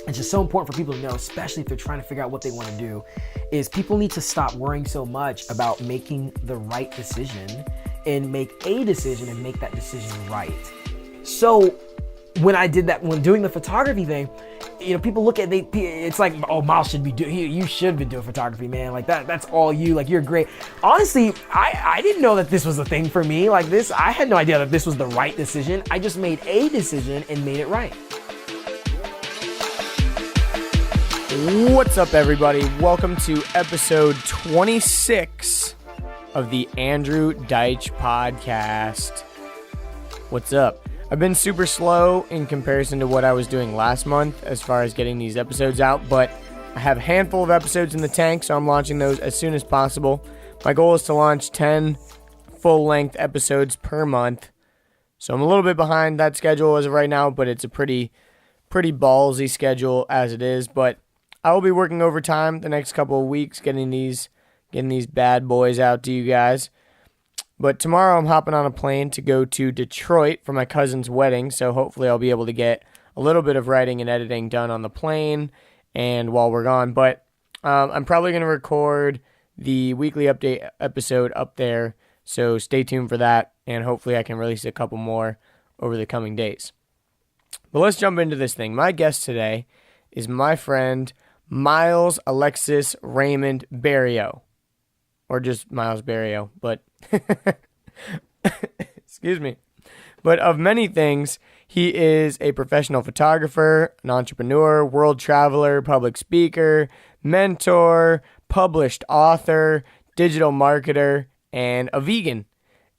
it's just so important for people to know, especially if they're trying to figure out what they want to do, is people need to stop worrying so much about making the right decision and make a decision and make that decision right. So when I did that, when doing the photography thing, people look at it's like, oh, Myles should be you should be doing photography, man. Like that's all you, like you're great. Honestly, I didn't know that this was a thing for me like this. I had no idea that this was the right decision. I just made a decision and made it right. What's up, everybody? Welcome to episode 26 of the Andrew Deitch podcast. What's up? I've been super slow in comparison to what I was doing last month as far as getting these episodes out, but I have a handful of episodes in the tank, so I'm launching those as soon as possible. My goal is to launch 10 full-length episodes per month, so I'm a little bit behind that schedule as of right now, but it's a pretty ballsy schedule as it is, but I will be working overtime the next couple of weeks getting these bad boys out to you guys. But tomorrow I'm hopping on a plane to go to Detroit for my cousin's wedding, so hopefully I'll be able to get a little bit of writing and editing done on the plane and while we're gone. But I'm probably going to record the weekly update episode up there, so stay tuned for that, and hopefully I can release a couple more over the coming days. But let's jump into this thing. My guest today is my friend Myles Alexis Raymond Berrio, or just Myles Berrio, but excuse me. But of many things, he is a professional photographer, an entrepreneur, world traveler, public speaker, mentor, published author, digital marketer, and a vegan.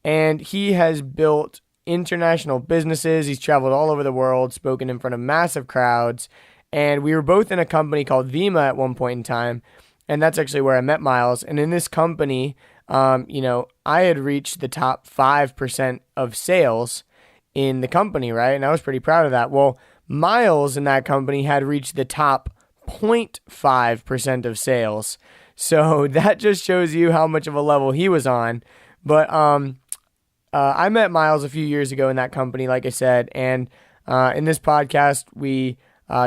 And he has built international businesses. He's traveled all over the world, spoken in front of massive crowds. And we were both in a company called Vima at one point in time, and that's actually where I met Myles. And in this company, I had reached the top 5% of sales in the company, right? And I was pretty proud of that. Well, Myles in that company had reached the top 0.5% of sales. So that just shows you how much of a level he was on. But I met Myles a few years ago in that company, like I said, and in this podcast, we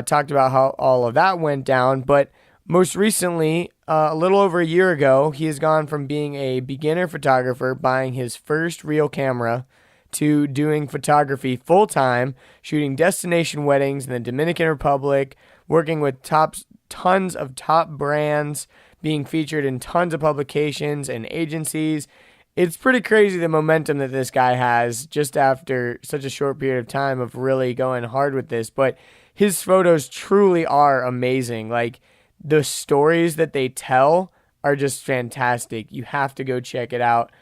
talked about how all of that went down, but most recently, a little over a year ago, he has gone from being a beginner photographer, buying his first real camera, to doing photography full-time, shooting destination weddings in the Dominican Republic, working with tons of top brands, being featured in tons of publications and agencies. It's pretty crazy the momentum that this guy has just after such a short period of time of really going hard with this, but his photos truly are amazing. Like, the stories that they tell are just fantastic. You have to go check it out.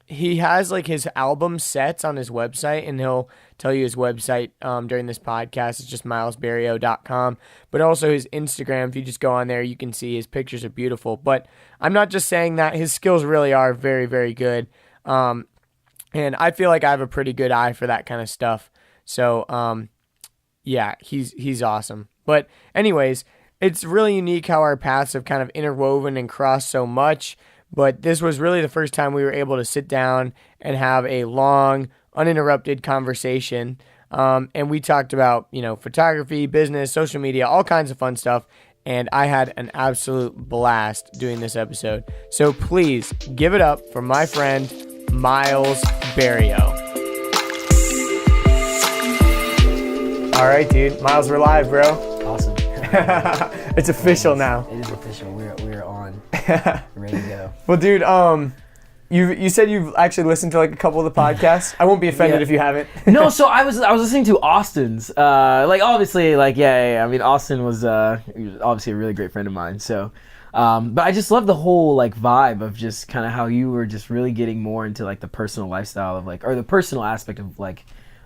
He has like his album sets on his website, and he'll tell you his website during this podcast. It's just mylesberrio.com. But also his Instagram, if you just go on there, you can see his pictures are beautiful. But I'm not just saying that. His skills really are very, very good. And I feel like I have a pretty good eye for that kind of stuff. So, yeah, he's awesome. But anyways, it's really unique how our paths have kind of interwoven and crossed so much. But this was really the first time we were able to sit down and have a long, uninterrupted conversation. And we talked about, photography, business, social media, all kinds of fun stuff. And I had an absolute blast doing this episode. So please give it up for my friend, Myles Berrio. All right, dude. Myles, we're live, bro. Awesome. It's official now. It is official. We're on. Ready to go. Well, dude, you said you've actually listened to like a couple of the podcasts. I won't be offended if you haven't. No, so I was listening to Austin's. Obviously, I mean, Austin was obviously a really great friend of mine. So, but I just love the whole vibe of just kind of how you were just really getting more into the personal lifestyle of or the personal aspect of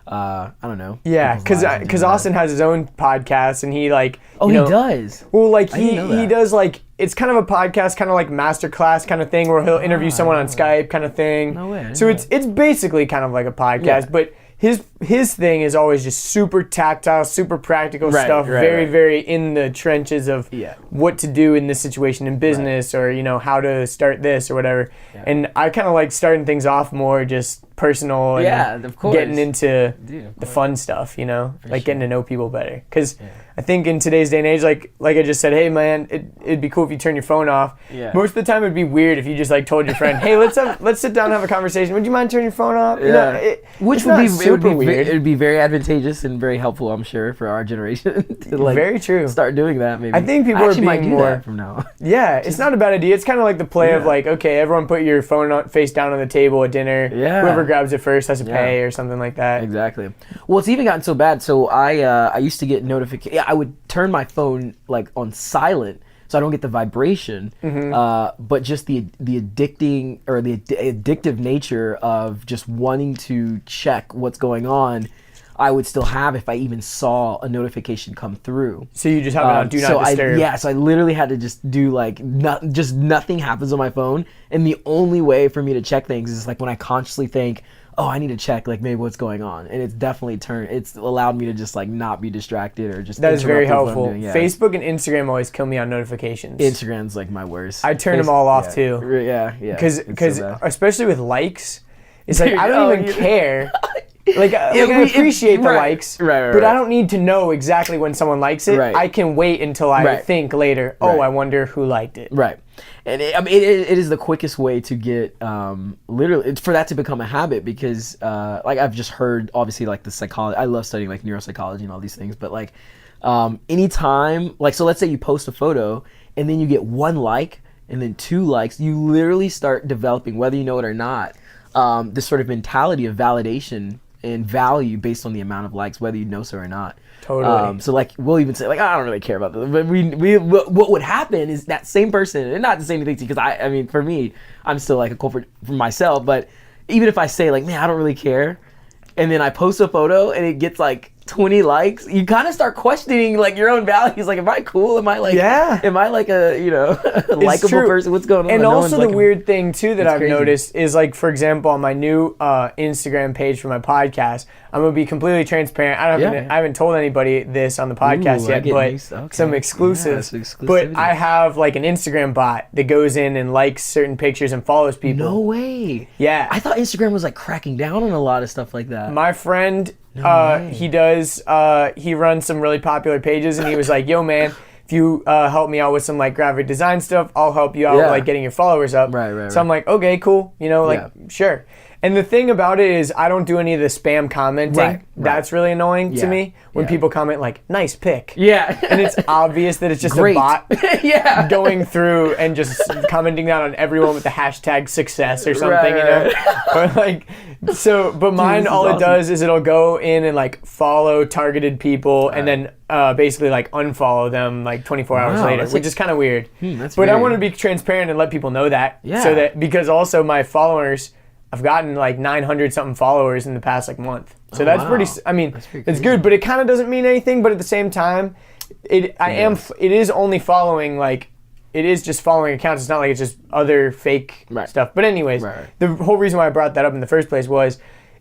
I don't know. Yeah, because Austin has his own podcast, and he he does. Well, he does it's kind of a podcast, kind of like masterclass kind of thing, where he'll interview someone on Skype kind of thing. No way. So it's basically kind of like a podcast, but his thing is always just super tactile, super practical stuff, very in the trenches of what to do in this situation in business, or how to start this or whatever. Yeah. And I kind of like starting things off more just personal and Yeah, of course. getting into Dude, of the course. fun stuff, you know, like getting to know people better. Because Yeah. I think in today's day and age, like I just said, hey man, it'd be cool if you turn your phone off. Yeah. Most of the time, it'd be weird if you just like told your friend, hey, let's sit down and have a conversation. Would you mind turning your phone off? You know, Which it's would not be super weird. It would be very advantageous and very helpful, I'm sure, for our generation to like Very true. start doing that. Maybe I think people I are actually might being do more that from now on. Yeah, it's not a bad idea. It's kind of like the play of Yeah. like, okay, everyone put your phone face down on the table at dinner. Yeah. Whoever grabs it first has to Yeah. pay or something like that. Exactly. Well, it's even gotten so bad. So I used to get notification. Yeah, I would turn my phone like on silent so I don't get the vibration. But just the addicting or the addictive nature of just wanting to check what's going on, I would still have if I even saw a notification come through. So you just have it on do not so disturb. so I literally had to just do like just nothing happens on my phone, and the only way for me to check things is like when I consciously think, oh, I need to check like maybe what's going on, and it's definitely it's allowed me to just like not be distracted or just That is very interrupt what I'm helpful. doing. Yeah. Facebook and Instagram always kill me on notifications. Instagram's like my worst. I turn them all off too. Yeah, yeah. Because It's so bad. especially with likes, it's like Dude, I don't even you- care. I appreciate the right, likes, right, but I right. don't need to know exactly when someone likes it. Right. I can wait until I Right. think later, oh, Right. I wonder who liked it. Right. And it is the quickest way to get literally it's for that to become a habit, because like I've just heard obviously like the psychology. I love studying like neuropsychology and all these things, but like anytime like so let's say you post a photo and then you get 1 like and then 2 likes, you literally start developing, whether you know it or not, this sort of mentality of validation and value based on the amount of likes, whether you know so or not. Totally. So like we'll even say like I don't really care about this, but what would happen is that same person, and not to say anything to you, because I mean for me I'm still like a culprit for myself, but even if I say like man I don't really care, and then I post a photo and it gets like 20 likes, you kind of start questioning like your own values. Like, am I cool? Am I like, am I like a, you know, likable person? What's going on? And No also one's the weird thing too that I've crazy. noticed is like, for example, on my new Instagram page for my podcast, I'm gonna be completely transparent. I haven't told anybody this on the podcast Ooh, I yet, get but news. Okay. some exclusives. Yeah, some but exclusivity. I have like an Instagram bot that goes in and likes certain pictures and follows people. No way. Yeah. I thought Instagram was like cracking down on a lot of stuff like that. My friend, way. he runs some really popular pages, and he was like, yo man, if you help me out with some like graphic design stuff, I'll help you out with Yeah. like getting your followers up. Right. So I'm like, okay, cool. You know, like, sure. And the thing about it is I don't do any of the spam commenting. Right. That's really annoying to Yeah. me when Yeah. people comment like, nice pic. Yeah. And it's obvious that it's just Great. a bot Yeah. going through and just commenting down on everyone with the hashtag success or something, you know? Or like, so, but mine, this is all it awesome. does is it'll go in and like follow targeted people and then basically like unfollow them like 24 hours Wow, later, that's which is kind of weird. that's But I very- want to be transparent and let people know that. Yeah. So that, because also my followers, I've gotten like 900 something followers in the past like month. So that's wow. pretty, I mean, That's pretty it's crazy. good, but it kind of doesn't mean anything. But at the same time, it is only following like, it is just following accounts. It's not like it's just other fake Right. stuff. But anyways, Right. the whole reason why I brought that up in the first place was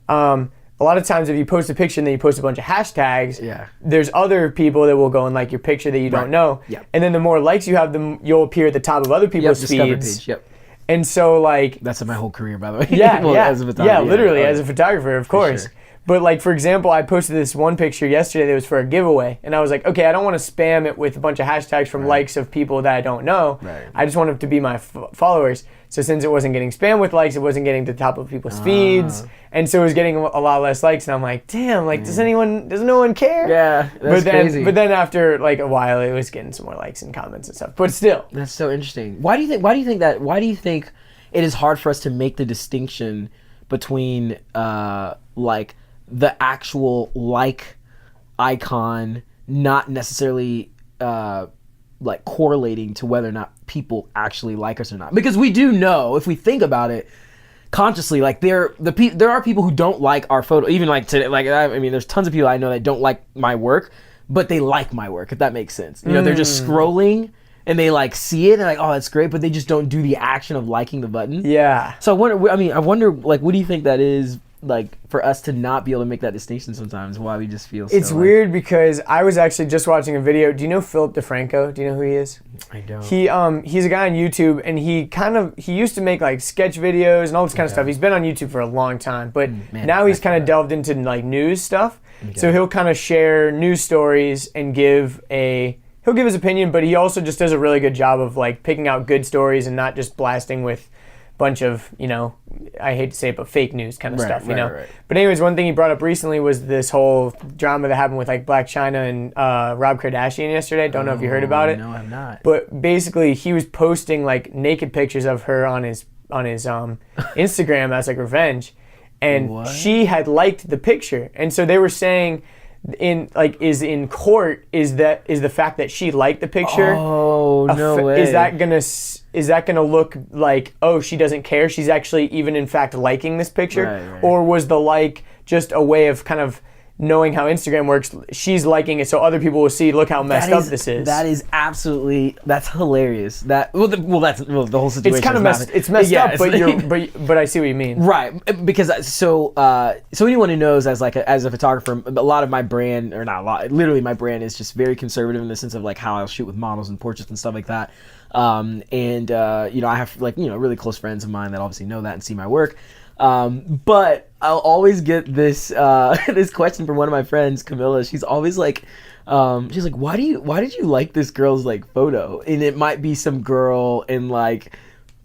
a lot of times if you post a picture and then you post a bunch of hashtags, there's other people that will go and like your picture that you don't know. Yeah. And then the more likes you have, you'll appear at the top of other people's Discover feeds. page. Yep. And so like, That's my whole career, by the way. yeah, Well, yeah, as a photographer, literally Oh, as a photographer, of course. sure. But like, for example, I posted this one picture yesterday that was for a giveaway, and I was like, okay, I don't want to spam it with a bunch of hashtags from likes of people that I don't know. Right. I just want it to be my followers. So since it wasn't getting spammed with likes, it wasn't getting to the top of people's feeds, and so it was getting a lot less likes. And I'm like, damn, like does no one care? Yeah, that's crazy. But then after like a while, it was getting some more likes and comments and stuff. But still, That's so interesting. Why do you think it is hard for us to make the distinction between like the actual like icon not necessarily like correlating to whether or not people actually like us or not? Because we do know, if we think about it consciously, like there are people who don't like our photo, even like today. Like I mean, there's tons of people I know that don't like my work, but they like my work, if that makes sense. You know, they're just scrolling and they like see it and like, oh, that's great, but they just don't do the action of liking the button. yeah. So I wonder like, what do you think that is? like for us to not be able to make that distinction sometimes, why we just feel It's so, weird because I was actually just watching a video. Do you know Philip DeFranco? Do you know who he is? I don't. He's a guy on YouTube, and he used to make like sketch videos and all this kind of stuff. He's been on YouTube for a long time, but now he's kind of delved into like news stuff. So he'll kind of share news stories and he'll give his opinion, but he also just does a really good job of like picking out good stories and not just blasting with a bunch of, I hate to say it, but fake news kind of stuff, you know? Right. But anyways, one thing he brought up recently was this whole drama that happened with like Blac Chyna and Rob Kardashian yesterday. Don't know if you heard about it. No, I'm not. But basically he was posting like naked pictures of her on his Instagram as like revenge. And she had liked the picture. And so they were saying is the fact that she liked the picture. Oh, no way. Is that gonna look like, oh, she doesn't care? She's actually even in fact liking this picture? Right. Or was the like just a way of kind of knowing how Instagram works? She's liking it so other people will see, look how messed up this is. That is that's hilarious. The whole situation. It's kind of messed up, but I see what you mean. Right, because so anyone who knows as a photographer, a lot of my brand, or not a lot, literally my brand is just very conservative in the sense of like how I'll shoot with models and portraits and stuff like that. I have really close friends of mine that obviously know that and see my work. But I'll always get this this question from one of my friends, Camilla. She's always like, why did you like this girl's like photo? And it might be some girl in like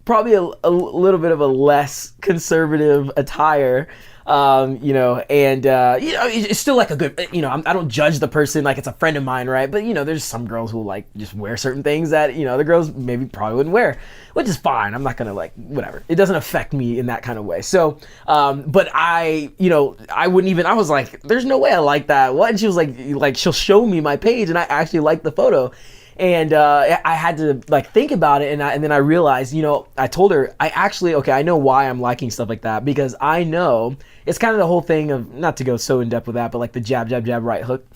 probably a little bit of a less conservative attire. It's still like a good, I don't judge the person like it's a friend of mine, right? But, there's some girls who like just wear certain things that, the girls maybe probably wouldn't wear, which is fine. I'm not going to like, whatever. It doesn't affect me in that kind of way. So, but I wouldn't even, I was like, there's no way I like that. What? And she was like, she'll show me my page and I actually like the photo. And I had to like think about it, and then I realized, I told her I know why I'm liking stuff like that, because I know it's kind of the whole thing of, not to go so in depth with that, but like the jab, jab, jab, right hook,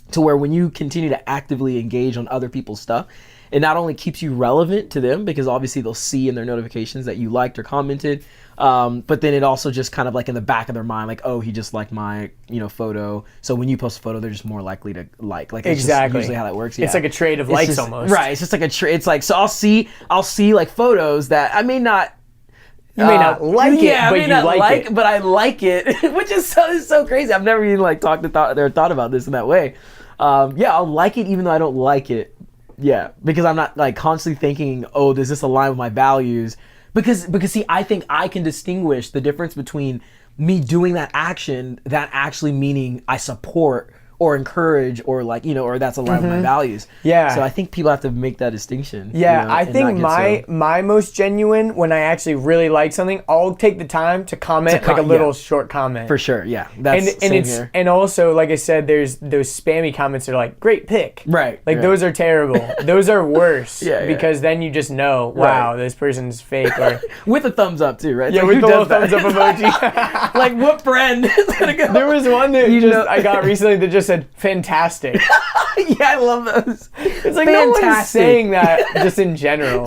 to where when you continue to actively engage on other people's stuff, it not only keeps you relevant to them, because obviously they'll see in their notifications that you liked or commented, but then it also just kind of like in the back of their mind, like, oh, he just liked my, photo. So when you post a photo, they're just more likely to like it's exactly just usually how that works. Yeah. It's like a trade of likes almost. Right. It's just like a trade. It's like, so I'll see like photos that I may not. You may not like it, but you like it. But I like it, which is so crazy. I've never even like thought about this in that way. I'll like it even though I don't like it. Yeah, because I'm not like constantly thinking, oh, does this align with my values? Because see, I think I can distinguish the difference between me doing that action, that actually meaning I support or encourage or like, or that's aligned with my values. Yeah. So I think people have to make that distinction. Yeah, I think my most genuine, when I actually really like something, I'll take the time to comment like a little short comment. For sure, yeah. That's same here. And also, like I said, there's those spammy comments that are like, great pic. Right. Like those are terrible. Those are worse. Because then you just know, wow, this person's fake. Or with a thumbs up too, right? Yeah, like, with the little thumbs up emoji. Like what friend is gonna go? There was one that I got recently that just said fantastic. Yeah, I love those. It's like fantastic. No one's saying that just in general.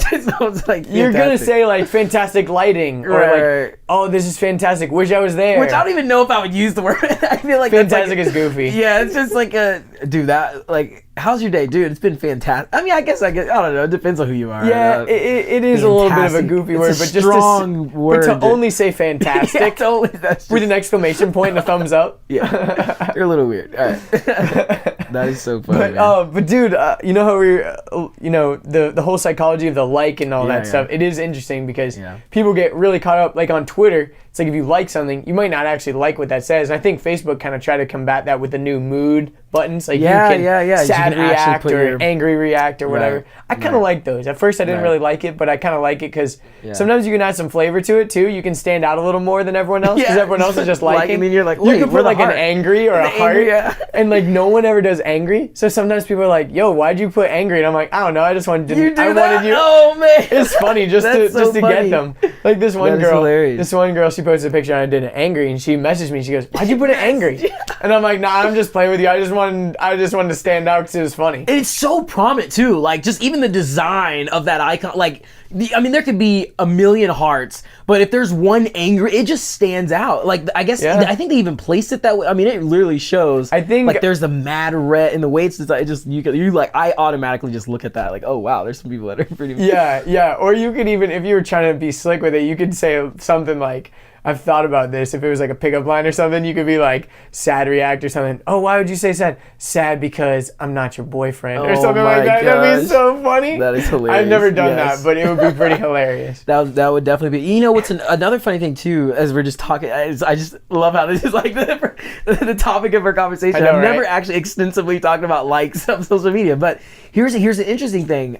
Like you're gonna say like fantastic lighting or like, oh, this is fantastic. Wish I was there. Which I don't even know if I would use the word. I feel like fantastic is goofy. Yeah, it's just like that like, how's your day, dude? It's been fantastic. I mean, I guess I don't know. It depends on who you are. Yeah, it is fantastic. A little bit of a goofy word, but just strong word. But to only say fantastic with an exclamation point and a thumbs up. Yeah, you're a little weird. All right. That is so funny. But dude, you know how the whole psychology of the like and all that stuff. It is interesting because people get really caught up. Like on Twitter, it's like if you like something, you might not actually like what that says. And I think Facebook kind of tried to combat that with the new mood buttons. Like you can sad react or angry react or whatever. I kind of like those. At first, I didn't really like it, but I kind of like it because sometimes you can add some flavor to it too. You can stand out a little more than everyone else because everyone else is just liking. And then you're like, you can put like an angry or a heart, and like no one ever does angry. So sometimes people are like, "Yo, why'd you put angry?" And I'm like, "I don't know. I just wanted to." Oh man, it's funny just to get them. Like this one girl. This one girl, she posted a picture and I did it angry, and she messaged me. She goes, "Why'd you put it angry?" And I'm like, "Nah, I'm just playing with you. I just wanted to stand out because it was funny." And it's so prominent too. Like just even the design of that icon. Like there could be a million hearts, but if there's one angry, it just stands out. Like I guess I think they even placed it that way. I mean, it literally shows. I think like there's the mad red in the way it's designed. It just you like I automatically just look at that like, oh wow, there's some people that are pretty. Yeah. Or you could even, if you were trying to be slick with it, you could say something like, I've thought about this. If it was like a pickup line or something, you could be like, sad react or something. "Oh, why would you say sad?" "Sad because I'm not your boyfriend," or something like that. Gosh. That'd be so funny. That is hilarious. I've never done that, but it would be pretty hilarious. That would definitely be. You know what's another funny thing too? As we're just talking, I just love how this is like the topic of our conversation. I've never actually extensively talked about likes on social media, but here's an interesting thing.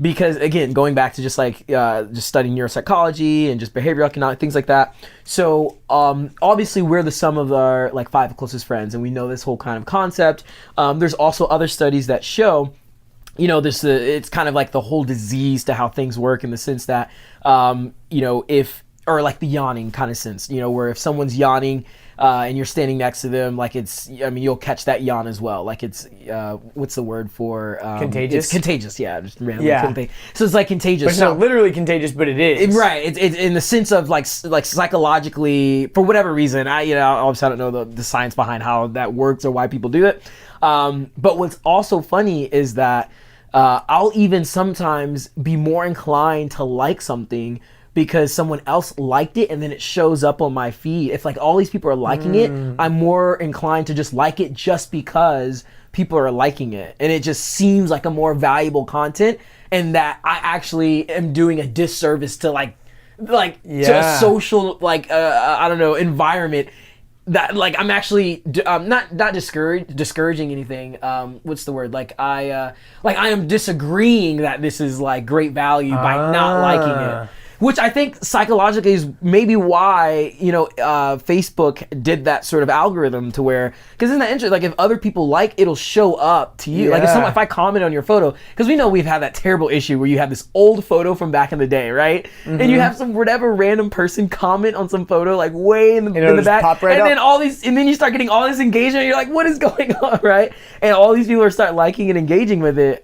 Because again, going back to just studying neuropsychology and just behavioral economics, things like that. So obviously we're the sum of our like 5 closest friends, and we know this whole kind of concept. There's also other studies that show, it's kind of like the whole disease to how things work in the sense that, or like the yawning kind of sense, where if someone's yawning and you're standing next to them, like you'll catch that yawn as well. Like it's, what's the word for? Contagious? It's contagious, yeah. Just randomly. Yeah. So it's like contagious. But it's not literally contagious, but it is. Right. It's in the sense of like psychologically, for whatever reason, obviously I don't know the science behind how that works or why people do it. But what's also funny is that I'll even sometimes be more inclined to like something because someone else liked it and then it shows up on my feed. If like all these people are liking it, I'm more inclined to just like it just because people are liking it. And it just seems like a more valuable content, and that I actually am doing a disservice to to a social environment that like I'm actually not discouraging anything. What's the word? I am disagreeing that this is like great value by not liking it. Which I think psychologically is maybe why, Facebook did that sort of algorithm to where, because isn't that interesting? Like if other people it'll show up to you. Yeah. Like if I comment on your photo, because we know we've had that terrible issue where you have this old photo from back in the day, right? Mm-hmm. And you have some whatever random person comment on some photo like way in the back, pop right and up. Then you start getting all this engagement. And you're like, what is going on, right? And all these people start liking and engaging with it.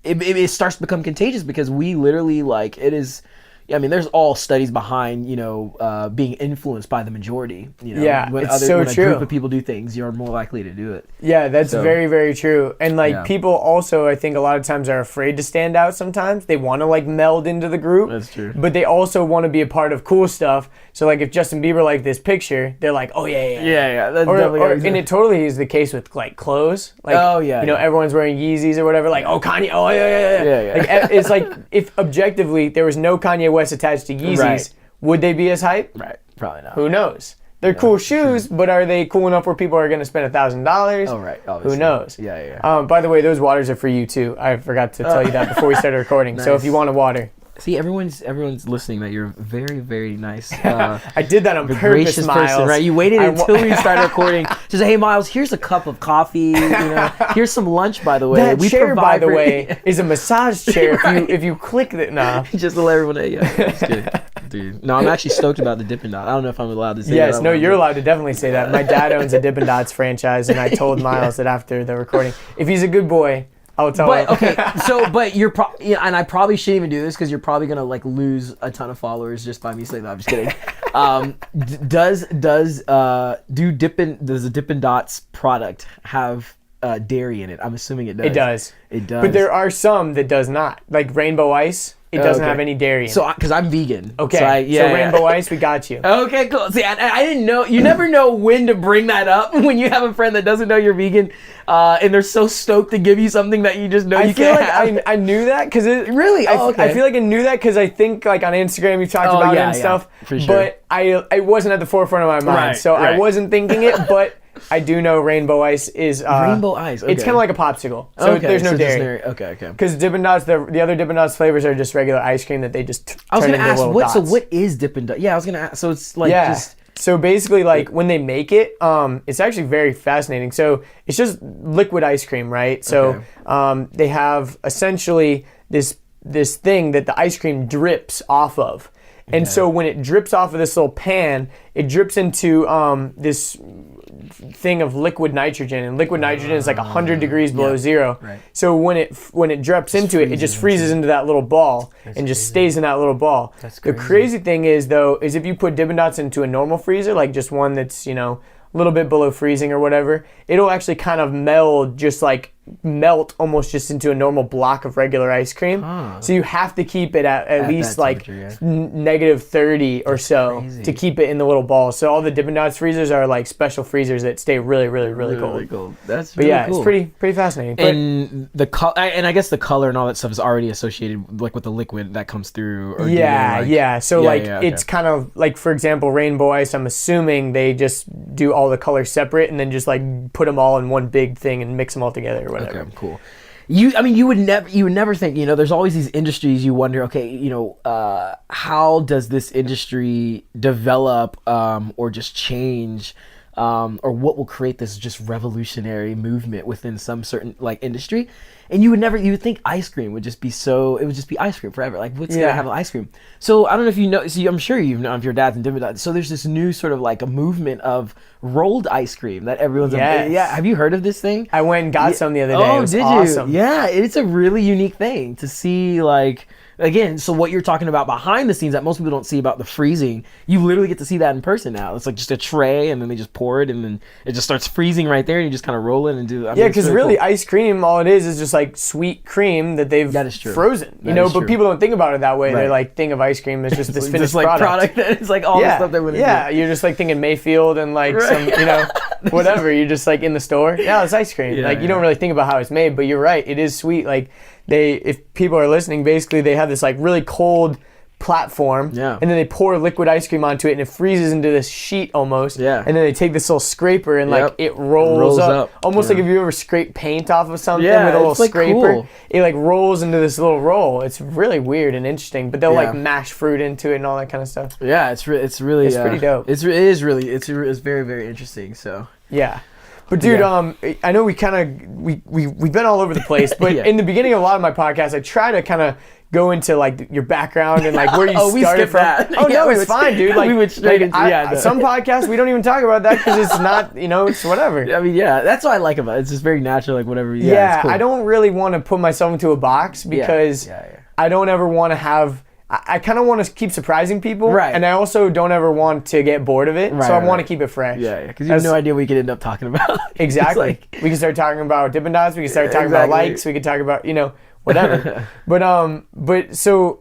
It starts to become contagious because we literally it is. I mean, there's all studies behind, being influenced by the majority. When a group of people do things, you're more likely to do it. Yeah, that's very, very true. And people also, I think a lot of times are afraid to stand out sometimes. They want to meld into the group. That's true. But they also want to be a part of cool stuff. So if Justin Bieber liked this picture, they're like, oh yeah. Yeah. That's and it totally is the case with clothes. Everyone's wearing Yeezys or whatever. Oh, Kanye. Oh yeah. It's like if objectively there was no Kanye West attached to Yeezys, would they be as hype? Right, probably not. Who knows? They're cool shoes, but are they cool enough where people are going to spend $1,000? Oh, right. Obviously. Who knows? Yeah. By the way, those waters are for you too. I forgot to tell you that before we started recording. Nice. So if you want a water. See, everyone's listening that you're very, very nice. I did that on purpose, gracious Myles. Person, right? You waited until we started recording to say, "Hey, Myles, here's a cup of coffee. Here's some lunch, by the way." That chair, by the way, is a massage chair. Right. If you click it, just to let everyone know. Yeah, it's good, dude. No, I'm actually stoked about the Dippin' Dot. I don't know if I'm allowed to say that. Yes, no, you're allowed to definitely say that. My dad owns a Dippin' Dots franchise, and I told Myles that after the recording, if he's a good boy, I'll tell him. Okay, but you're and I probably shouldn't even do this because you're probably gonna lose a ton of followers just by me saying that. I'm just kidding. Does the Dippin' Dots product have dairy in it? I'm assuming it does. It does. It does. But there are some that does not, like Rainbow Ice. It doesn't have any dairy in it. So, because I'm vegan. Okay. So Rainbow Ice, we got you. Okay, cool. See, I didn't know. You never know when to bring that up when you have a friend that doesn't know you're vegan, and they're so stoked to give you something that you just know you can't have. I knew that because it really. I feel like I knew that because I think on Instagram you talked about it and stuff. For sure. But I wasn't at the forefront of my mind, so I wasn't thinking it, but. I do know Rainbow Ice is... Rainbow Ice, okay. It's kind of like a popsicle, so there's no dairy. Okay. Because Dippin' Dots, the other Dippin' Dots flavors are just regular ice cream that they just turn into little dots. I was going to ask, so what is Dippin' Dots? Yeah, I was going to ask, so it's just... So basically, when they make it, it's actually very fascinating. So it's just liquid ice cream, right? So they have essentially this thing that the ice cream drips off of. And so when it drips off of this little pan, it drips into this thing of liquid nitrogen, and liquid nitrogen is like 100 degrees below zero. Right. So when it drips into it, it just freezes into that little ball and just stays in that little ball. That's The crazy thing is, though, is if you put Dippin' Dots into a normal freezer, like just one that's, you know, a little bit below freezing or whatever, it'll actually kind of melt almost just into a normal block of regular ice cream. So you have to keep it at least like negative 30 or so to keep it in the little balls. So all the Dippin' Dots freezers are like special freezers that stay really, really, really cold. That's but really yeah, cool. it's pretty fascinating. But And the and I guess the color and all that stuff is already associated like with the liquid that comes through. Or So it's kind of like, for example, rainbow ice. I'm assuming they just do all the colors separate and then just like put them all in one big thing and mix them all together or whatever. Okay, cool. You would never think, you know, there's always these industries you wonder, okay, you know, how does this industry develop or just change or what will create this just revolutionary movement within some certain like industry? And you would think ice cream would just be it would just be ice cream forever. Like, what's gonna have ice cream? So I don't know if you know. See, I'm sure you've known if your dad's in Dippin' Dots. So there's this new sort of like a movement of rolled ice cream that everyone's. Yes. Have you heard of this thing? I went and got some the other day. Oh, it was did awesome. you? Yeah, it's a really unique thing to see. Like, again, so what you're talking about behind the scenes that most people don't see about the freezing, you literally get to see that in person now. It's like just a tray, and then they just pour it, and then it just starts freezing right there, and you just kind of roll it and do. Because really, ice cream, all it is just like sweet cream that they've frozen. You know, but people don't think about it that way. Right. They're like, think of ice cream as just this finished product. It's like all the stuff they would do. Yeah, you're just like thinking Mayfield and like some, you know, whatever. You're just like in the store. Yeah, it's ice cream. You don't really think about how it's made, but you're right. It is sweet. Like if people are listening, basically they have this like really cold platform, and then they pour liquid ice cream onto it, and it freezes into this sheet almost. And then they take this little scraper and like it rolls up. Almost like if you ever scrape paint off of something with a little scraper, cool. It like rolls into this little roll. It's really weird and interesting. But they'll like mash fruit into it and all that kind of stuff. Yeah, it's really pretty dope. It's very, very interesting. So yeah. But dude, I know we've been all over the place, but in the beginning of a lot of my podcasts, I try to kind of go into like your background and like where you started from. That. Oh no, it's fine, dude. Like we went straight into some podcasts we don't even talk about that because it's not, you know, it's whatever. I mean, that's what I like about it. It's just very natural, like whatever. Yeah, cool. I don't really want to put myself into a box because I don't ever want to have. I kind of want to keep surprising people, and I also don't ever want to get bored of it, so I want to keep it fresh. Yeah, because you have no idea what we could end up talking about. Exactly. We can start talking about Dippin' Dots. We can start talking about likes. We can talk about, you know, whatever. but so,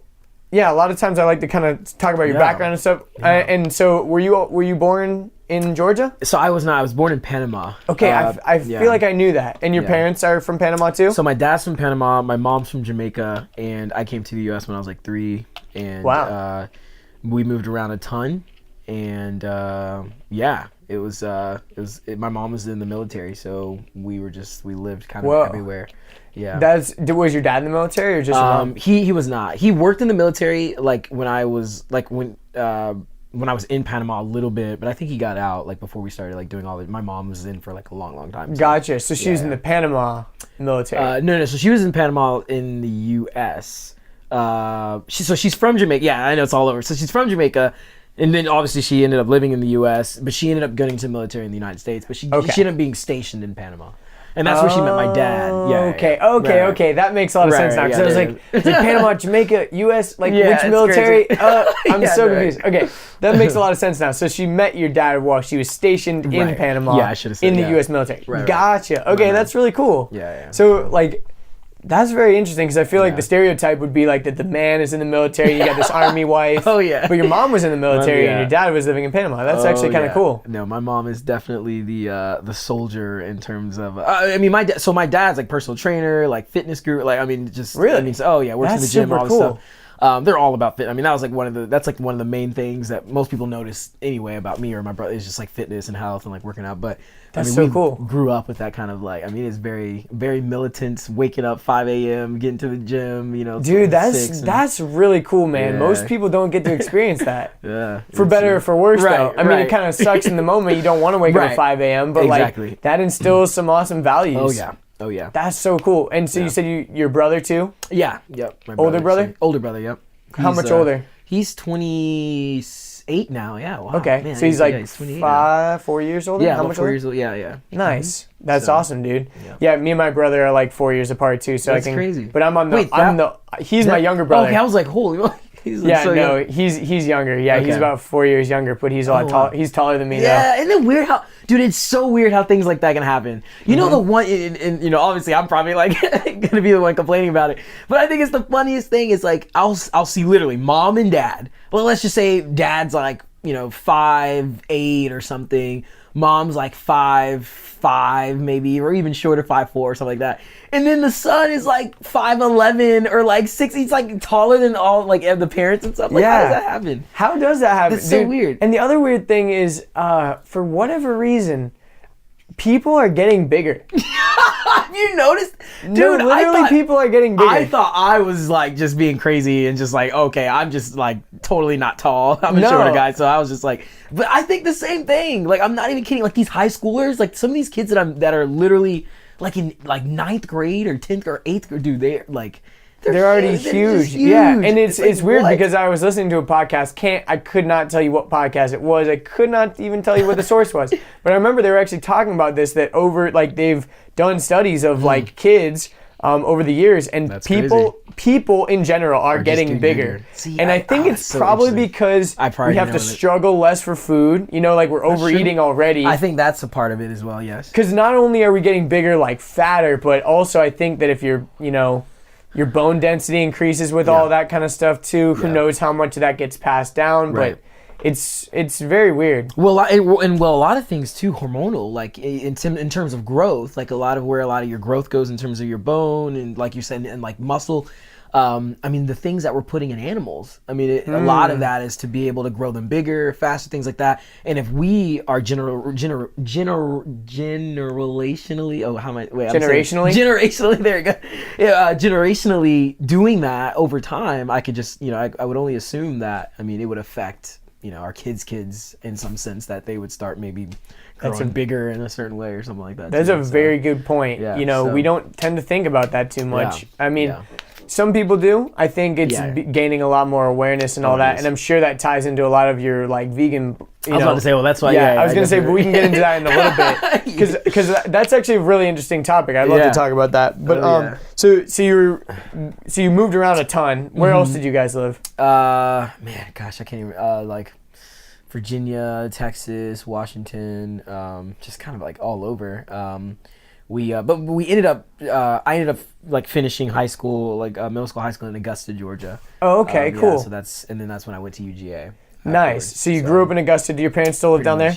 yeah, a lot of times I like to kind of talk about your background and stuff. And so, were you born in Georgia? So I was not. I was born in Panama. Okay, I feel like I knew that. And your parents are from Panama too? So my dad's from Panama, my mom's from Jamaica, and I came to the U.S. when I was like 3. And we moved around a ton. And it was my mom was in the military, so we lived kind of everywhere. Yeah. Was your dad in the military or just your mom? He was not. He worked in the military when I was in Panama a little bit, but I think he got out like before we started like doing all that. My mom was in for like a long time. So. Gotcha. So she was in the Panama military. No. So she was in Panama in the U.S. She's from Jamaica. Yeah, I know it's all over. So she's from Jamaica. And then obviously she ended up living in the U.S., but she ended up going to the military in the United States. But she ended up being stationed in Panama. And that's where she met my dad. Okay. That makes a lot of sense now. Because I was like, is it Panama, Jamaica, U.S.? Like, which military? I'm so confused. Okay, that makes a lot of sense now. So she met your dad while she was stationed in Panama. Yeah, I should have said in the U.S. military. Gotcha. Okay, that's really cool. Yeah. So, like... That's very interesting because I feel like the stereotype would be like that the man is in the military, you got this army wife. But your mom was in the military and your dad was living in Panama. That's actually kind of cool. No, my mom is definitely the soldier in terms of. I mean, my dad's like personal trainer, like fitness guru. Like, I mean, just really. I mean, works in the gym, all this stuff. They're all about fit. I mean, that was like one of the main things that most people notice anyway about me or my brother is just like fitness and health and like working out. But that's we cool. Grew up with that kind of like, I mean, it's very, very militant. Waking up 5 a.m., getting to the gym, you know. Dude, that's really cool, man. Yeah. Most people don't get to experience that. For better or for worse, though. I mean, it kind of sucks in the moment. You don't want to wake up at 5 a.m., but like that instills some awesome values. Oh yeah. That's so cool. And so you said your brother too? Yeah. Yep. Older brother? Older brother. Yep. How much older? He's 28 now. Yeah. Wow. Okay, Man, so he's like he's 28 now. 4 years older? Yeah, How about much 4 older? years old. Yeah, yeah. Nice. That's So, awesome, dude. yeah. Yeah, me and my brother are like 4 years apart too. So That's I can, crazy. But I'm on the. Wait, He's my younger brother. Okay, I was like, holy. He's like Yeah, so no, young. he's younger. Yeah, he's Okay. about 4 years younger, but he's a lot wow. He's taller than me Yeah, isn't it weird how, dude? It's so weird how things like that can happen. You know, the one, and you know, obviously, I'm probably like gonna be the one complaining about it, but I think it's the funniest thing. Is like I'll see literally mom and dad. Well, let's just say dad's like 5'8" or something. Mom's like 5'5" maybe, or even shorter, 5'4" or something like that. And then the son is like 5'11" or like 6. He's like taller than all like the parents and stuff. Like, how does that happen? How does that happen? It's so weird. And the other weird thing is, for whatever reason, people are getting bigger. Have you noticed? Dude, No, literally people are getting bigger. I thought I was like just being crazy and just like, okay, I'm just like totally not tall. I'm a No. shorter guy, so I was just like, but I think the same thing. Like, I'm not even kidding. Like these high schoolers, like some of these kids that are literally like in like 9th grade or 10th or 8th grade, dude, they're like. They're already They're huge. just huge. Yeah, and it's like, weird what? because I was listening to a podcast. I could not tell you what podcast it was. I could not even tell you what the source was. But I remember they were actually talking about this, that over like they've done studies of like kids over the years, and That's people in general are getting bigger. See, and I think it's so probably interesting. because we have to struggle less for food. You know, like we're overeating already. I think that's a part of it as well. Yes. Because not only are we getting bigger, like fatter, but also I think that if you're, your bone density increases with all that kind of stuff too. Who knows how much of that gets passed down, but it's very weird. Well, a lot of things too, hormonal, like in terms of growth, like a lot of your growth goes in terms of your bone and like you said, and like muscle. I mean, the things that we're putting in animals, I mean, a lot of that is to be able to grow them bigger, faster, things like that. And if we are generationally, generationally, there you go. Yeah, generationally doing that over time, I could just, I would only assume that, I mean, it would affect, our kids in some sense, that they would start maybe growing bigger in a certain way or something like that. That's a very good point. Yeah, we don't tend to think about that too much. Yeah, I mean, some people do. I think it's gaining a lot more awareness and all that, and I'm sure that ties into a lot of your like vegan. I was about to say, well, that's why. Yeah, I was gonna say, but we can get into that in a little bit because that's actually a really interesting topic. I'd love to talk about that. But so you moved around a ton. Where else did you guys live? Man, gosh, I can't even like Virginia, Texas, Washington, just kind of like all over. But we ended up. I ended up like finishing high school, like middle school, high school in Augusta, Georgia. Oh, okay, cool. So that's when I went to UGA. Nice. So you grew up in Augusta. Do your parents still live down there?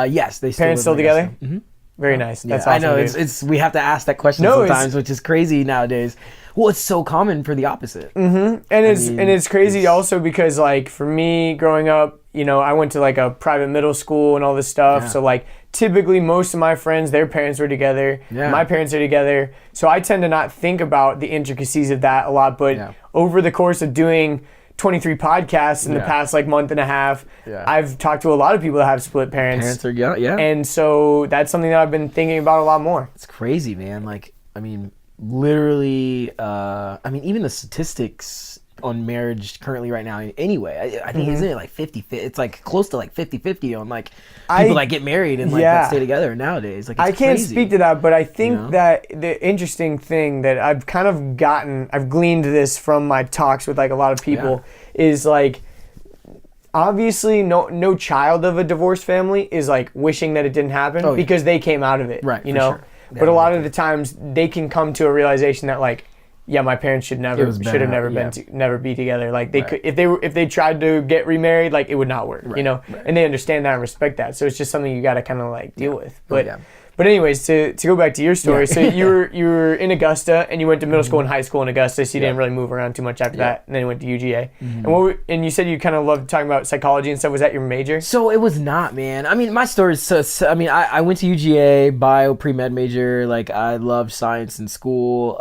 Yes, they still Parents live still in together? Augusta. Mm-hmm. Very nice. That's I awesome. know dude. it's we have to ask that question sometimes, which is crazy nowadays. Well, it's so common for the opposite. Mm-hmm. And it's crazy also because like for me growing up, I went to like a private middle school and all this stuff. Yeah. So like typically most of my friends, their parents were together. Yeah. My parents are together. So I tend to not think about the intricacies of that a lot. But over the course of doing 23 podcasts in the past like month and a half, I've talked to a lot of people that have split parents. Parents are And so that's something that I've been thinking about a lot more. It's crazy, man. Like, I mean, literally, even the statistics on marriage currently right now anyway, I think isn't it like 50, it's like close to like 50-50 on like people that get married and like that stay together nowadays. Like, it's I can't crazy. speak to that, but I think that the interesting thing that I've gleaned this from my talks with like a lot of people is like, obviously no child of a divorced family is like wishing that it didn't happen because they came out of it, right? Sure. But a lot of the times they can come to a realization that like, my parents should have never be together. Like they could, if they tried to get remarried, like it would not work, and they understand that and respect that. So it's just something you got to kind of like deal with. But anyways, to go back to your story, so you were in Augusta and you went to middle school and high school in Augusta, so you didn't really move around too much after that, and then you went to UGA. And you said you kind of loved talking about psychology and stuff. Was that your major? So it was not, man. I mean, my story is I went to UGA, bio pre-med major. Like I loved science in school.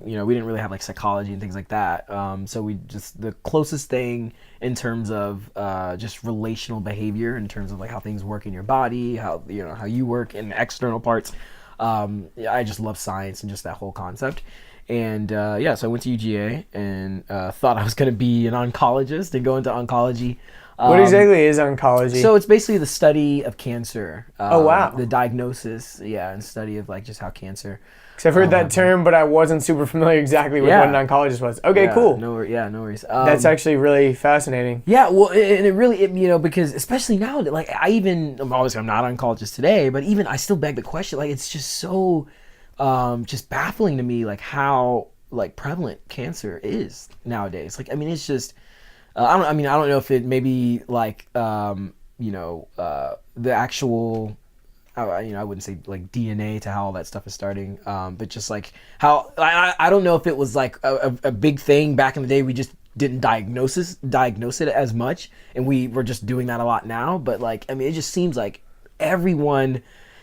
We didn't really have like psychology and things like that. So we just the closest thing in terms of just relational behavior, in terms of like how things work in your body, how you work in external parts. I just love science and just that whole concept. And so I went to UGA and thought I was going to be an oncologist and go into oncology. What exactly is oncology? So it's basically the study of cancer. Oh, wow. The diagnosis, and study of like just how cancer. Because I've heard that term, but I wasn't super familiar exactly with what an oncologist was. Okay, cool. No worries. That's actually really fascinating. Yeah, well, and it really, because especially now, like obviously I'm not an oncologist today, but even I still beg the question, like it's just so, just baffling to me, like how like prevalent cancer is nowadays. Like, I mean, it's just, I don't know if it maybe like, the actual, I wouldn't say like DNA to how all that stuff is starting, but just like how I don't know if it was like a big thing back in the day. We just didn't diagnose it as much, and we were just doing that a lot now. But like, I mean, it just seems like everyone.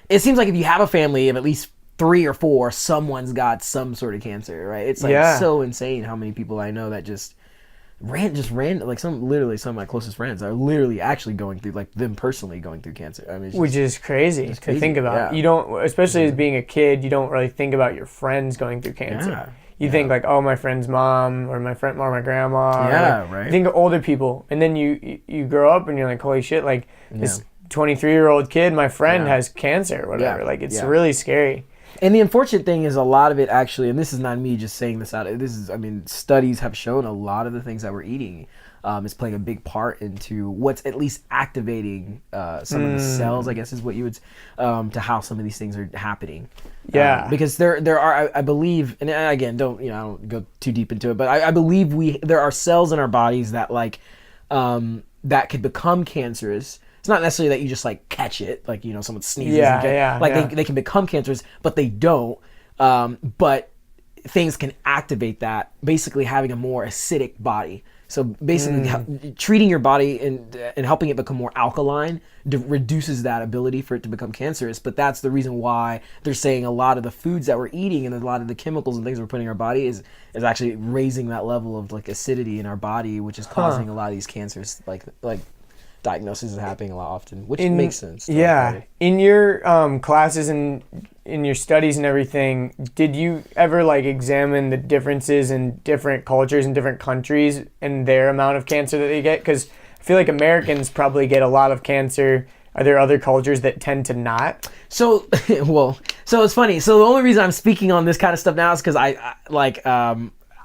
It seems like if you have a family of at least 3 or 4, someone's got some sort of cancer, right? It's like so insane how many people I know that just ran like some of my closest friends are literally actually going through, like them personally going through cancer. I mean, which is crazy to think about. You don't, especially as being a kid, you don't really think about your friends going through cancer. You think like, oh, my friend's mom or my grandma. Yeah, right. You think of older people, and then you grow up and you're like, holy shit, like this 23-year-old kid, my friend has cancer or whatever. Like it's really scary. And the unfortunate thing is a lot of it actually, and this is not me just saying this out, studies have shown a lot of the things that we're eating is playing a big part into what's at least activating some of the cells, I guess is what you would, to how some of these things are happening. Yeah. Because there are, I believe, and again, I don't go too deep into it, but I believe there are cells in our bodies that like, that could become cancerous. It's not necessarily that you just like catch it, like someone sneezes. They can become cancerous, but they don't. But things can activate that, basically having a more acidic body. So basically, treating your body and helping it become more alkaline reduces that ability for it to become cancerous. But that's the reason why they're saying a lot of the foods that we're eating and a lot of the chemicals and things we're putting in our body is actually raising that level of like acidity in our body, which is causing a lot of these cancers, like diagnosis is happening a lot often, which makes sense. In your classes and in your studies and everything, did you ever like examine the differences in different cultures and different countries and their amount of cancer that they get? Because I feel like Americans probably get a lot of cancer. Are there other cultures that tend to not? So it's funny. So the only reason I'm speaking on this kind of stuff now is because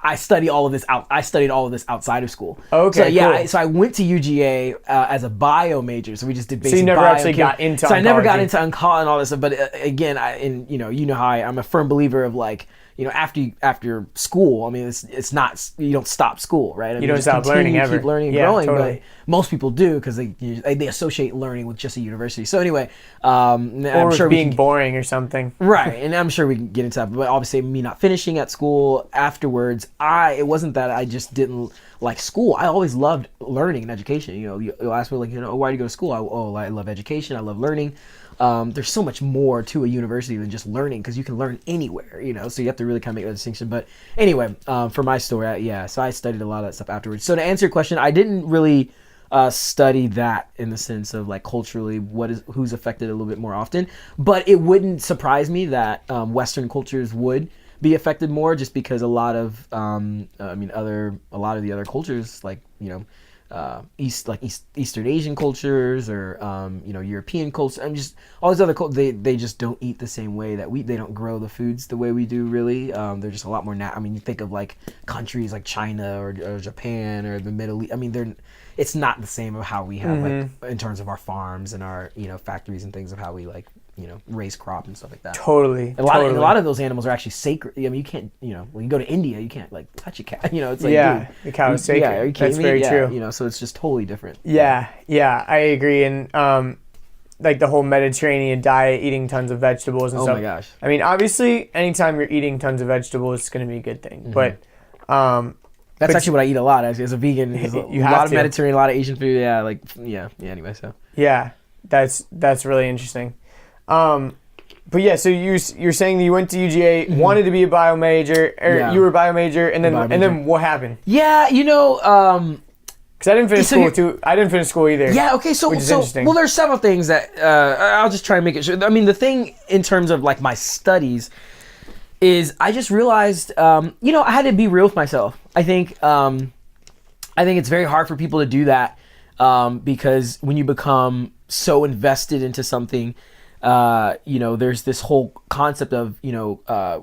I studied all of this outside of school. Okay, cool. So I went to UGA as a bio major. So we just did basic bio. So you never actually got into oncology. So I never got into oncology and all this stuff. But again, you know how I'm a firm believer of like, after school, I mean, it's not, you don't stop school, right? I mean, you don't stop learning ever. Keep learning and growing, totally. But most people do because they associate learning with just a university. So anyway, I'm sure being boring or something, right? And I'm sure we can get into that. But obviously, me not finishing at school afterwards, it wasn't that I just didn't like school. I always loved learning and education. You'll ask me like, why do you go to school? I love education. I love learning. There's so much more to a university than just learning because you can learn anywhere, so you have to really kind of make that distinction. But anyway, for my story, so I studied a lot of that stuff afterwards. So to answer your question, I didn't really study that in the sense of like culturally who's affected a little bit more often, but it wouldn't surprise me that Western cultures would be affected more just because a lot of the other cultures like Eastern Asian cultures or European culture and just all these other they just don't eat the same way that they don't grow the foods the way we do really. They're just a lot more you think of like countries like China or Japan or the Middle East. I mean it's not the same of how we have like in terms of our farms and our factories and things of how we like raise crop and stuff like that. Totally. A lot of those animals are actually sacred. I mean, you can't, when you go to India, you can't like touch a cat. It's like, dude, the cow is sacred. Yeah, are you kidding That's me? very true. So it's just totally different. Yeah, I agree. And like the whole Mediterranean diet, eating tons of vegetables and stuff. Oh my gosh. I mean, obviously, anytime you're eting tons of vegetables, it's going to be a good thing. But that's actually what I eat a lot as a vegan. You a have lot of to. Mediterranean, a lot of Asian food. Anyway, so. Yeah, that's really interesting. But yeah, so you're saying that you went to UGA, wanted to be a bio major, or you were a bio major, and then what happened? Yeah, Because I didn't finish So school you- too. I didn't finish school either. Yeah. Okay. So Which is so interesting. well, there's several things that I'll just try and make it sure. I mean, the thing in terms of like my studies is I just realized, I had to be real with myself. I think it's very hard for people to do that because when you become so invested into something, there's this whole concept of,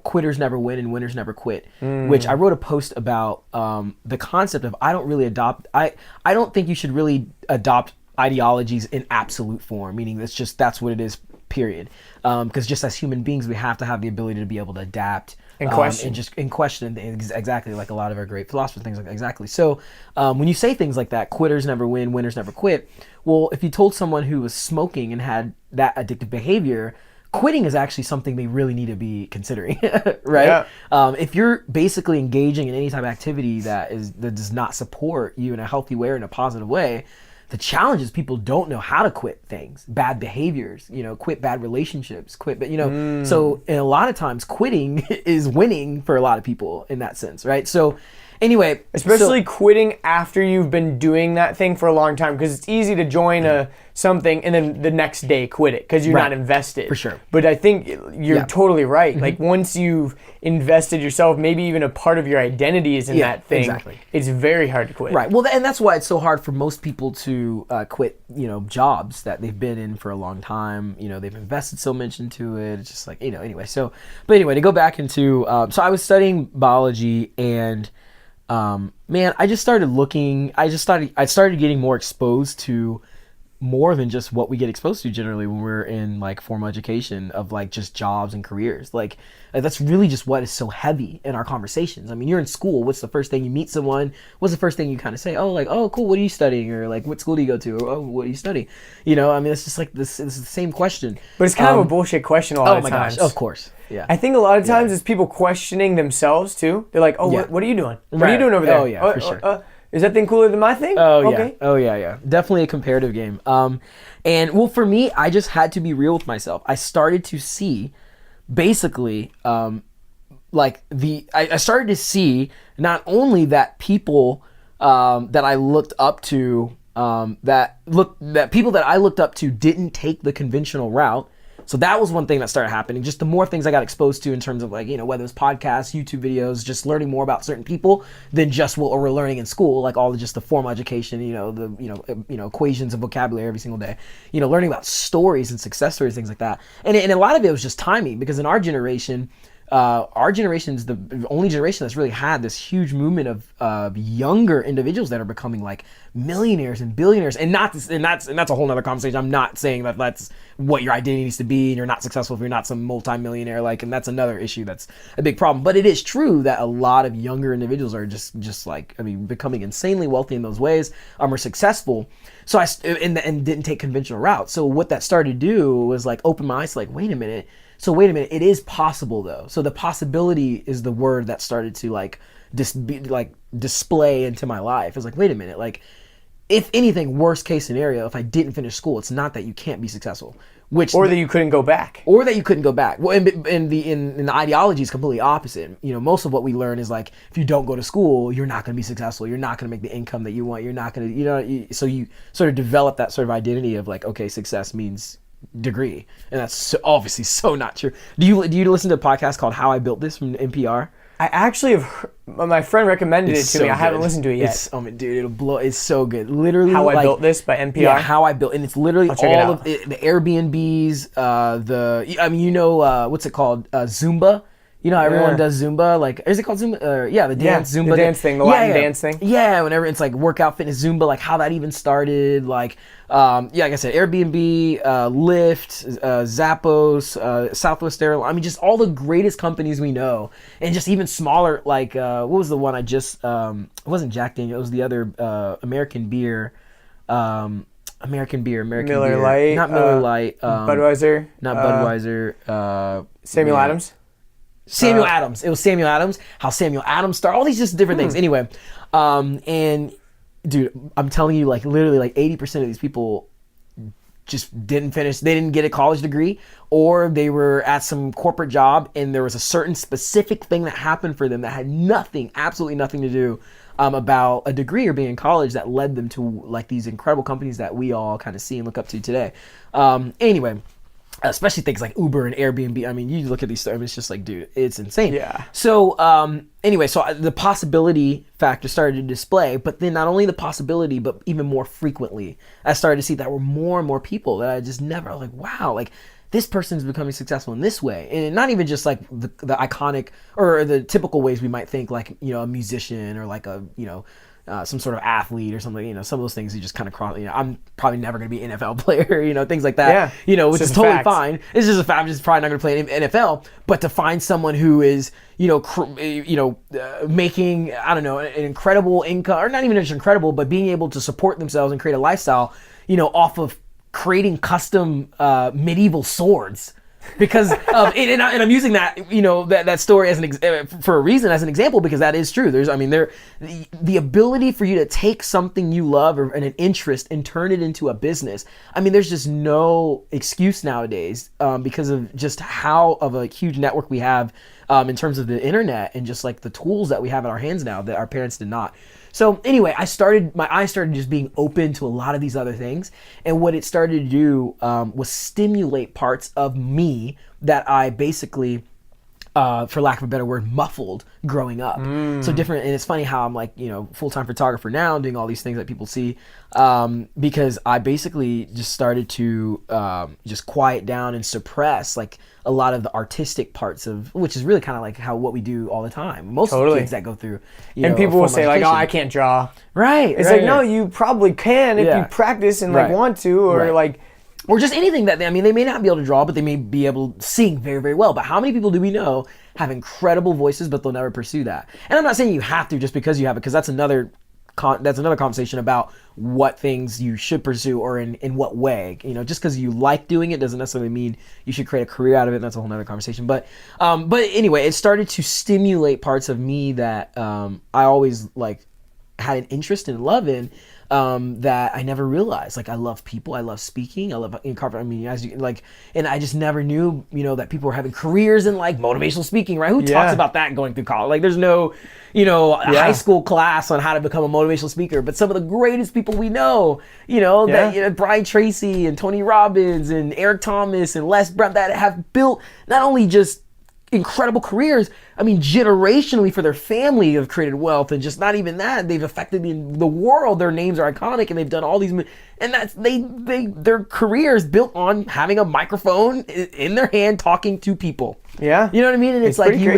quitters never win and winners never quit, which I wrote a post about the concept of I don't think you should really adopt ideologies in absolute form, meaning that's what it is, period. Because just as human beings, we have to have the ability to be able to adapt And question. and question exactly, like a lot of our great philosophers, things like that. Exactly. So when you say things like that, quitters never win, winners never quit. Well, if you told someone who was smoking and had that addictive behavior, quitting is actually something they really need to be considering, right? Yeah. If you're basically engaging in any type of activity that does not support you in a healthy way or in a positive way, the challenge is people don't know how to quit things, bad behaviors, quit bad relationships, so and a lot of times quitting is winning for a lot of people in that sense, right? So anyway, Especially quitting after you've been doing that thing for a long time, because it's easy to join something and then the next day quit it because you're Right. not invested. For sure. But I think you're Yeah. totally right. Like once you've invested yourself, maybe even a part of your identity is in Yeah, that thing. exactly. It's very hard to quit. Right. Well, and that's why it's so hard for most people to quit, jobs that they've been in for a long time. They've invested so much into it. It's just like, anyway. So, but anyway, to go back into, so I was studying biology and, man, I just started looking, I started getting more exposed to more than just what we get exposed to generally when we're in like formal education of like just jobs and careers. Like that's really just what is so heavy in our conversations. I mean, you're in school. What's the first thing you meet someone? What's the first thing you kind of say? Oh, like, oh, cool. What are you studying? Or like, what school do you go to? Or oh, what do you study? I mean, it's just like this is the same question. But it's kind of a bullshit question a lot of times. Gosh, of course. Yeah. I think a lot of times it's people questioning themselves too. They're like, oh, Yeah. what are you doing? What are Right. you doing over there? Oh, yeah, for sure. Is that thing cooler than my thing? Oh yeah. Okay. Oh yeah. Definitely a comparative game. And well, for me, I just had to be real with myself. I started to see, basically, I started to see not only that people that I looked up to, that people that I looked up to didn't take the conventional route. So that was one thing that started happening. Just the more things I got exposed to in terms of like, whether it's podcasts, YouTube videos, just learning more about certain people than just what we're learning in school, like all just the formal education, the equations and vocabulary every single day, learning about stories and success stories, things like that. And a lot of it was just timing, because in our generation is the only generation that's really had this huge movement of younger individuals that are becoming like millionaires and billionaires, and that's a whole nother conversation. I'm not saying that that's what your identity needs to be, and you're not successful if you're not some multi-millionaire, and that's another issue that's a big problem. But it is true that a lot of younger individuals are just like, becoming insanely wealthy in those ways, are successful. So and didn't take conventional routes. So what that started to do was like open my eyes to like, wait a minute, it is possible though. So the possibility is the word that started to display into my life. It's like, wait a minute, like if anything, worst case scenario, if I didn't finish school, it's not that you can't be successful, Or that you couldn't go back. Well, and the ideology is completely opposite. Most of what we learn is like, if you don't go to school, you're not going to be successful. You're not going to make the income that you want. You're not going to, so you sort of develop that sort of identity of like, okay, success means degree, and that's obviously so not true. Do you listen to a podcast called How I Built This from NPR? I actually have heard, my friend recommended it to me. I haven't listened to it yet. Dude, it'll blow. It's so good. Literally, How I Built This by NPR. Yeah, How I Built, and it's literally check it all out. of it, the Airbnbs, what's it called? Zumba. How everyone does Zumba, like, is it called Zumba? The dance, Zumba. The dance thing, the Latin dance thing. Yeah, whenever it's like workout, fitness, Zumba, like how that even started, like I said, Airbnb, Lyft, Zappos, Southwest Airlines. Just all the greatest companies we know, and just even smaller, like, what was the one I just, it wasn't Jack Daniel, it was the other American beer, Miller Lite. Not Miller Lite. Budweiser. Not Budweiser. Samuel Adams. Samuel Adams. It was Samuel Adams. How Samuel Adams started. All these just different things. Anyway, and dude, I'm telling you, like literally, like 80% of these people just didn't finish, they didn't get a college degree, or they were at some corporate job and there was a certain specific thing that happened for them that had nothing, absolutely nothing to do about a degree or being in college that led them to like these incredible companies that we all kind of see and look up to today. Anyway, especially things like Uber and Airbnb. I mean, you look at these stuff, it's just like, dude, it's insane. Yeah. So anyway, so the possibility factor started to display, but then not only the possibility, but even more frequently, I started to see that were more and more people that I just never, like, wow, like this person's becoming successful in this way. And not even just like the iconic or the typical ways we might think, like, you know, a musician or like a, you know, some sort of athlete or something, you know, some of those things you just kind of cross, you know, I'm probably never going to be an NFL player, you know, things like that, yeah, you know, which is totally fact. fine. It's just a fact. I'm just probably not going to play in NFL, but to find someone who is, you know, making, I don't know, an incredible income, or not even just incredible, but being able to support themselves and create a lifestyle, you know, off of creating custom medieval swords. Because of and I'm using that, you know, that story as for a reason, as an example, because that is true. There's, I mean, the ability for you to take something you love or an interest and turn it into a business. I mean, there's just no excuse nowadays because of just how of a huge network we have in terms of the internet and just like the tools that we have in our hands now that our parents did not. So anyway, my eyes started just being open to a lot of these other things. And what it started to do was stimulate parts of me that I basically, for lack of a better word, muffled growing up. So different, and it's funny how I'm like, you know, full-time photographer now, doing all these things that people see, because I basically just started to just quiet down and suppress like a lot of the artistic parts of, which is really kind of like what we do all the time. Most kids that go through, and people will say like, oh, I can't draw. Right. It's like, no, you probably can if you practice and like want to, or like, or just anything that I mean, they may not be able to draw, but they may be able to sing very, very well. But how many people do we know have incredible voices, but they'll never pursue that? And I'm not saying you have to just because you have it, because that's another conversation about what things you should pursue or in what way. You know, just because you like doing it doesn't necessarily mean you should create a career out of it. And that's a whole nother conversation. But anyway, it started to stimulate parts of me that I always like had an interest and love in. That I never realized. Like, I love people, I love speaking, I love I mean, as you like, and I just never knew, you know, that people were having careers in like motivational speaking, right? Who talks about that going through college? Like, there's no, you know, high school class on how to become a motivational speaker. But some of the greatest people we know, you know, that, you know, Brian Tracy and Tony Robbins and Eric Thomas and Les Brown, that have built not only just incredible careers, I mean, generationally for their family have created wealth, and just not even that, they've affected the world. Their names are iconic, and they've done all these, and that's their careers built on having a microphone in their hand talking to people. Yeah, you know what I mean? And it's like you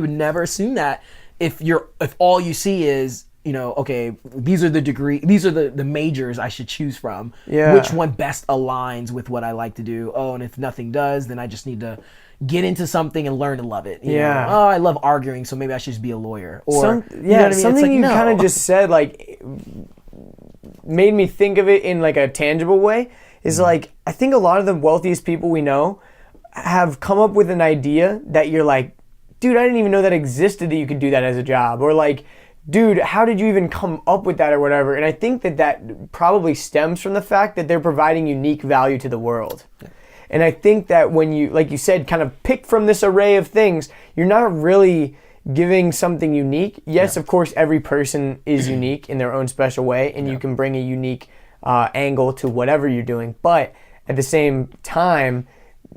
would never assume that if all you see is, you know, okay, these are the majors I should choose from. Yeah. Which one best aligns with what I like to do? Oh, and if nothing does, then I just need to get into something and learn to love it. You know? Oh, I love arguing, so maybe I should just be a lawyer. Or you know what I mean? Something like, you kind of just said like made me think of it in like a tangible way. Is like, I think a lot of the wealthiest people we know have come up with an idea that you're like, dude, I didn't even know that existed, that you could do that as a job, or like, dude, how did you even come up with that, or whatever. And I think that probably stems from the fact that they're providing unique value to the world. Yeah. And I think that when you, like you said, kind of pick from this array of things, you're not really giving something unique. Yes, of course, every person is unique in their own special way, and you can bring a unique angle to whatever you're doing. But at the same time,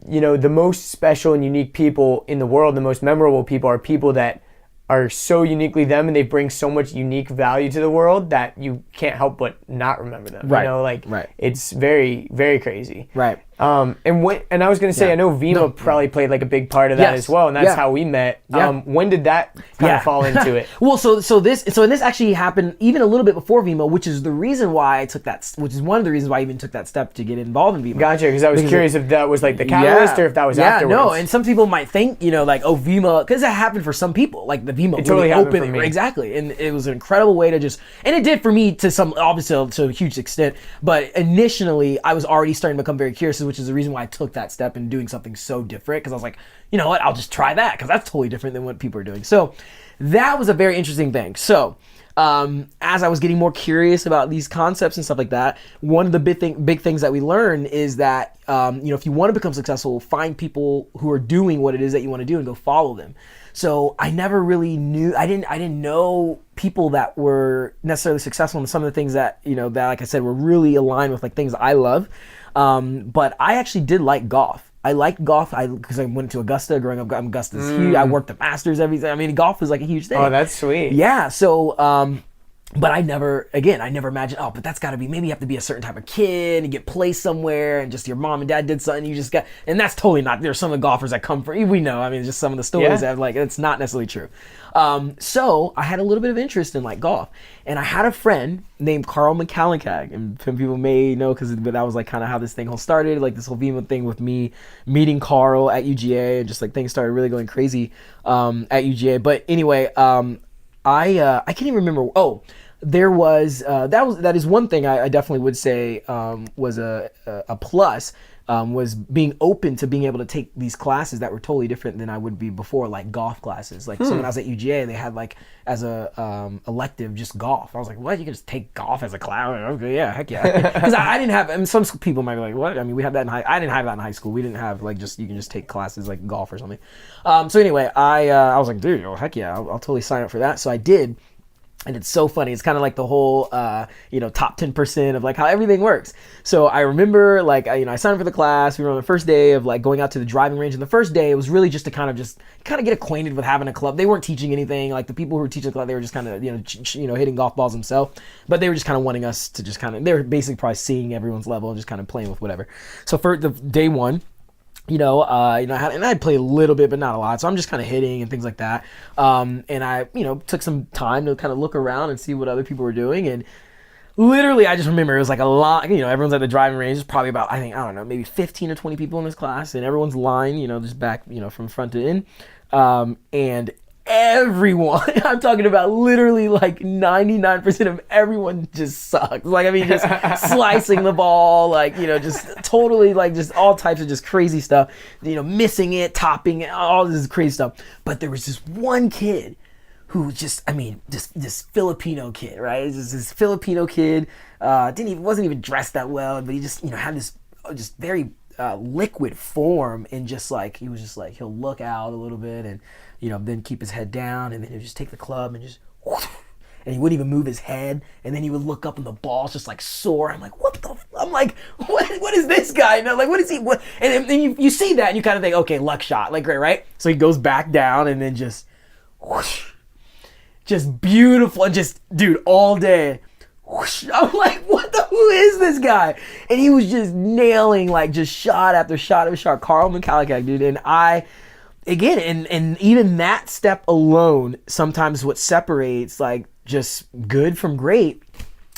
you know, the most special and unique people in the world, the most memorable people, are people that are so uniquely them, and they bring so much unique value to the world that you can't help but not remember them. Right. You know, like it's very, very crazy. Right. And I was going to say, I know Vima probably played like a big part of that as well, and that's how we met. When did that kind of fall into it? Well, so this actually happened even a little bit before Vima, which is the reason why I took that, which is one of the reasons why I even took that step to get involved in Vima. Gotcha, because I was curious if that was like the catalyst or if that was afterwards. No, and some people might think, you know, like, oh, Vima, because that happened for some people, like the Vima it totally opened for me. Exactly, and it was an incredible way to just, and it did for me to some, obviously to a huge extent, but initially I was already starting to become very curious, which is the reason why I took that step in doing something so different, because I was like, you know what, I'll just try that, because that's totally different than what people are doing. So that was a very interesting thing. So as I was getting more curious about these concepts and stuff like that, one of the big things that we learn is that, if you want to become successful, find people who are doing what it is that you want to do and go follow them. So I never really knew, I didn't know people that were necessarily successful in some of the things that, that, like I said, were really aligned with like things I love. But I actually did like golf. I liked golf because I went to Augusta growing up. Augusta's huge. I worked the Masters, everything. I mean, golf was like a huge thing. Oh, that's sweet. Yeah. So, but I never imagined, but that's got to be, maybe you have to be a certain type of kid and get placed somewhere and just your mom and dad did something. You just got, and that's totally not, there's some of the golfers that come from, we know, I mean, just some of the stories that like, it's not necessarily true. So I had a little bit of interest in like golf, and I had a friend named Carl McCallincag, and some people may know but that was like kind of how this thing all started, like this whole Vima thing with me meeting Carl at UGA, and just like things started really going crazy at UGA. But anyway, I can't even remember. Oh, there was that is one thing I definitely would say was a plus, was being open to being able to take these classes that were totally different than I would be before, like golf classes. Like so when I was at UGA, they had like as a elective just golf. I was like, what? You can just take golf as a class? Okay, yeah, heck yeah. Because I didn't have, and some people might be like, what? I mean, we had that in I didn't have that in high school. We didn't have like you can just take classes like golf or something. So anyway, I was like, dude, heck yeah, I'll totally sign up for that. So I did. And it's so funny. It's kind of like the whole, top 10% of like how everything works. So I remember like, I signed up for the class. We were on the first day of like going out to the driving range. And the first day it was really just to kind of get acquainted with having a club. They weren't teaching anything. Like the people who were teaching the club, they were just kind of, hitting golf balls themselves. But they were just kind of wanting us to just they were basically probably seeing everyone's level and just kind of playing with whatever. So for the day one, I'd play a little bit, but not a lot. So I'm just kind of hitting and things like that. And I, took some time to kind of look around and see what other people were doing. And literally, I just remember it was like a lot, everyone's at the driving range. There's probably about, maybe 15 or 20 people in this class. And everyone's lined, just back, from front to end. And everyone, I'm talking about literally like 99% of everyone just sucks. Like, I mean, just slicing the ball, like, just totally like just all types of just crazy stuff, missing it, topping it, all this crazy stuff. But there was just one kid who this Filipino kid, right? This Filipino kid, wasn't even dressed that well, but he just, had this just very liquid form, and just like, he was just like, he'll look out a little bit and, then keep his head down, and then he'll just take the club and just, and he wouldn't even move his head, and then he would look up and the ball's just like sore. I'm like, I'm like, what is this guy? No, like, what is he, what? And then you see that and you kind of think, okay, luck shot, like, great, right? So he goes back down and then just, whoosh, just beautiful, and just, dude, all day. Whoosh. I'm like, who is this guy? And he was just nailing, like, just shot after shot after shot. Carl McCallincag, dude. And and even that step alone, sometimes what separates, like, just good from great,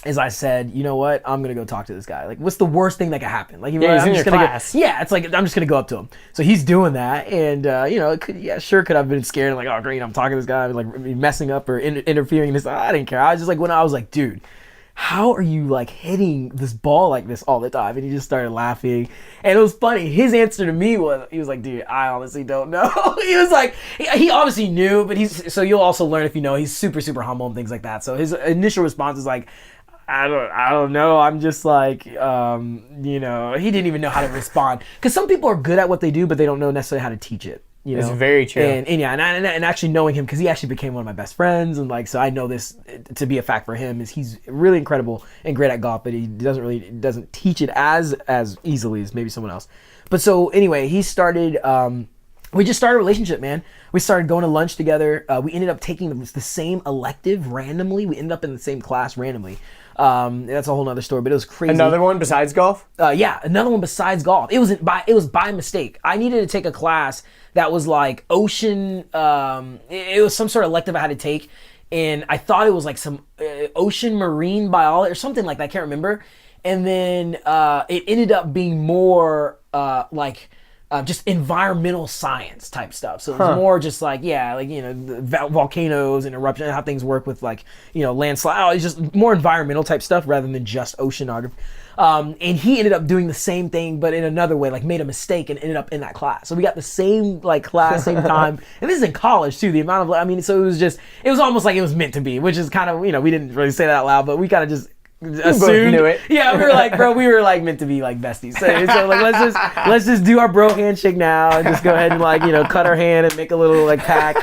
is I said, you know what? I'm going to go talk to this guy. Like, what's the worst thing that could happen? Like, he's in your class. It's like, I'm just going to go up to him. So he's doing that. And, it could have been scared. Like, oh, great, I'm talking to this guy. Like, messing up or interfering in this. I didn't care. I was just like, when I was like, dude, how are you like hitting this ball like this all the time? And he just started laughing. And it was funny. His answer to me was, he was like, dude, I honestly don't know. He was like, he obviously knew, but so you'll also learn if you know, he's super, super humble and things like that. So his initial response is like, I don't know. I'm just like, he didn't even know how to respond. Because some people are good at what they do, but they don't know necessarily how to teach it. It's very true. And actually knowing him, because he actually became one of my best friends, and like, so I know this to be a fact for him, is he's really incredible and great at golf, but he doesn't teach it as easily as maybe someone else. But so anyway, he started. We just started a relationship, man. We started going to lunch together. We ended up taking the same elective randomly. We ended up in the same class randomly. That's a whole nother story, but it was crazy. Another one besides golf? Another one besides golf. It was by mistake. I needed to take a class that was like ocean. It was some sort of elective I had to take, and I thought it was like some ocean marine biology or something like that. I can't remember. And then it ended up being more like just environmental science type stuff. So it was more just like, the volcanoes and eruptions, how things work with like, landslide. It's just more environmental type stuff rather than just oceanography. And he ended up doing the same thing, but in another way, like made a mistake and ended up in that class. So we got the same like class, same time. And this is in college too. The amount of, so it was almost like it was meant to be, which is kind of, we didn't really say that out loud, but we kind of just assumed. Knew it. Yeah, we were like, bro, we were like meant to be like besties. So like let's just do our bro handshake now and just go ahead and like, cut our hand and make a little like pact.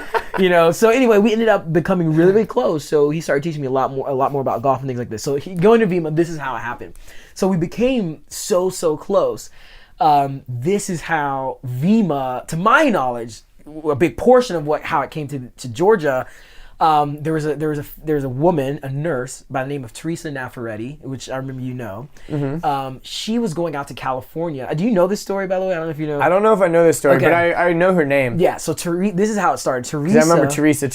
So anyway, we ended up becoming really, really close. So he started teaching me a lot more about golf and things like this. So going to Vima, this is how it happened. So we became so close. This is how Vima, to my knowledge, a big portion of how it came to Georgia. There was a woman, a nurse by the name of Teresa Nafaretti, which I remember she was going out to California. Do you know this story, by the way? I don't know if you know. I don't know if I know this story, but I know her name. Yeah, so this is how it started. Teresa. I remember Teresa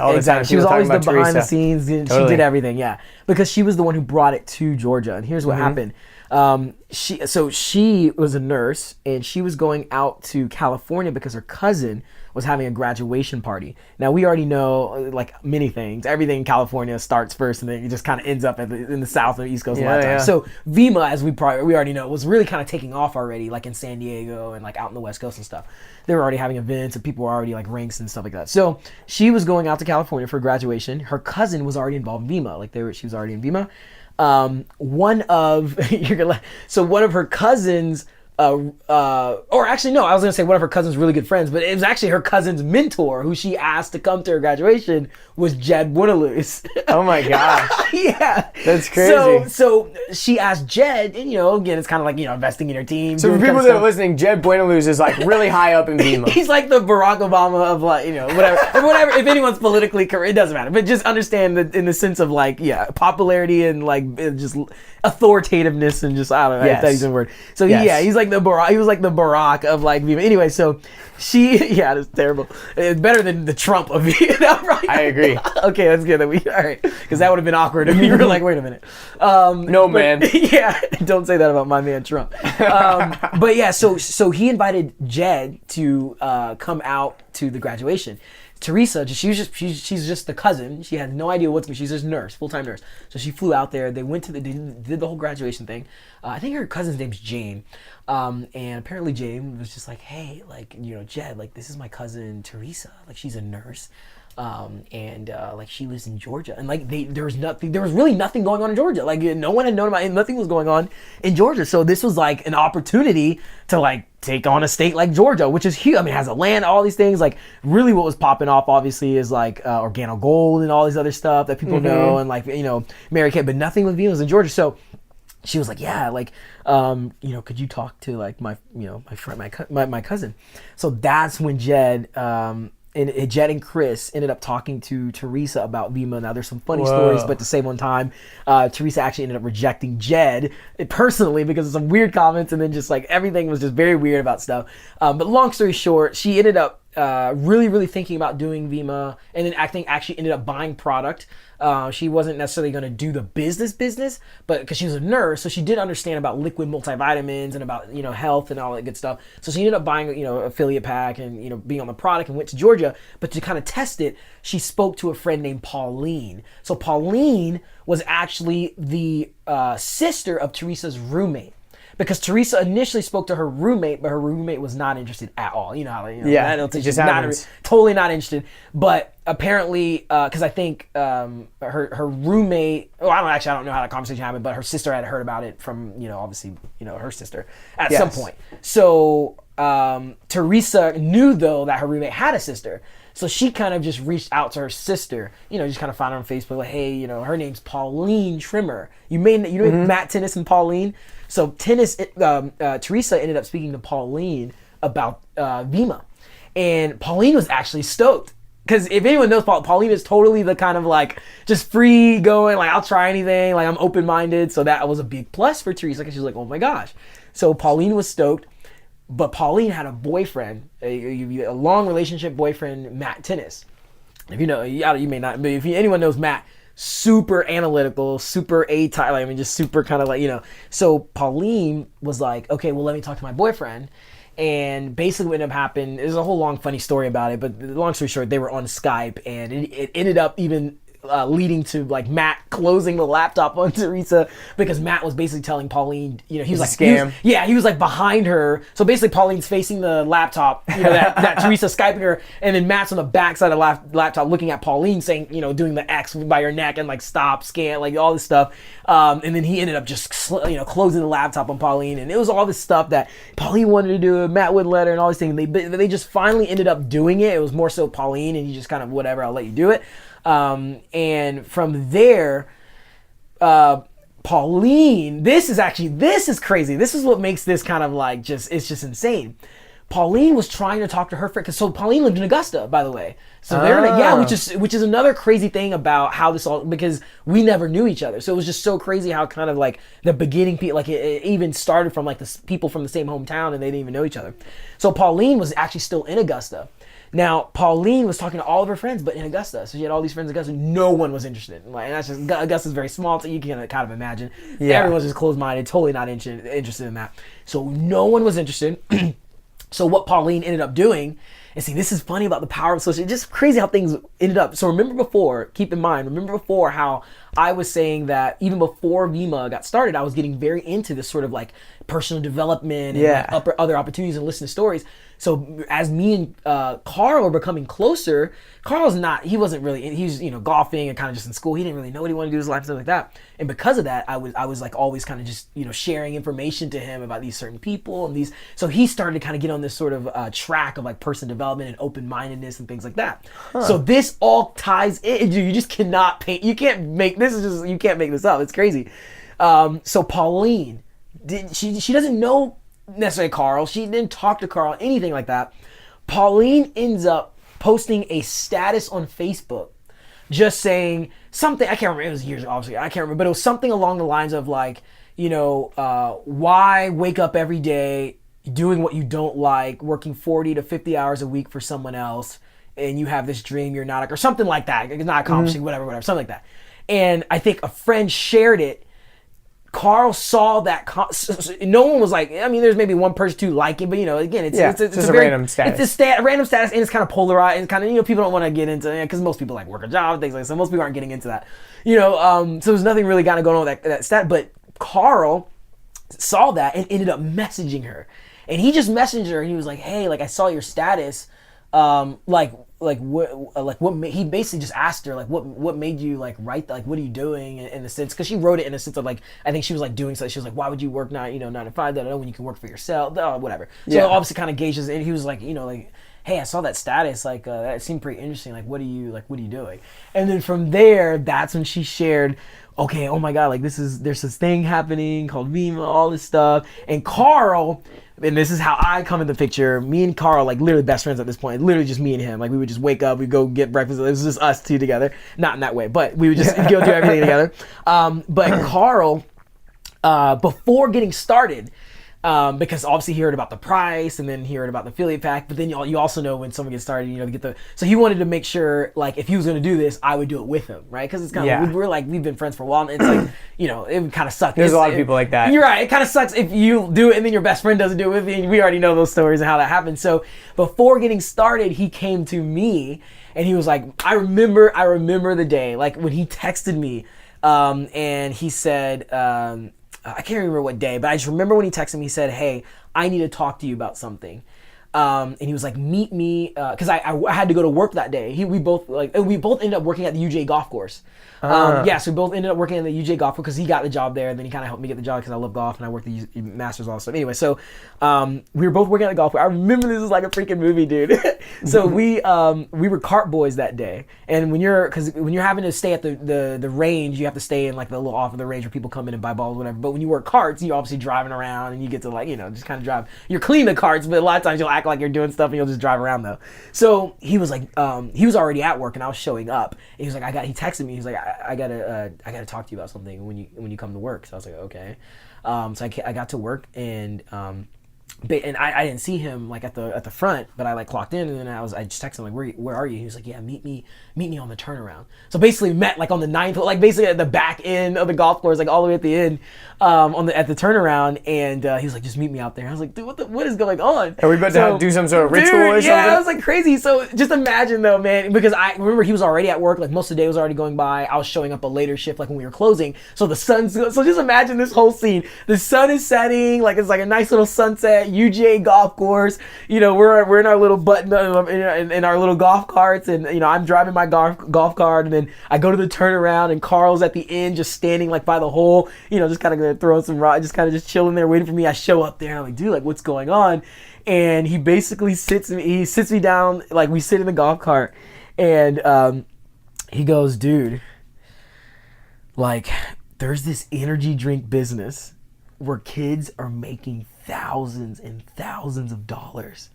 all the time. She was always the behind the scenes. Totally. She did everything, yeah. Because she was the one who brought it to Georgia. And here's what happened. She was a nurse, and she was going out to California because her cousin was having a graduation party. Now we already know like many things. Everything in California starts first, and then it just kind of ends up in the South or East Coast a lot of times. So Vima, as we already know, was really kind of taking off already, like in San Diego and like out in the West Coast and stuff. They were already having events, and people were already like ranks and stuff like that. So she was going out to California for graduation. Her cousin was already involved in Vima. She was already in Vima. One of her cousins, or actually no, I was gonna say one of her cousin's really good friends, but it was actually her cousin's mentor who she asked to come to her graduation was Jed Winnaloose. Oh my gosh. Yeah. That's crazy. So she asked Jed, and again, it's kind of like, investing in her team. So for people that are listening, Jed Buenaluz is like really high up in Vima. He's like the Barack Obama of like, whatever. If anyone's politically correct, it doesn't matter. But just understand that in the sense of like, popularity and like just authoritativeness and just, I don't know, if that's a word. So he's like the Barack. He was like the Barack of like Vima. Anyway, so it's terrible. It's better than the Trump of Vima, right? I agree. Okay, that's good. All right, because that would have been awkward if you were like, wait a minute. Man. Yeah, don't say that about my man Trump. But yeah, so he invited Jed to come out to the graduation. Teresa, she's just the cousin. She had no idea what's going. She's just a nurse, full-time nurse. So she flew out there. They went they did the whole graduation thing. I think her cousin's name's Jane. And apparently Jane was just like, hey, like, Jed, like, this is my cousin Teresa. Like, she's a nurse. Like she lives in Georgia, and like there was really nothing going on in Georgia. Like no one had known about it, nothing was going on in Georgia. So this was like an opportunity to like take on a state like Georgia, which is huge. I mean, it has a land, all these things. Like really what was popping off obviously is like Organo Gold and all these other stuff that people know, and like, Mary Kay, but nothing with Venus in Georgia. So she was like, yeah, like, could you talk to like my friend, my cousin? So that's when Jed and Chris ended up talking to Teresa about Vima. Now there's some funny stories, but at the same one time, Teresa actually ended up rejecting Jed personally because of some weird comments, and then just like everything was just very weird about stuff. But long story short, she ended up really, really thinking about doing Vima, and then I think actually ended up buying product. She wasn't necessarily going to do the business, but because she was a nurse, so she did understand about liquid multivitamins and about, health and all that good stuff. So she ended up buying, affiliate pack and, being on the product, and went to Georgia. But to kind of test it, she spoke to a friend named Pauline. So Pauline was actually the sister of Teresa's roommate. Because Teresa initially spoke to her roommate, but her roommate was not interested at all. Totally not interested. But apparently, because I think her roommate, I don't know how that conversation happened, but her sister had heard about it from, obviously, her sister at some point. So Teresa knew though that her roommate had a sister. So she kind of just reached out to her sister, just kind of found her on Facebook, like, hey, her name's Pauline Trimmer. You know Matt Tennis and Pauline? So Teresa ended up speaking to Pauline about Vima. And Pauline was actually stoked. Because if anyone knows, Pauline is totally the kind of like, just free going, like, I'll try anything, like, I'm open-minded. So that was a big plus for Teresa, because she was like, oh my gosh. So Pauline was stoked. But Pauline had a boyfriend, a long relationship boyfriend, Matt Tennis. If you know, you may not, but if anyone knows Matt, super analytical, super A-type, just super kind of like, So Pauline was like, okay, well, let me talk to my boyfriend. And basically what ended up happening, there's a whole long funny story about it, but the long story short, they were on Skype, and it ended up even leading to like Matt closing the laptop on Teresa, because Matt was basically telling Pauline, he was like scam. He was like behind her. So basically Pauline's facing the laptop, that Teresa Skyping her, and then Matt's on the back side of the laptop looking at Pauline saying, doing the X by her neck and like stop, scan, like all this stuff. And then he ended up just closing the laptop on Pauline, and it was all this stuff that Pauline wanted to do, Matt wouldn't let her, and all these things. They just finally ended up doing it. It was more so Pauline, and he just kind of whatever, I'll let you do it. And from there, Pauline, this is crazy. This is what makes this kind of like it's just insane. Pauline was trying to talk to her friend, so Pauline lived in Augusta, by the way. So which is another crazy thing about how this all, because we never knew each other. So it was just so crazy how kind of like the beginning, like it even started from like the people from the same hometown, and they didn't even know each other. So Pauline was actually still in Augusta. Now, Pauline was talking to all of her friends, but in Augusta. So she had all these friends in Augusta. No one was interested. Like, and that's just, Augusta's very small, so you can kind of imagine. Yeah. Everyone's just closed-minded, totally not interested in that. So no one was interested. So what Pauline ended up doing, and see, this is funny about the power of social, just crazy how things ended up. So remember before how I was saying that even before Vima got started, I was getting very into this sort of like personal development and like other opportunities and listening to stories. So as me and Carl were becoming closer, he wasn't really, he was, golfing and kind of just in school. He didn't really know what he wanted to do with his life and stuff like that. And because of that, I was like always kind of just, sharing information to him about these certain people and these, so he started to kind of get on this sort of track of like personal development and open-mindedness and things like that. So this all ties in, you just cannot paint, you can't make this up. It's crazy. So Pauline, she doesn't know necessarily Carl. She didn't talk to Carl, anything like that. Pauline ends up posting a status on Facebook just saying something, I can't remember, it was years, obviously, I can't remember, but it was something along the lines of like, why wake up every day doing what you don't like, working 40 to 50 hours a week for someone else, and you have this dream you're not, or something like that, not accomplishing, whatever, something like that. And I think a friend shared it. Carl saw that. No one was like, I mean, there's maybe one person to like it, but again, it's a random status. It's a random status, and it's kind of polarized, and kind of people don't want to get into it because most people like work a job, things like that. So most people aren't getting into that, So there's nothing really kind of going on with that stat. But Carl saw that and ended up messaging her, and he just messaged her, and he was like, hey, like I saw your status, he basically just asked her like what made you like write, like what are you doing in the sense, because she wrote it in a sense of like, I think she was like doing something, she was like, why would you work 9 to 5 when you can work for yourself, whatever. So obviously kind of gauges, and he was like, like, hey, I saw that status, like that seemed pretty interesting, like what are you doing? And then from there, that's when she shared, okay, oh my god, like there's this thing happening called Vima, all this stuff. And Carl, and this is how I come in the picture, me and Carl, like literally best friends at this point, literally just me and him. Like we would just wake up, we'd go get breakfast, it was just us two together. Not in that way, but we would just go do everything together. But Carl, before getting started, because obviously he heard about the price, and then he heard about the affiliate pack, but then you also know when someone gets started, to get the, so he wanted to make sure, like, if he was going to do this, I would do it with him, right? Because it's kind of, we've been friends for a while, and it's like, it would kind of suck. There's a lot of people like that. You're right. It kind of sucks if you do it and then your best friend doesn't do it with you, and we already know those stories and how that happens. So before getting started, he came to me, and he was like, I remember the day, like when he texted me, and he said, I can't remember what day, but I just remember when he texted me, he said, hey, I need to talk to you about something. And he was like, meet me, because I had to go to work that day. We both ended up working at the UJ golf course. So we both ended up working at the UJ golf course because he got the job there, and then he kind of helped me get the job because I love golf and I worked the Masters all stuff. Anyway, so we were both working at the golf course. I remember this is like a freaking movie, dude. So we were cart boys that day, and when you're having to stay at the range, you have to stay in like the little off of the range where people come in and buy balls, whatever. But when you work carts, you're obviously driving around, and you get to like just kind of drive. You're cleaning the carts, but a lot of times you'll act like you're doing stuff and you'll just drive around though. So he was like, he was already at work and I was showing up. And he was like, he texted me. He's like, I gotta talk to you about something when you come to work. So I was like, okay. So I got to work, and and I didn't see him like at the front, but I like clocked in, and then I just texted him like, where are you? He was like, yeah, meet me on the turnaround. So basically met like on the ninth, like basically at the back end of the golf course, like all the way at the end, at the turnaround, and he was like, just meet me out there. I was like, dude, what is going on? Are we about to do some sort of ritual or something? Yeah, it was like crazy. So just imagine though, man, because I remember he was already at work, like most of the day was already going by. I was showing up a later shift, like when we were closing. So so just imagine this whole scene. The sun is setting, like it's like a nice little sunset. UGA golf course, we're in our little in our little golf carts, and I'm driving my golf cart, and then I go to the turnaround, and Carl's at the end just standing like by the hole, just kind of gonna throw some rock, just chilling there waiting for me. I show up there, and I'm like, dude, like what's going on? And he basically sits me down, like we sit in the golf cart, and he goes, dude, like there's this energy drink business where kids are making thousands and thousands of dollars.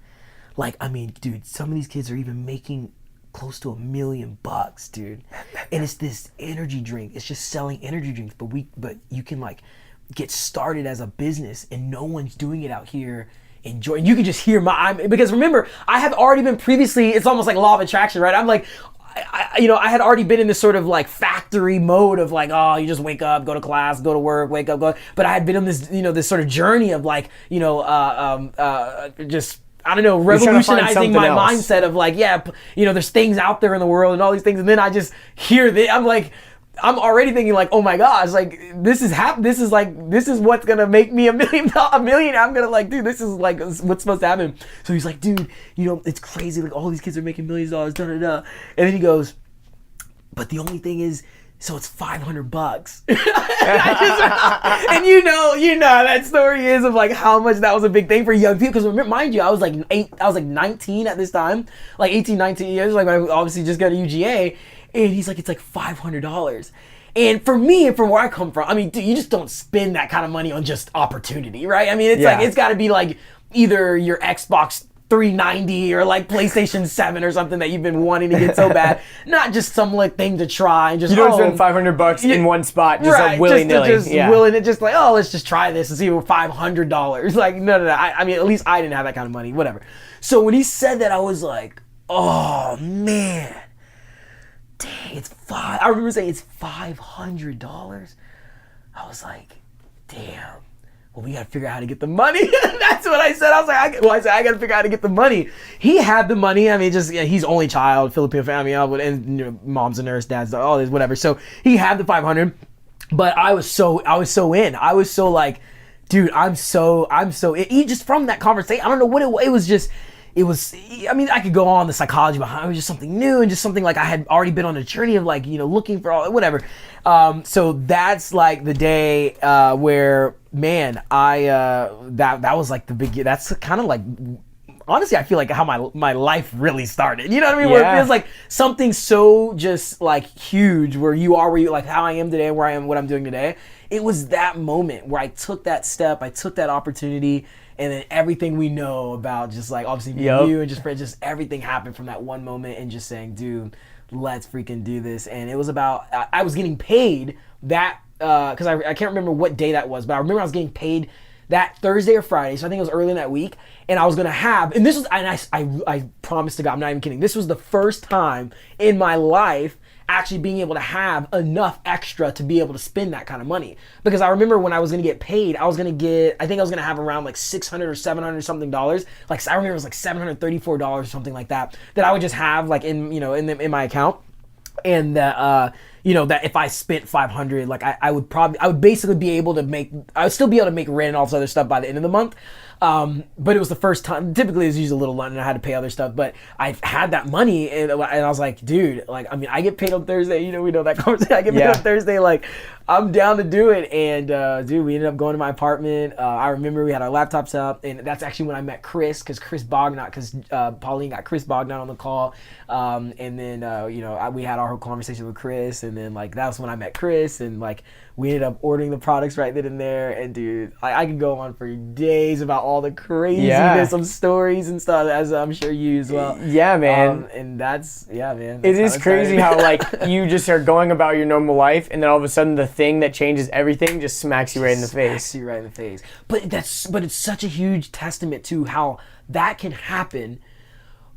Like, I mean, dude, some of these kids are even making close to $1 million, dude. And it's this energy drink. It's just selling energy drinks, but you can like get started as a business, and no one's doing it out here. Enjoy. And you can just hear because remember, I have already been previously. It's almost like law of attraction, right? I'm like, I had already been in this sort of like factory mode of like, oh, you just wake up, go to class, go to work, wake up, go. But I had been on this, this sort of journey of like, just, I don't know, revolutionizing my mindset of like, yeah, there's things out there in the world and all these things. And then I just hear this. I'm already thinking like, oh my gosh, like this is what's gonna make me $1 million. I'm gonna like, dude, this is like what's supposed to happen. So he's like, dude, it's crazy. Like all these kids are making millions of dollars, da da da. And then he goes, but the only thing is, so it's $500. And you know that story is of like how much that was a big thing for young people. Because mind you, I was like 19 at this time, like 18, 19 years. Like I obviously just got a UGA. And he's like, it's like $500. And for me, and from where I come from, I mean, dude, you just don't spend that kind of money on just opportunity, right? I mean, it's like, it's got to be like either your Xbox 390 or like PlayStation 7 or something that you've been wanting to get so bad. Not just some like thing to try and just, you don't spend $500 in one spot, just right, like willy-nilly. Just like, oh, let's just try this and see what $500. Like, no. I mean, at least I didn't have that kind of money, whatever. So when he said that, I was like, oh man. Dang, I remember saying it's $500. I was like, damn. Well, we gotta figure out how to get the money. That's what I said. I was like, I gotta figure out how to get the money. He had the money. I mean, he's only child, Filipino family, and mom's a nurse, dad's all this, whatever. So he had the 500, but I was so in. I was so like, dude, I'm so. Just from that conversation, I don't know what it was. Just. It was, I mean, I could go on the psychology behind it. It was just something new and just something like I had already been on a journey of like, looking for all, whatever. So that's like the day where, man, that was like the big, that's kind of like, honestly, I feel like how my life really started. You know what I mean? Yeah. Where it feels like something so just like huge where you like how I am today, where I am, what I'm doing today. It was that moment where I took that step, I took that opportunity, and then everything we know about just like obviously you and just everything happened from that one moment and just saying, dude, let's freaking do this. And it was about, I was getting paid that, because I can't remember what day that was, but I remember I was getting paid that Thursday or Friday, so I think it was early in that week, and I was gonna have, and this was, and I promise to God, I'm not even kidding, this was the first time in my life actually being able to have enough extra to be able to spend that kind of money. Because I remember when I was gonna get paid, I think I was gonna have around like $600 or $700 something dollars. Like I remember it was like $734 or something like that I would just have like in my account. And that that if I spent $500, like I would basically be able to I would still be able to make rent and all this other stuff by the end of the month. But it was the first time, typically it's usually a little lunch and I had to pay other stuff, but I had that money and I was like, dude, like, I mean, I get paid on Thursday, we know that conversation, I get paid on Thursday, like, I'm down to do it. And dude, we ended up going to my apartment. I remember we had our laptops up, and that's actually when I met Chris, because Pauline got Chris Bognat on the call. And then, we had our whole conversation with Chris, and And then like that's when I met Chris, and like we ended up ordering the products right then and there. And dude, I could go on for days about all the craziness of stories and stuff, as I'm sure you as well. Yeah, man. And that's man. It is crazy how like you just are going about your normal life, and then all of a sudden the thing that changes everything just smacks you right in the face. Smacks you right in the face. But it's such a huge testament to how that can happen.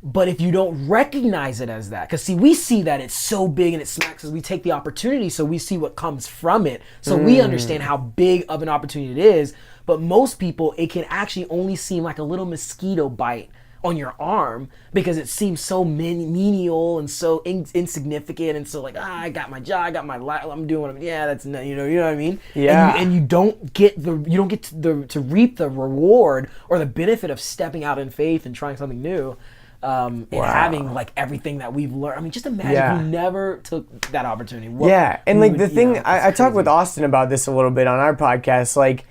But if you don't recognize it as that, because see, we see that it's so big and it smacks us, we take the opportunity, so we see what comes from it. So we understand how big of an opportunity it is. But most people, it can actually only seem like a little mosquito bite on your arm, because it seems so menial and so insignificant, and so like, I got my job, I got my life, I'm doing what I'm, that's, you know what I mean? Yeah. And you don't get to reap the reward or the benefit of stepping out in faith and trying something new. And having like everything that we've learned. I mean, just imagine if we never took that opportunity. And like the thing, I talked with Austin about this a little bit on our podcast. Like,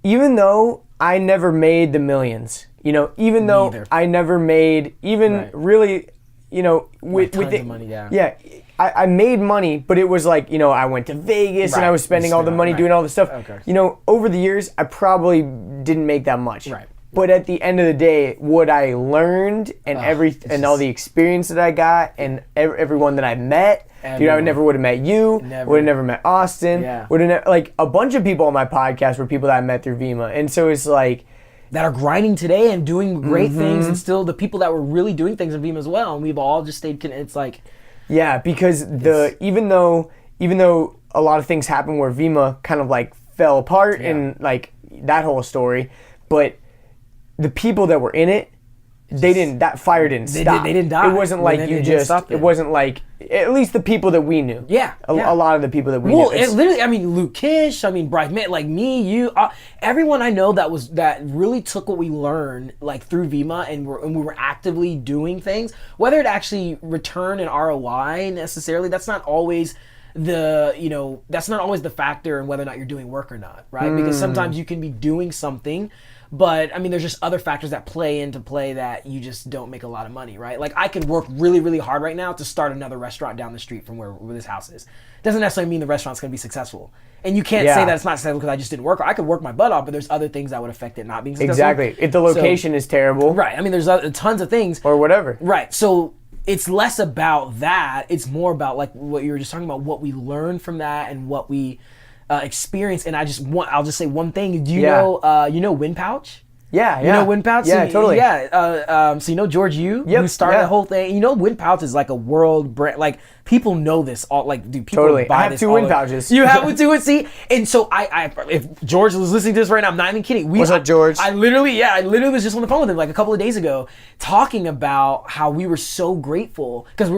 even though I never made the millions, even though either. I never made even really, with tons it, of money, I made money, but it was like, I went to Vegas and I was spending all the money doing all this stuff. Okay. Over the years, I probably didn't make that much. Right. But at the end of the day, what I learned and all the experience that I got and everyone that I met, dude, I never would have met you. Would have never met Austin. Yeah. Would have like a bunch of people on my podcast were people that I met through Vima, and so it's like that are grinding today and doing great things, and still the people that were really doing things in Vima as well, and we've all just stayed. It's like, because even though a lot of things happened where Vima kind of like fell apart and like that whole story, but the people that were in it, that fire didn't stop. They didn't die. It wasn't like it wasn't like, at least the people that we knew. A lot of the people that we knew. Well, literally, I mean, Luke Kish, I mean, Bryce, like me, you, everyone I know that really took what we learned like through Vima, and we were actively doing things, whether it actually returned an ROI necessarily, that's not always that's not always the factor in whether or not you're doing work or not, right? Because sometimes you can be doing something, but I mean, there's just other factors that play that you just don't make a lot of money, right? Like I could work really, really hard right now to start another restaurant down the street from where this house is. Doesn't necessarily mean the restaurant's going to be successful. And you can't say that it's not successful because I just didn't work. I could work my butt off, but there's other things that would affect it not being successful. Exactly. If the location is terrible. Right. I mean, there's tons of things. Or whatever. Right. So it's less about that. It's more about like what you were just talking about, what we learned from that and what we experienced. And I'll just say one thing. Do you know Wind Pouch? Yeah. You know Wind Pouch? Yeah, totally. Yeah. So you know George Yu, who started the whole thing. You know Wind Pouch is like a world brand. Like people know this. All like, dude, people buy this. I have 2 Wind Pouches. You have 2. See, and so if George was listening to this right now, I'm not even kidding. What's up, George? I literally was just on the phone with him like a couple of days ago, talking about how we were so grateful because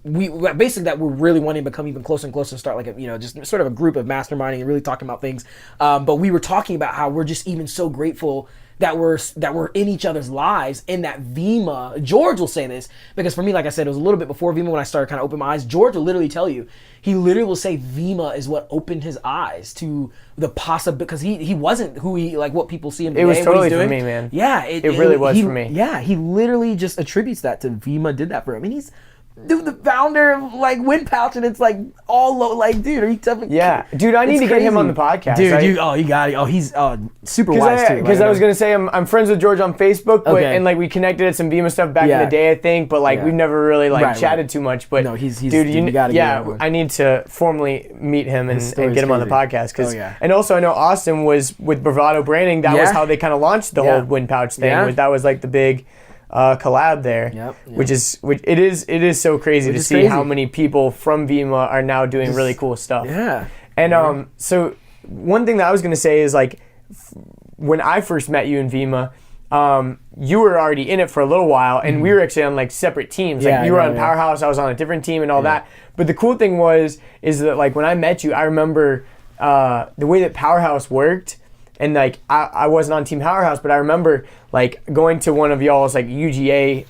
we basically that we're really wanting to become even closer and closer and start like just sort of a group of masterminding and really talking about things. But we were talking about how we're just even so grateful that we're in each other's lives, and that Vima, George will say this, because for me, like I said, it was a little bit before Vima when I started kind of opening my eyes. George will literally tell you, he literally will say Vima is what opened his eyes to the possibility, because he wasn't who what people see him today. It was totally for me, man. Yeah. It really was for me. Yeah, he literally just attributes that to Vima did that for him. And he's the founder of like Wind Pouch, and it's like all low, like, dude, are you telling me? Yeah, dude, I need to get him on the podcast, dude. right? You got it. Oh, he's super wise too. Because I was gonna say I'm friends with George on Facebook, but and like we connected at some Vima stuff back in the day, I think, but like we've never really like chatted too much. But no, he's dude, you gotta get him. I need to formally meet him and get him on the podcast because and also I know Austin was with Bravado Branding. That was how they kind of launched the whole Wind Pouch thing. That was like the big collab there, which is so crazy to see how many people from Vima are now doing really cool stuff. Yeah. And so one thing that I was gonna say is like when I first met you in Vima, you were already in it for a little while, and we were actually on like separate teams. Like you were on Powerhouse, I was on a different team, and all that. But the cool thing is that like when I met you, I remember the way that Powerhouse worked. And like I wasn't on Team Powerhouse, but I remember like going to one of y'all's like UGA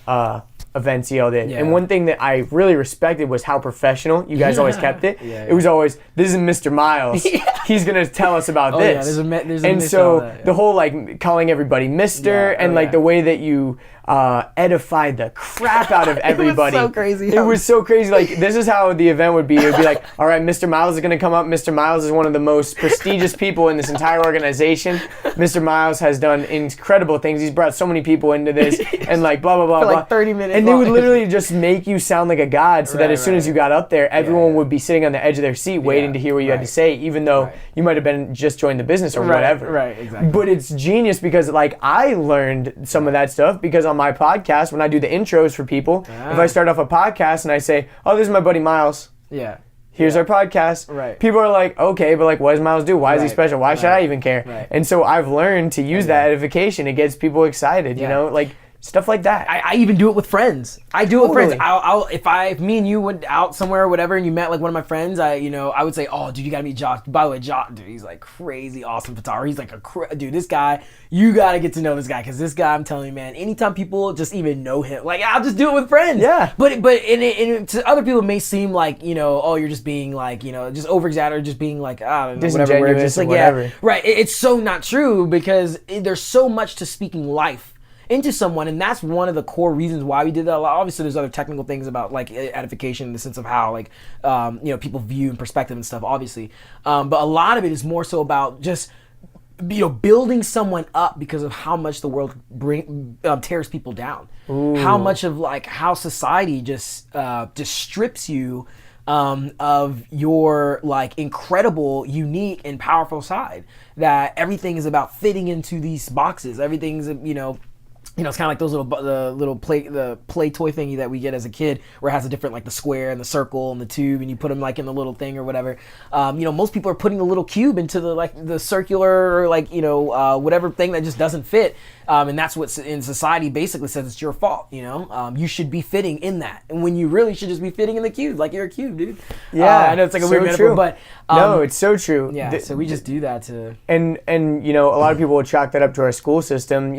events y'all did. And one thing that I really respected was how professional you guys always kept it. It was always, this is Mr. Myles. He's gonna tell us about this. There's and so the whole like calling everybody Mr. and like the way that you edified the crap out of everybody. It was so crazy. It was so crazy. Like, this is how the event would be. It would be like, all right, Mr. Myles is going to come up. Mr. Myles is one of the most prestigious people in this entire organization. Mr. Myles has done incredible things. He's brought so many people into this, and like blah, blah, blah, For blah. like 30 minutes. And they would literally just make you sound like a god, so that as soon as you got up there, everyone would be sitting on the edge of their seat waiting to hear what you had to say, even though you might have been just joined the business or whatever. Right, exactly. But it's genius because, like, I learned some of that stuff because on my podcast, when I do the intros for people, if I start off a podcast and I say, oh, this is my buddy Myles. Yeah. Here's our podcast. Right. People are like, okay, but like, what does Myles do? Why is he special? Why should I even care? Right. And so I've learned to use that edification. It gets people excited, you know, like stuff like that. I even do it with friends. I do it with friends. Totally. If me and you went out somewhere or whatever, and you met like one of my friends, I would say, oh, dude, you gotta meet Josh. By the way, Josh, dude, he's like crazy, awesome photographer. He's like dude, this guy, you gotta get to know this guy, because this guy, I'm telling you, man, anytime people just even know him, like, I'll just do it with friends. Yeah. But to other people, it may seem like, oh, you're just being like, just over exaggerated, just being like, I don't know, whatever. Where it's just like, whatever. Right. It's so not true, because there's so much to speaking life into someone, and that's one of the core reasons why we did that a lot. Obviously, there's other technical things about like edification in the sense of how like people view and perspective and stuff, obviously, but a lot of it is more so about just building someone up because of how much the world tears people down. Ooh. How much of like how society just strips you of your like incredible, unique, and powerful side. That everything is about fitting into these boxes. Everything's it's kind of like those little play toy thingy that we get as a kid, where it has a different, like the square and the circle and the tube, and you put them like in the little thing or whatever. Most people are putting a little cube into the circular, or like whatever thing that just doesn't fit, and that's what in society basically says it's your fault. You should be fitting in that, and when you really should just be fitting in the cube, like you're a cube, dude. Yeah, I know it's like a weird metaphor, but no, it's so true. Yeah, so we just do that to and a lot of people will chalk that up to our school system.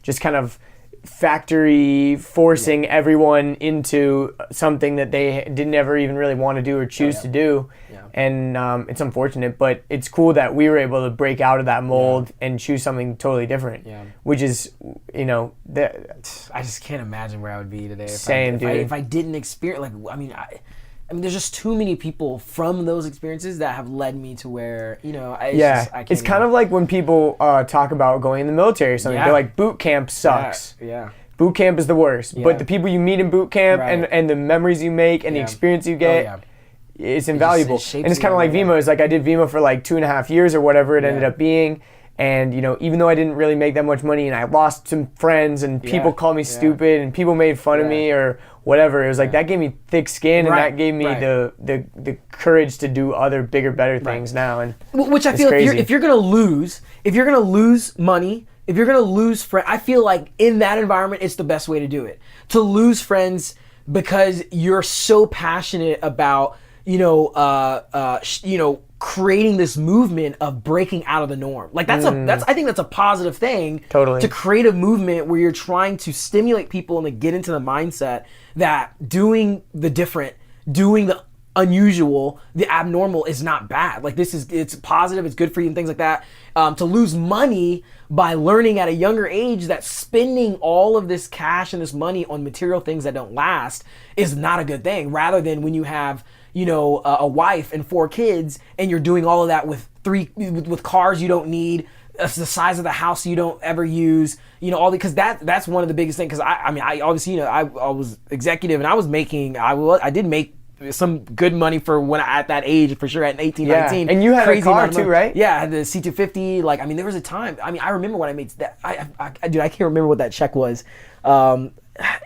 Just kind of factory forcing everyone into something that they didn't ever even really want to do or choose to do. Yeah. And it's unfortunate, but it's cool that we were able to break out of that mold and choose something totally different. Yeah. Which is, I just can't imagine where I would be today if I didn't experience, I mean, there's just too many people from those experiences that have led me to where, it's kind of like when people talk about going in the military or something. They're like, boot camp sucks. Yeah. Boot camp is the worst. Yeah. But the people you meet in boot camp and the memories you make and the experience you get, it's invaluable. And it's kind of like Vimo. It's like I did Vimo for like 2.5 years or whatever it ended up being. And, even though I didn't really make that much money and I lost some friends and people called me stupid and people made fun of me or whatever, it was like that gave me thick skin and that gave me the courage to do other bigger, better things now. And which I feel if you're going to lose money, if you're going to lose friends, I feel like in that environment, it's the best way to do it. To lose friends because you're so passionate about, creating this movement of breaking out of the norm. Like I think that's a positive thing. Totally. To create a movement where you're trying to stimulate people and to get into the mindset that doing the different, doing the unusual, the abnormal is not bad. Like it's positive, it's good for you and things like that. To lose money by learning at a younger age that spending all of this cash and this money on material things that don't last is not a good thing, rather than when you have a wife and 4 kids, and you're doing all of that with cars you don't need, the size of the house you don't ever use, because that's one of the biggest things. Because I obviously, I was executive and I did make some good money for when at that age, for sure, at 18, 19. And you had a car too, right? Yeah, I had the C250. There was a time. I remember when I made that. I can't remember what that check was.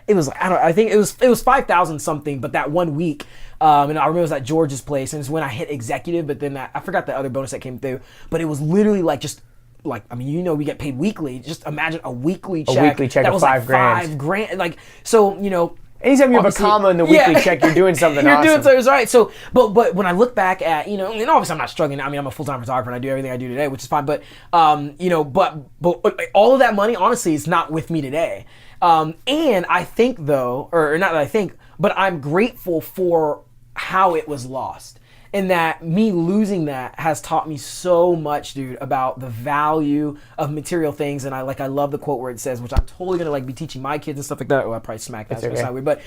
It was I think it was $5,000 something, but that one week, and I remember it was at George's place, and it's when I hit executive. But then I forgot the other bonus that came through. But it was literally we get paid weekly. Just imagine a weekly check. A weekly check that of was $5,000. $5,000. Anytime you have a comma in the weekly check, you're doing something you're awesome. Doing something right. So, but when I look back at, and obviously I'm not struggling. I'm a full-time photographer and I do everything I do today, which is fine. But, but all of that money, honestly, is not with me today. And I think though, or not that I think, but I'm grateful for how it was lost. And that me losing that has taught me so much, dude, about the value of material things. And I love the quote where it says, which I'm totally gonna like be teaching my kids and stuff like that. Oh, I probably smacked that, so it's not weird. But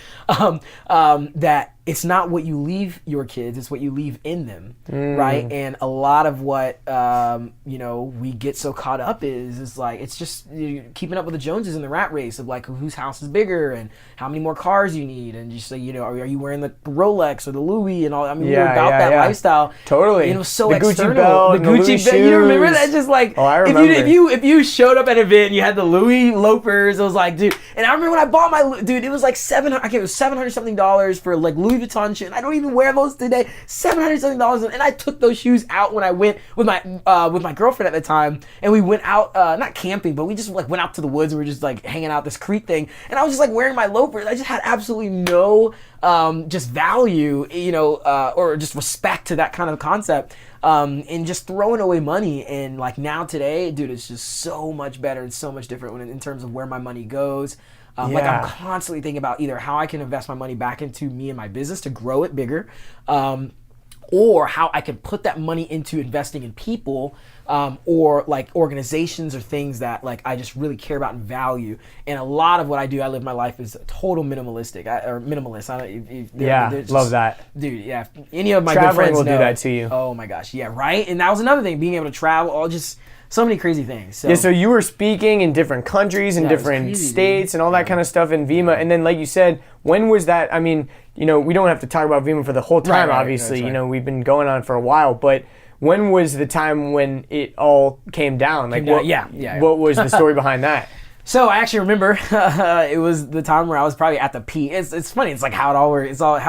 that it's not what you leave your kids, it's what you leave in them, right? And a lot of what we get so caught up is like it's just keeping up with the Joneses in the rat race of like whose house is bigger and how many more cars you need, and just like are you wearing the Rolex or the Louis and all. I mean, we were about that lifestyle. Totally. And it was so the external. Gucci belt, the Gucci belt. You remember that? Just like I remember. if you showed up at an event and you had the Louis loafers, it was like, dude. And I remember when I bought my dude, it was like $700 something for like Louis Vuitton shit. And I don't even wear those today. $700 something, and I took those shoes out when I went with my girlfriend at the time, and we went out not camping, but we just like went out to the woods and we were just like hanging out this creek thing, and I was just like wearing my loafers. I just had absolutely no just value, or just respect to that kind of concept, and just throwing away money. And like now today, dude, it's just so much better and so much different in terms of where my money goes. Like I'm constantly thinking about either how I can invest my money back into me and my business to grow it bigger, or how I can put that money into investing in people, or like organizations or things that like I just really care about and value. And a lot of what I do, I live my life is total minimalist. Love that, dude. Yeah, any of my traveling good friends will know. do that to you. Oh my gosh, yeah, right. And that was another thing, being able to travel, all just so many crazy things. So you were speaking in different countries and different crazy, states, dude. And all that kind of stuff in Vima. And then, like you said, when was that? I mean, we don't have to talk about Vima for the whole time, Right, obviously. right. We've been going on for a while, but when was the time when it all came down? Like, what was the story behind that? So I actually remember it was the time where I was probably at the peak. It's funny. It's like how it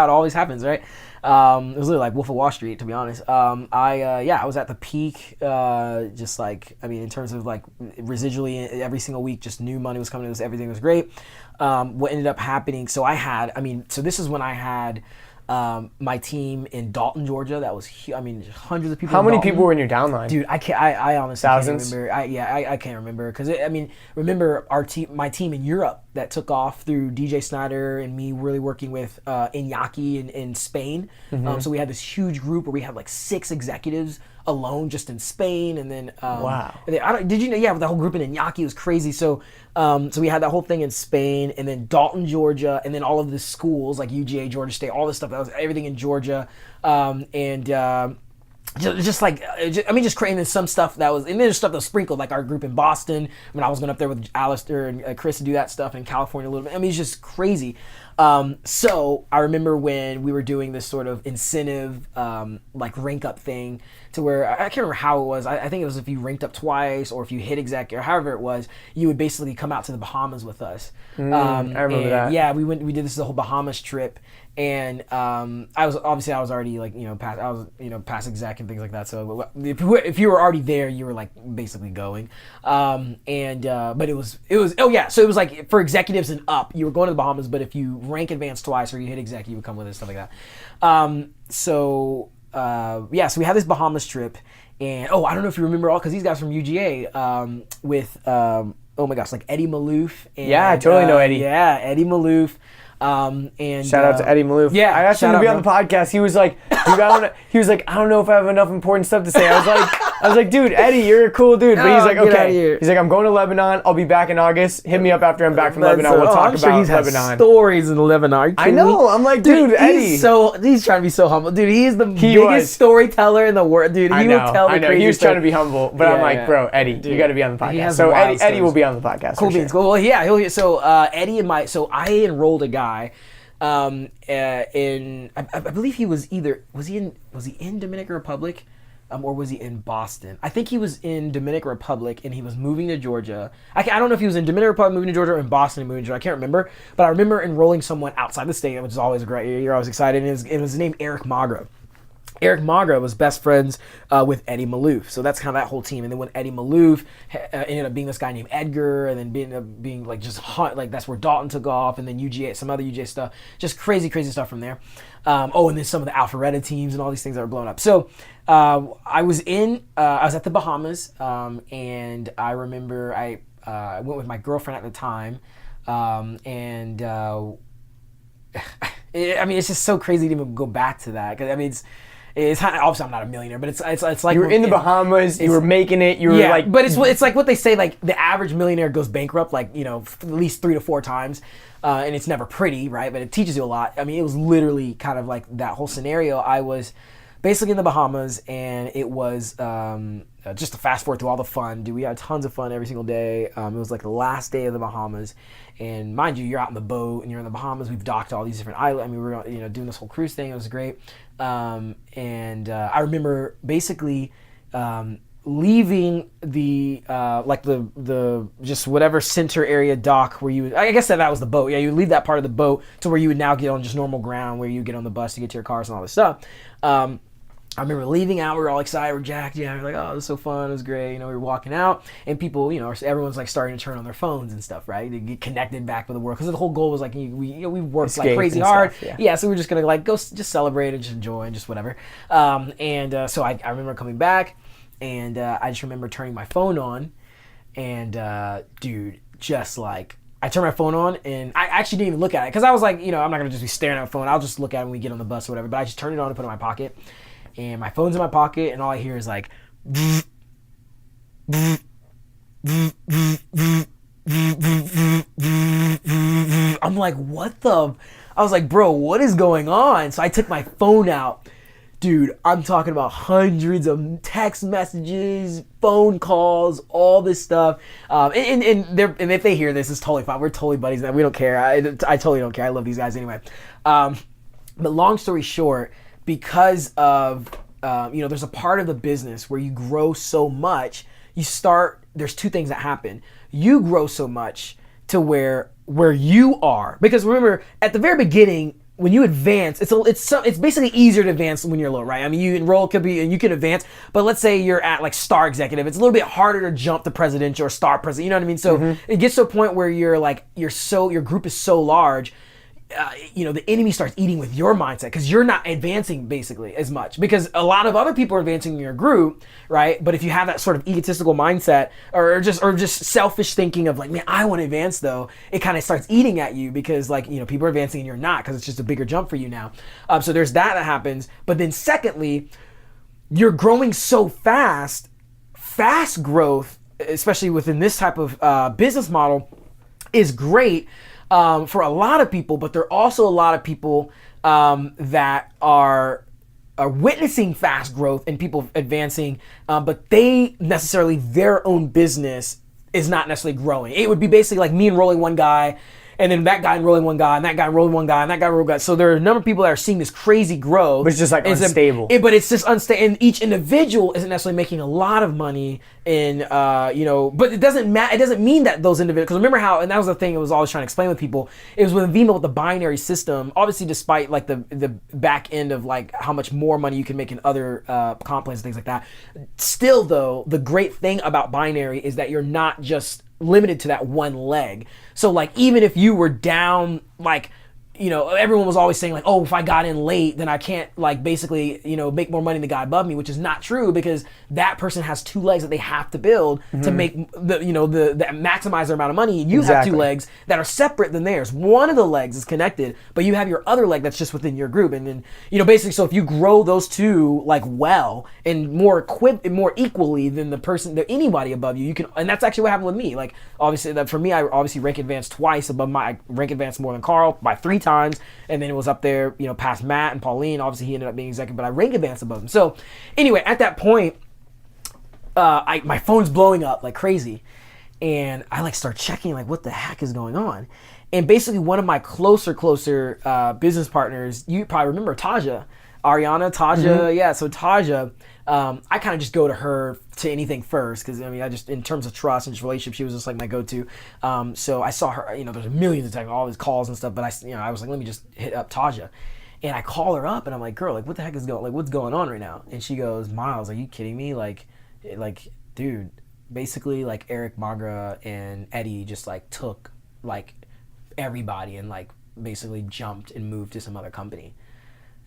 always happens, right? It was literally like Wolf of Wall Street, to be honest. I was at the peak, just like, I mean, in terms of like residually every single week, just new money was coming to us. Everything was great. What ended up happening, so this is when I had my team in Dalton, Georgia. That was hundreds of people. How many people were in your downline? Dude, I honestly Thousands? can't remember. I can't remember because remember my team in Europe that took off through DJ Snyder and me really working with Iñaki in Spain. So we had this huge group where we had like 6 executives alone just in Spain, and then wow. Did you know? Yeah, the whole group in Iñaki was crazy. So we had that whole thing in Spain, and then Dalton, Georgia, and then all of the schools like UGA, Georgia State, all this stuff. That was everything in Georgia, just creating some stuff that was, and then there's stuff that was sprinkled, like our group in Boston. I mean, I was going up there with Alistair and Chris to do that stuff, in California a little bit. I mean, it's just crazy. So I remember when we were doing this sort of incentive, like rank up thing, to where I can't remember how it was. I think it was if you ranked up twice or if you hit exec or however it was, you would basically come out to the Bahamas with us. I remember that. Yeah, we did this the whole Bahamas trip. And I was already like past exec and things like that. So if you were already there, you were like basically going. But it was so it was like for executives and up, you were going to the Bahamas. But if you rank advanced twice or you hit exec, you would come with it, stuff like that. So we had this Bahamas trip, and I don't know if you remember all, because these guys from UGA with oh my gosh, like Eddie Malouf. And, yeah, I totally know Eddie. Yeah, Eddie Malouf. And shout out to Eddie Malouf. Yeah, I asked him to be on the podcast. He was like, dude, I don't know if I have enough important stuff to say. I was like, dude, Eddie, you're a cool dude. But he's like, okay. He's like, I'm going to Lebanon. I'll be back in August. Hit me up after I'm back from Lebanon. We'll talk about Lebanon. Stories in Lebanon. I know. I'm like, dude, Eddie. He's trying to be so humble. Dude, he's the biggest storyteller in the world. Dude, he would tell the craziest. He was trying to be humble, but I'm like, bro, Eddie, you got to be on the podcast. So Eddie will be on the podcast. Cool beans. Well, yeah. So Eddie and I enrolled a guy. I believe he was he in Dominican Republic, or was he in Boston? I think he was in Dominican Republic, and he was moving to Georgia. I don't know if he was in Dominican Republic moving to Georgia or in Boston moving to Georgia. I can't remember, but I remember enrolling someone outside the state, which is always great. You're always excited. And it was named Eric Magra. Eric Magra was best friends with Eddie Malouf, so that's kind of that whole team. And then when Eddie Malouf ended up being this guy named Edgar, and then being like just hot, like that's where Dalton took off, and then UGA, some other UGA stuff, just crazy stuff from there. And then some of the Alpharetta teams and all these things that were blowing up. So I was at the Bahamas, and I remember I went with my girlfriend at the time, it's just so crazy to even go back to that, because It's obviously I'm not a millionaire, but it's like You were in the Bahamas. You were making it. You were like, but it's like what they say. Like the average millionaire goes bankrupt, like at least 3 to 4 times, and it's never pretty, right? But it teaches you a lot. I mean, it was literally kind of like that whole scenario. I was basically in the Bahamas, and it was just to fast forward through all the fun. Dude, we had tons of fun every single day. It was like the last day of the Bahamas, and mind you, you're out in the boat and you're in the Bahamas. We've docked all these different islands. I mean, we were doing this whole cruise thing. It was great. I remember basically leaving the just whatever center area dock where you would, I guess that was the boat. Yeah, you would leave that part of the boat to where you would now get on just normal ground where you get on the bus to get to your cars and all this stuff. I remember leaving out, we were all excited, we're jacked, we were like, oh, it was so fun, it was great, we were walking out, and people, everyone's like starting to turn on their phones and stuff, right, to get connected back with the world, because the whole goal was like, we worked like crazy hard, so we were just gonna like go just celebrate and just enjoy and just whatever, so I remember coming back, and I just remember turning my phone on, and dude, just like, I turned my phone on, and I actually didn't even look at it, because I was like, I'm not gonna just be staring at my phone, I'll just look at it when we get on the bus or whatever, but I just turned it on and put it in my pocket, and my phone's in my pocket, and all I hear is like, I'm like, what the? I was like, bro, what is going on? So I took my phone out. Dude, I'm talking about hundreds of text messages, phone calls, all this stuff. And if they hear this, it's totally fine. We're totally buddies. We don't care. I totally don't care. I love these guys anyway. But long story short, because of, there's a part of the business where you grow so much, there's 2 things that happen. You grow so much to where you are. Because remember, at the very beginning, when you advance, it's basically easier to advance when you're low, right? I mean, you enroll and you can advance, but let's say you're at like star executive, it's a little bit harder to jump to presidential or star president, you know what I mean? So it gets to a point where your group is so large, the enemy starts eating with your mindset because you're not advancing basically as much because a lot of other people are advancing in your group, right? But if you have that sort of egotistical mindset or just selfish thinking of like, man, I want to advance though, it kind of starts eating at you because like, people are advancing and you're not because it's just a bigger jump for you now. So there's that happens. But then secondly, you're growing so fast growth, especially within this type of business model is great for a lot of people, but there are also a lot of people that are witnessing fast growth and people advancing, but their own business is not necessarily growing. It would be basically like me enrolling one guy, and then that guy enrolling one guy, and that guy enrolling one guy, and that guy enrolling one guy. So there are a number of people that are seeing this crazy growth. But it's just like unstable. But it's just unstable. And each individual isn't necessarily making a lot of money but it doesn't matter. It doesn't mean that those individuals, because remember how, and that was the thing I was always trying to explain with people, it was with Vimo with the binary system, obviously despite like the back end of like how much more money you can make in other comp plans and things like that. Still though, the great thing about binary is that you're not just limited to that one leg. So like even if you were down like everyone was always saying like, oh, if I got in late, then I can't like basically, make more money than the guy above me, which is not true because that person has 2 legs that they have to build to make the maximize their amount of money. You have 2 legs that are separate than theirs. One of the legs is connected, but you have your other leg that's just within your group. And then, basically, so if you grow those 2 like well and more equally than anybody above you, you can, and that's actually what happened with me. Like obviously that for me, I obviously rank advanced twice above I rank advanced more than Carl by 3 times, and then it was up there, past Matt and Pauline. Obviously, he ended up being executive, but I rank advanced above him. So, anyway, at that point, my phone's blowing up like crazy, and I like start checking like what the heck is going on, and basically one of my closer business partners, you probably remember Taja, Ariana, Taja, yeah. So Taja, I kind of just go to her to anything first because I just in terms of trust and just relationship, she was just like my go-to. So I saw her, there's millions of times, all these calls and stuff, but I was like, let me just hit up Taja, and I call her up and I'm like, girl, like what the heck is what's going on right now? And she goes, Myles, are you kidding me? Like, dude, basically like Eric Magra and Eddie just like took like everybody and like basically jumped and moved to some other company.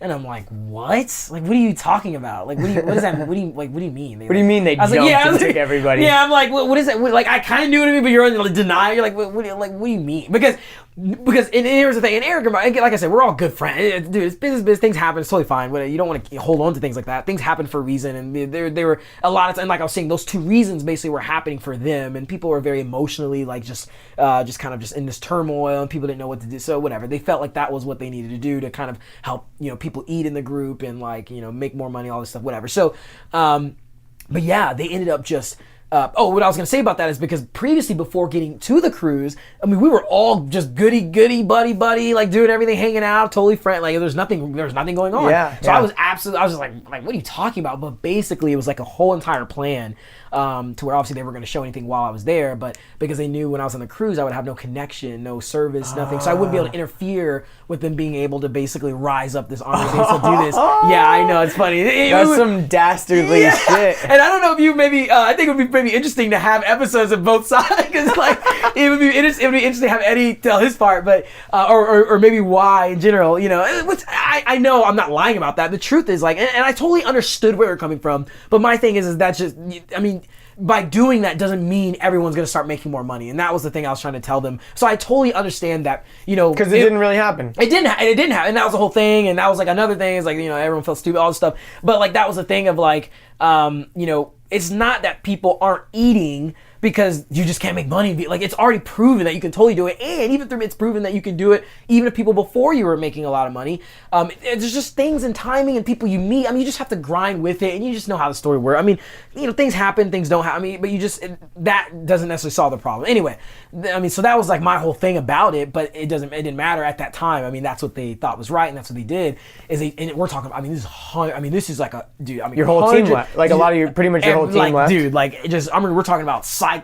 And I'm like, what? Like, what are you talking about? Like, what does that mean? What do you mean? What do you mean they jumped and took everybody? Yeah, I'm like, what is that? Like, I kind of knew what I mean, but you're in denial. You're like, what do you mean? Because and here's the thing, and Eric, like I said, we're all good friends. Dude, it's business, things happen, it's totally fine. You don't want to hold on to things like that. Things happen for a reason, and there were a lot of times, like I was saying, those two reasons basically were happening for them, and people were very emotionally, like, just kind of just in this turmoil, and people didn't know what to do, so whatever. They felt like that was what they needed to do to kind of help, people eat in the group and, like, make more money, all this stuff, whatever. So, but yeah, they ended up just... what I was going to say about that is because previously, before getting to the cruise, I mean, we were all just goody, buddy, like doing everything, hanging out, totally friendly. Like, there's nothing going on. Yeah, so I was just like, what are you talking about? But basically, it was like a whole entire plan to where obviously they were going to show anything while I was there, but because they knew when I was on the cruise, I would have no connection, no service, nothing. So I wouldn't be able to interfere with them being able to basically rise up this army base to do this. Yeah, I know, it's funny. That's some dastardly shit. And I don't know if you maybe, I think it would be maybe interesting to have episodes of both sides, because like it would be interesting to have Eddie tell his part, but or maybe why in general, which I know I'm not lying about that. The truth is, like, and I totally understood where you're coming from, but my thing is that's just, I mean, by doing that doesn't mean everyone's going to start making more money, and that was the thing I was trying to tell them. So I totally understand that, because it didn't really happen. It didn't happen, and that was the whole thing, and that was like another thing is like, everyone felt stupid, all this stuff, but like that was the thing of like, it's not that people aren't eating because you just can't make money. Like, it's already proven that you can totally do it, and even through it's proven that you can do it even if people before you were making a lot of money. There's just things and timing and people you meet. I mean, you just have to grind with it, and you just know how the story works. I mean, things happen, things don't happen. I mean, but that doesn't necessarily solve the problem. Anyway, I mean, so that was like my whole thing about it, but it didn't matter at that time. I mean, that's what they thought was right, and that's what they did. And we're talking. I mean, this is like a dude. I mean, your whole team left. Like a lot of your, pretty much your whole team like, left. Dude, like we're talking about cycles.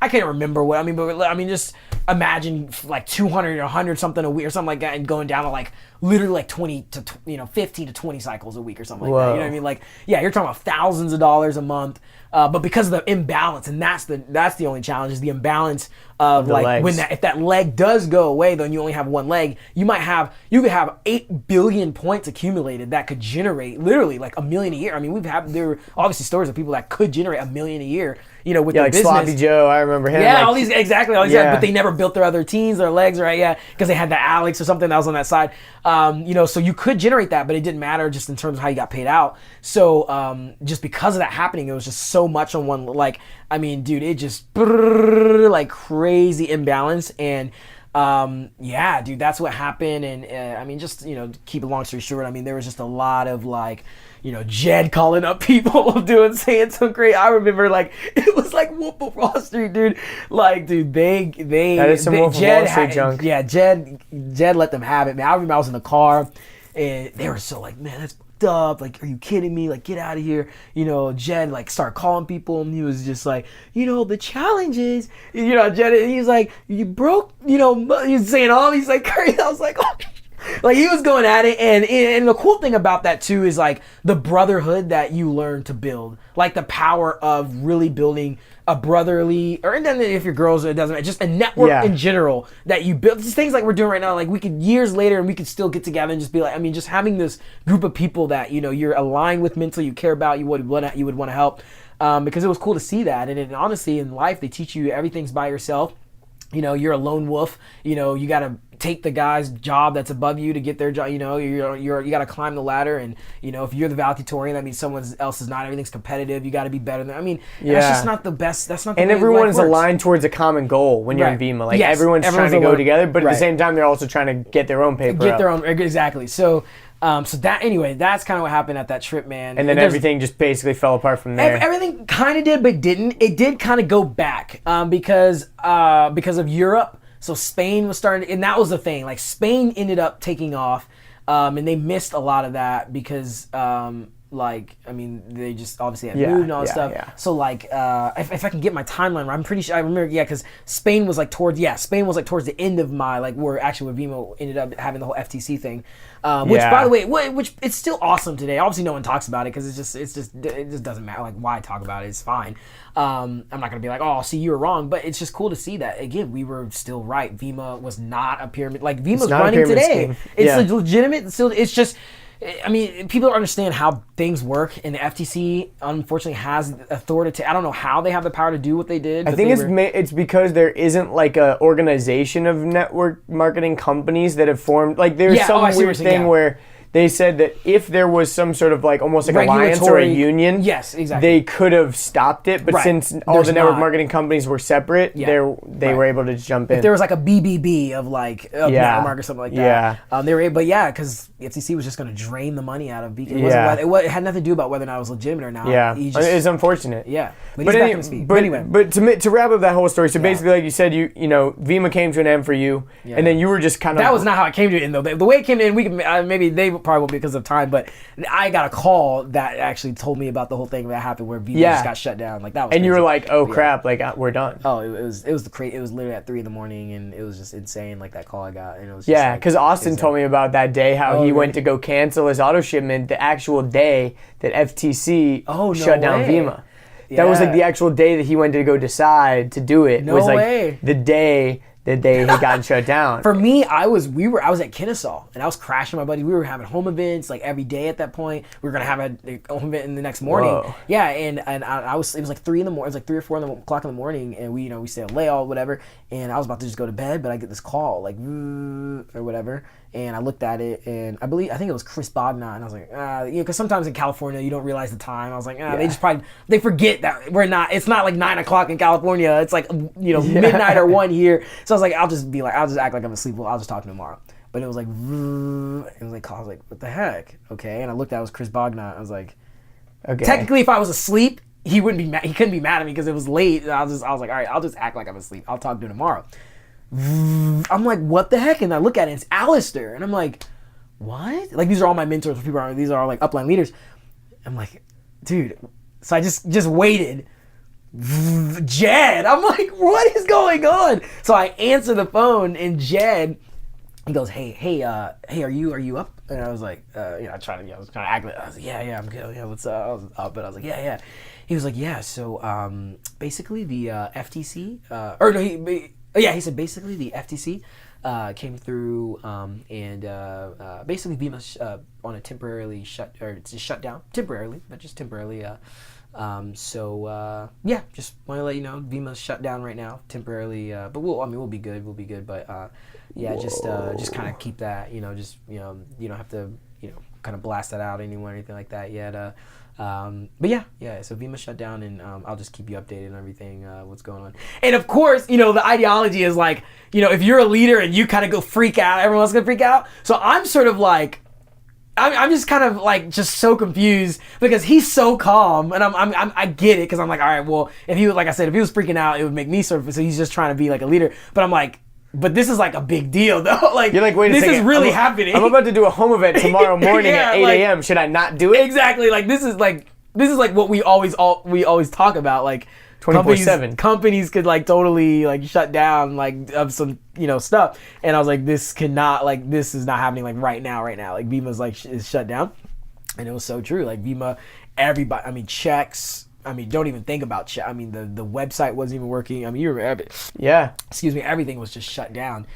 I can't remember what I mean, but I mean, just imagine like 200 or 100 something a week or something like that, and going down to like literally like 20 to 15 to 20 cycles a week or something like that. You know what I mean? Like, yeah, you're talking about thousands of dollars a month. But because of the imbalance, and that's the only challenge, is the imbalance of like legs. If that leg does go away, then you only have one leg. You could have 8 billion points accumulated that could generate literally like $1 million a year. I mean, there are obviously stories of people that could generate $1 million a year. With their like business. Sloppy Joe, I remember him. Yeah, like, all these guys, but they never built their other teams, their legs, right? Yeah, because they had the Alex or something that was on that side. So you could generate that, but it didn't matter just in terms of how you got paid out. So just because of that happening, it was just so much on one. Like, I mean, dude, it just like crazy imbalance, and yeah, dude, that's what happened. And I mean, just keep a long story short, I mean, there was just a lot of like, Jed calling up people saying some great. I remember like it was like Wolf of Wall Street, dude. Like, dude, they that is some Wolf of Wall Street junk. Yeah, Jed let them have it, man. I remember I was in the car, and they were so like, man, that's fucked up. Like, are you kidding me? Like, get out of here. Jed like started calling people, and he was just like, the challenges. Jed, he's like, you broke. He's saying all these like crazy. I was like, oh. Like, he was going at it, and the cool thing about that too is like the brotherhood that you learn to build, like the power of really building a brotherly, or and then if you're girls, it doesn't matter, just a network in general that you build. Just things like we're doing right now, like we could years later and we could still get together and just be like, I mean, just having this group of people that you're aligned with mentally, you care about, you would want to help, because it was cool to see that. And honestly, in life, they teach you everything's by yourself. You're a lone wolf. You got to take the guy's job that's above you to get their job. You got to climb the ladder, and if you're the valedictorian, that means someone else is not. Everything's competitive. You got to be better than. I mean, that's just not the best. That's not. The and way everyone life is works. aligned towards a common goal when you're in VEMA. Like, everyone's trying to go together, but at the same time, they're also trying to get their own paper. Get their own, exactly. So that anyway, that's kind of what happened at that trip, man. And then everything just basically fell apart from there. Everything kind of did, but didn't. It did kind of go back because of Europe. So Spain was starting, and that was the thing. Like, Spain ended up taking off, and they missed a lot of that because, they just obviously had moved and all that stuff. Yeah. So, like, if I can get my timeline right, I'm pretty sure I remember. Yeah, because Spain was like towards the end of my where Vimo ended up having the whole FTC thing. Which, by the way, which it's still awesome today. Obviously, no one talks about it because it just doesn't matter. Like, why talk about it? It's fine. I'm not gonna be like, oh, see, you were wrong, but it's just cool to see that again. We were still right. VEMA was not a pyramid. Like, VEMA's running today. Scheme. It's legitimate. Still, it's just. I mean, people don't understand how things work, and the FTC unfortunately has authority to. I don't know how they have the power to do what they did. I think it's because there isn't like a organization of network marketing companies that have formed. Like there's some weird thing where they said that if there was some sort of like almost like alliance or a union, yes, exactly, they could have stopped it. But since all the network marketing companies were separate, they were able to just jump in. If there was like a BBB of like network or something like that, they were able. But because the FCC was just going to drain the money out of Beacon. It had nothing to do about whether or not it was legitimate or not. Yeah, it's unfortunate. Yeah, but he's back on his feet. But anyway, but to wrap up that whole story, so basically, like you said, you know, Vima came to an end for you, and then you were just kind of. That was not how it came to an end though. The way it came to an end, maybe they probably won't because of time, but I got a call that actually told me about the whole thing that happened where Vima just got shut down. Like that was. And crazy. You were like, oh crap, like we're done. Oh, it was literally at 3 a.m, and it was just insane. Like that call I got, and it was. Because Austin told me about that day how he went to go cancel his auto shipment the actual day that FTC shut down Vima. Yeah. That was like the actual day that he went to go decide to do it. Was like the day that they had gotten shut down. For me, I was at Kennesaw and I was crashing my buddy. We were having home events like every day at that point. We were gonna have a home event in the next morning. Whoa. Yeah, and I was. It was like 3 in the morning. It was like 3 or 4 o'clock in the morning, and we stayed on layout, whatever. And I was about to just go to bed, but I get this call like or whatever. And I looked at it, and I think it was Chris Bogna, and I was like, because sometimes in California you don't realize the time. I was like, they just they forget that we're not. It's not like 9 o'clock in California. It's like midnight or 1 here. So I was like, I'll just act like I'm asleep. Well, I'll just talk to him tomorrow. But it was like, I was like, what the heck? Okay, and I looked at it was Chris Bogna. I was like, okay. Technically, if I was asleep, he wouldn't be mad. He couldn't be mad at me because it was late. And I was like, all right, I'll just act like I'm asleep. I'll talk to him tomorrow. I'm like, what the heck? And I look at it, it's Alistair. And I'm like, what? Like, these are all my mentors. These are all like upline leaders. I'm like, dude. So I just waited. Jed. I'm like, what is going on? So I answer the phone, and Jed, he goes, hey, are you up? And I was like, I was trying to act like, I was like, yeah, I'm good. Yeah, what's up? I was up, but I was like, yeah. He was like, yeah. So basically the FTC, he said basically the FTC came through and basically Vima on a temporarily shut down temporarily, but just temporarily. Just want to let you know Vima's shut down right now temporarily. But we'll be good. We'll be good. But just kind of keep that. You don't have to kind of blast that out anywhere or anything like that yet. So Vima shut down, and I'll just keep you updated on everything, what's going on. And of course, the ideology is like, if you're a leader and you kind of go freak out, everyone else is gonna freak out. So I'm sort of like, I'm just kind of like just so confused because he's so calm, and I get it because I'm like, all right, well, if he was, like I said, if he was freaking out, it would make me sort of. So he's just trying to be like a leader, but I'm like. But this is like a big deal, though. Like, you're like, wait a second. This is really happening. I'm about to do a home event tomorrow morning at 8 a.m. Should I not do it? Exactly. Like this is like what we always talk about. Like 24/7. Companies could like totally like shut down like of some stuff. And I was like, this is not happening like right now. Like Vima's like is shut down, and it was so true. Like Vima, everybody. I mean, checks. I mean, don't even think about chat. I mean, the website wasn't even working. I mean, you remember, excuse me, everything was just shut down.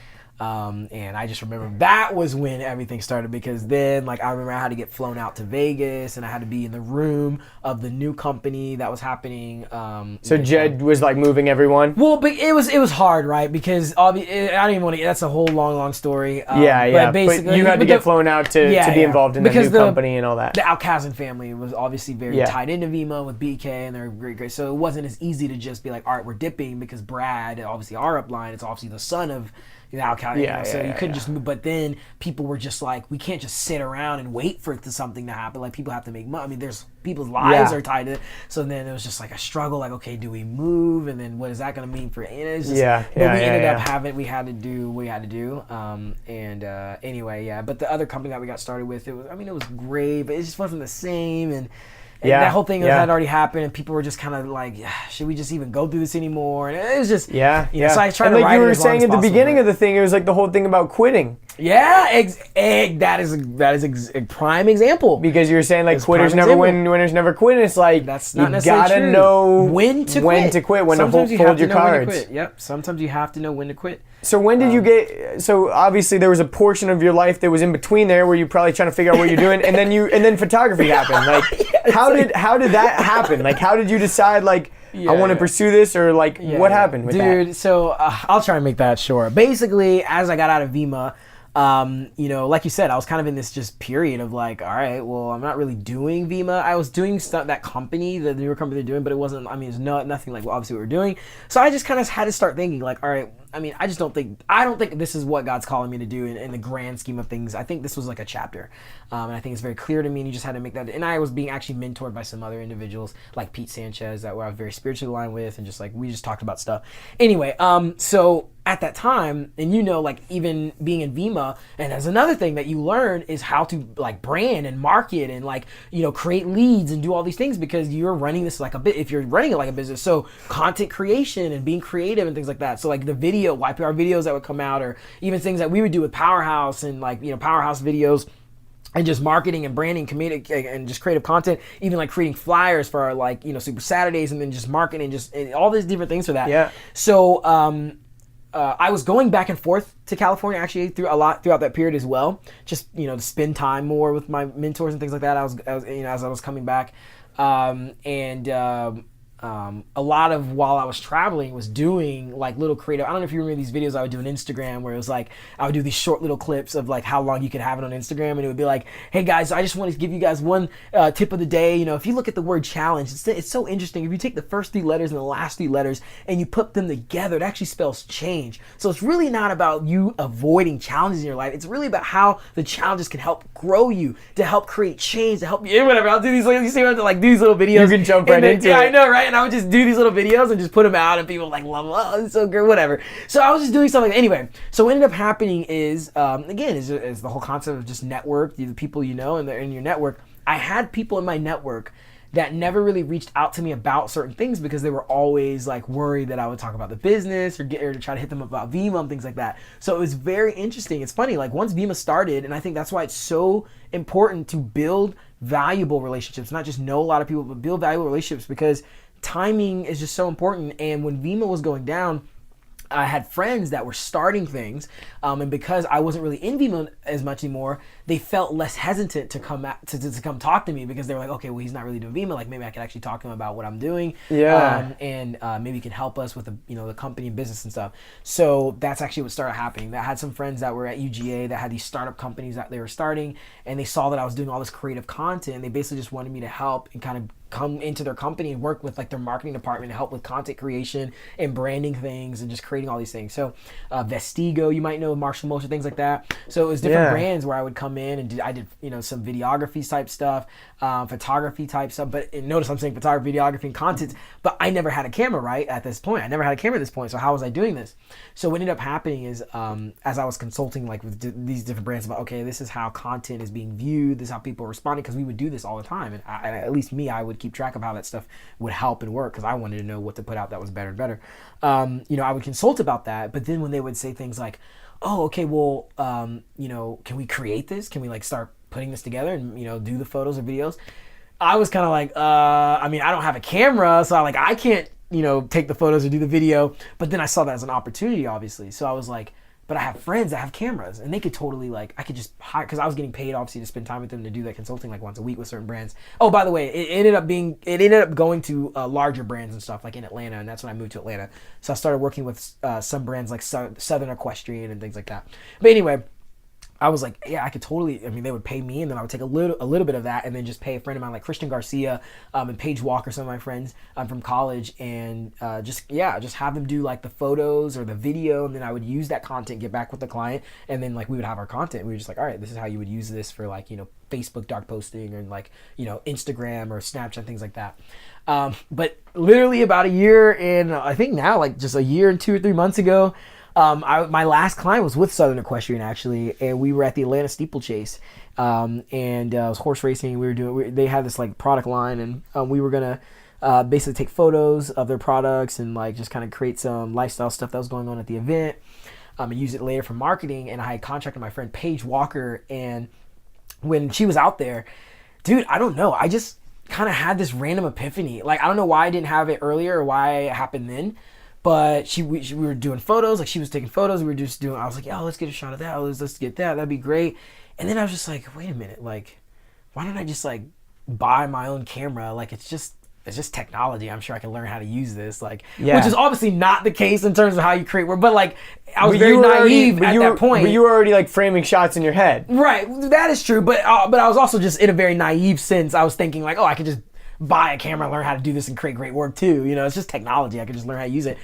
And I just remember that was when everything started, because then like I remember I had to get flown out to Vegas, and I had to be in the room of the new company that was happening. So Jed was like moving everyone? Well, but it was hard, right? Because I don't even want to. That's a whole long story. But basically, you had to get flown out to be involved in the new company and all that. The Alcazan family was obviously very tied into Vima with BK, and they're great. So it wasn't as easy to just be like, all right, we're dipping, because Brad, obviously our upline, it's obviously the son of. So you couldn't just move. But then people were just like, we can't just sit around and wait for something to happen. Like, people have to make money. I mean, there's people's lives are tied to it. So then it was just like a struggle. Like, okay, do we move? And then what is that going to mean for? And it's just, we ended up having. We had to do what we had to do. Anyway, yeah. But the other company that we got started with, it was great, but it just wasn't the same. And And that whole thing had already happened, and people were just kind of like, should we just even go through this anymore? And it was just, you know, so I tried to write it as long as possible. And like you were saying at the beginning of the thing, it was like the whole thing about quitting. Yeah, that is a prime example. Because you were saying like quitters never win, winners never quit. And it's like that's not you gotta know when to quit, when sometimes to fold your cards. Yep, sometimes you have to know when to quit. So when did you get? So obviously there was a portion of your life that was in between there where you're probably trying to figure out what you're doing, and then photography happened. Like how did that happen? Like how did you decide like? I want to pursue this, or like what happened with that? Dude, so I'll try and make that short. Basically, as I got out of Vima, you know, like you said, I was kind of in this just period of like, all right, well, I'm not really doing Vima. I was doing stuff, that company, the newer company they're doing, but it wasn't, I mean, it's nothing like obviously what we're doing. So I just kind of had to start thinking like, all right, I mean, I don't think this is what God's calling me to do in the grand scheme of things. I think this was like a chapter. And I think it's very clear to me, and you just had to make that. And I was being actually mentored by some other individuals like Pete Sanchez that I was very spiritually aligned with, and just like, we just talked about stuff. Anyway, so at that time, and you know, like even being in Vima, and there's another thing that you learn is how to like brand and market and like, you know, create leads and do all these things, because you're running this like a bit, if you're running it like a business. So content creation and being creative and things like that. So like the video, YPR videos that would come out, or even things that we would do with Powerhouse and like, you know, Powerhouse videos, and just marketing and branding, comedic and just creative content, even like creating flyers for our like, you know, Super Saturdays, and then just marketing, and all these different things for that. Yeah. So I was going back and forth to California actually throughout that period as well, just, you know, to spend time more with my mentors and things like that. I was you know, as I was coming back, a lot of while I was traveling was doing like little creative. I don't know if you remember these videos I would do on Instagram where it was like I would do these short little clips of like how long you could have it on Instagram, and it would be like, hey guys, I just want to give you guys one tip of the day. You know, if you look at the word challenge, it's so interesting. If you take the first 3 letters and the last 3 letters and you put them together, it actually spells change. So it's really not about you avoiding challenges in your life. It's really about how the challenges can help grow you, to help create change, to help you, whatever. I'll do these, you see, I have to like do these little videos. You can jump right into it. Yeah, I know, right? And I would just do these little videos and just put them out, and people like love them. Oh, it's so good, whatever. So I was just doing something. Anyway, so what ended up happening is, again, is the whole concept of just network, the people you know, and they're in your network. I had people in my network that never really reached out to me about certain things because they were always like worried that I would talk about the business or to try to hit them about Vima and things like that. So it was very interesting. It's funny, like once Vima started, and I think that's why it's so important to build valuable relationships, not just know a lot of people, but build valuable relationships, because timing is just so important. And when Vima was going down, I had friends that were starting things, and because I wasn't really in Vima as much anymore, they felt less hesitant to come to come talk to me, because they were like, okay, well, he's not really doing Vima, like maybe I could actually talk to him about what I'm doing, and maybe he can help us with the company and business and stuff. So that's actually what started happening. I had some friends that were at UGA that had these startup companies that they were starting, and they saw that I was doing all this creative content, and they basically just wanted me to help and kind of come into their company and work with like their marketing department to help with content creation and branding things and just creating all these things. So Vestigo, you might know, Marshall Motion, things like that. So it was different brands where I would come in and I did some videography type stuff, photography type stuff. But notice I'm saying photography, videography, and content, but I never had a camera right at this point. I never had a camera at this point. So how was I doing this? So what ended up happening is as I was consulting like with these different brands about, okay, this is how content is being viewed, this is how people are responding, because we would do this all the time. And at least me, I would keep track of how that stuff would help and work, because I wanted to know what to put out that was better and better. I would consult about that, but then when they would say things like, oh, okay, well, can we create this? Can we like start putting this together and, do the photos or videos? I was kind of like, I don't have a camera, so I can't, take the photos or do the video. But then I saw that as an opportunity, obviously. So I was like, but I have friends that have cameras, and they could totally I could just hire, because I was getting paid obviously to spend time with them to do that consulting like once a week with certain brands. Oh, by the way, it ended up going to larger brands and stuff like in Atlanta, and that's when I moved to Atlanta. So I started working with some brands like Southern Equestrian and things like that. But anyway, I was like, yeah, I could totally, they would pay me, and then I would take a little bit of that and then just pay a friend of mine like Christian Garcia and Paige Walker, some of my friends from college, and just have them do like the photos or the video, and then I would use that content, get back with the client, and then we would have our content. We were just like, all right, this is how you would use this for Facebook dark posting, or Instagram or Snapchat, things like that. But literally about a year and I think now just a year and 2 or 3 months ago, My last client was with Southern Equestrian actually, and we were at the Atlanta Steeplechase, and it was horse racing. They had this like product line, and we were gonna basically take photos of their products and like just kind of create some lifestyle stuff that was going on at the event, and use it later for marketing. And I had contracted my friend Paige Walker, and when she was out there, dude, I don't know, I just kind of had this random epiphany. Like, I don't know why I didn't have it earlier or why it happened then, but we were doing photos. Like, she was taking photos. We were just doing, I was like, yo, let's get a shot of that. Let's get that. That'd be great. And then I was just like, wait a minute. Like, why don't I just like buy my own camera? Like, it's just technology. I'm sure I can learn how to use this. Like, which is obviously not the case in terms of how you create work. But like, I was very naive at that point. But you were already like framing shots in your head. Right. That is true. But I was also just in a very naive sense. I was thinking like, oh, I could just buy a camera and learn how to do this and create great work too. You know, it's just technology. I could just learn how to use it.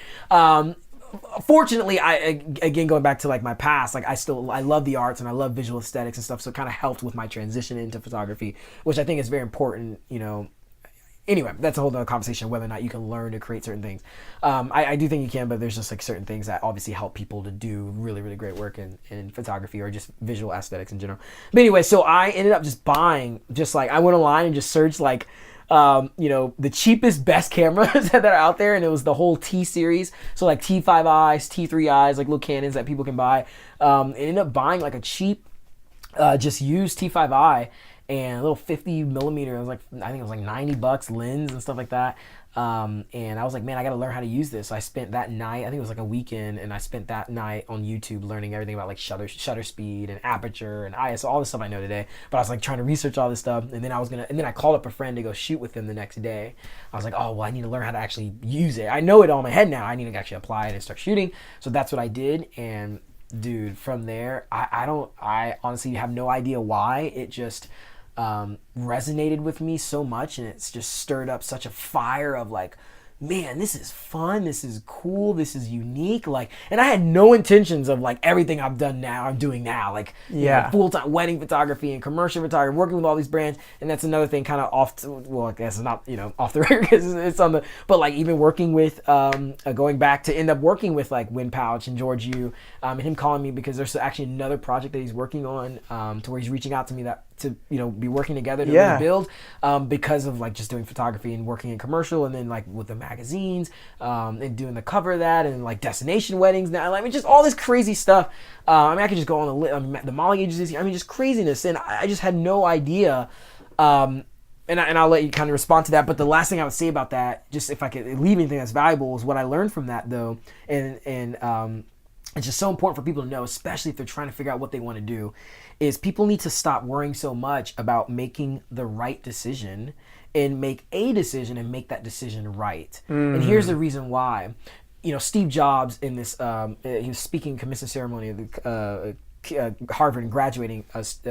Fortunately, again, going back to like my past, like I love the arts and I love visual aesthetics and stuff. So it kind of helped with my transition into photography, which I think is very important, you know. Anyway, that's a whole other conversation, whether or not you can learn to create certain things. I do think you can, but there's just like certain things that obviously help people to do really, really great work in photography or just visual aesthetics in general. But anyway, so I ended up just buying, just like I went online and just searched like, you know, the cheapest, best cameras that are out there. And it was the whole T series. So like T5Is, T3Is, like little Canons that people can buy. I ended up buying like a cheap, just used T5I. And a little 50 millimeter, I think it was like $90 lens and stuff like that. And I was like, man, I got to learn how to use this. So I spent that night, I think it was like a weekend, and I spent that night on YouTube learning everything about like shutter speed and aperture and ISO, all this stuff I know today. But I was like trying to research all this stuff, and then I called up a friend to go shoot with him the next day. I was like, oh, well, I need to learn how to actually use it. I know it all in my head now. I need to actually apply it and start shooting. So that's what I did, and dude, from there, I honestly have no idea why. It just resonated with me so much, and it's just stirred up such a fire of like, man, this is fun, this is cool, this is unique. Like, and I had no intentions of like everything I'm doing now, like, you know, full-time wedding photography and commercial photography, working with all these brands. And that's another thing kind of I guess it's not, you know, off the record because it's on the, but like even working with, going back to end up working with like Win Pouch and George Yu, and him calling me because there's actually another project that he's working on, to where he's reaching out to me to, you know, be working together to really build, because of like just doing photography and working in commercial, and then like with the magazines, and doing the cover of that, and like destination weddings now. I mean, just all this crazy stuff. I mean, I could just go on the modeling agencies. I mean, just craziness, and I just had no idea. And I'll let you kind of respond to that. But the last thing I would say about that, just if I could leave anything that's valuable, is what I learned from that though, and it's just so important for people to know, especially if they're trying to figure out what they want to do, is people need to stop worrying so much about making the right decision and make a decision and make that decision right. And here's the reason why. You know, Steve Jobs in this, he was speaking commencement ceremony of the Harvard and graduating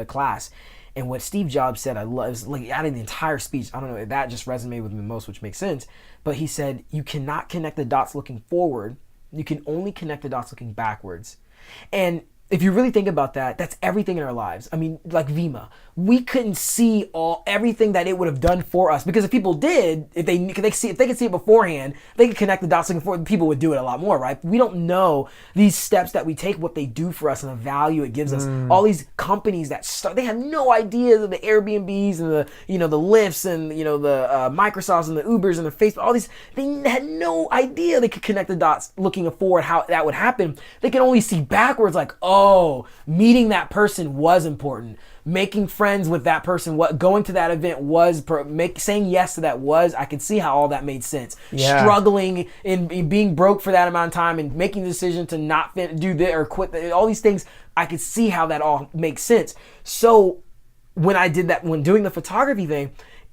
class. And what Steve Jobs said, I love, is like out of the entire speech, I don't know, that just resonated with me the most, which makes sense. But he said, you cannot connect the dots looking forward. You can only connect the dots looking backwards. And if you really think about that, that's everything in our lives. I mean, like Vima, we couldn't see everything that it would have done for us, because if people did, if they could see it beforehand, they could connect the dots looking forward. People would do it a lot more, right? We don't know these steps that we take, what they do for us, and the value it gives us. All these companies that start, they have no idea that the Airbnbs and the, you know, the Lyfts and, you know, the Microsofts and the Ubers and the Facebook, all these, they had no idea they could connect the dots looking forward, how that would happen. They can only see backwards, like, oh, meeting that person was important. Making friends with that person, going to that event was, saying yes to that was, I could see how all that made sense. Yeah. Struggling and being broke for that amount of time and making the decision to not do that or quit, all these things, I could see how that all makes sense. So when I did that, when doing the photography thing,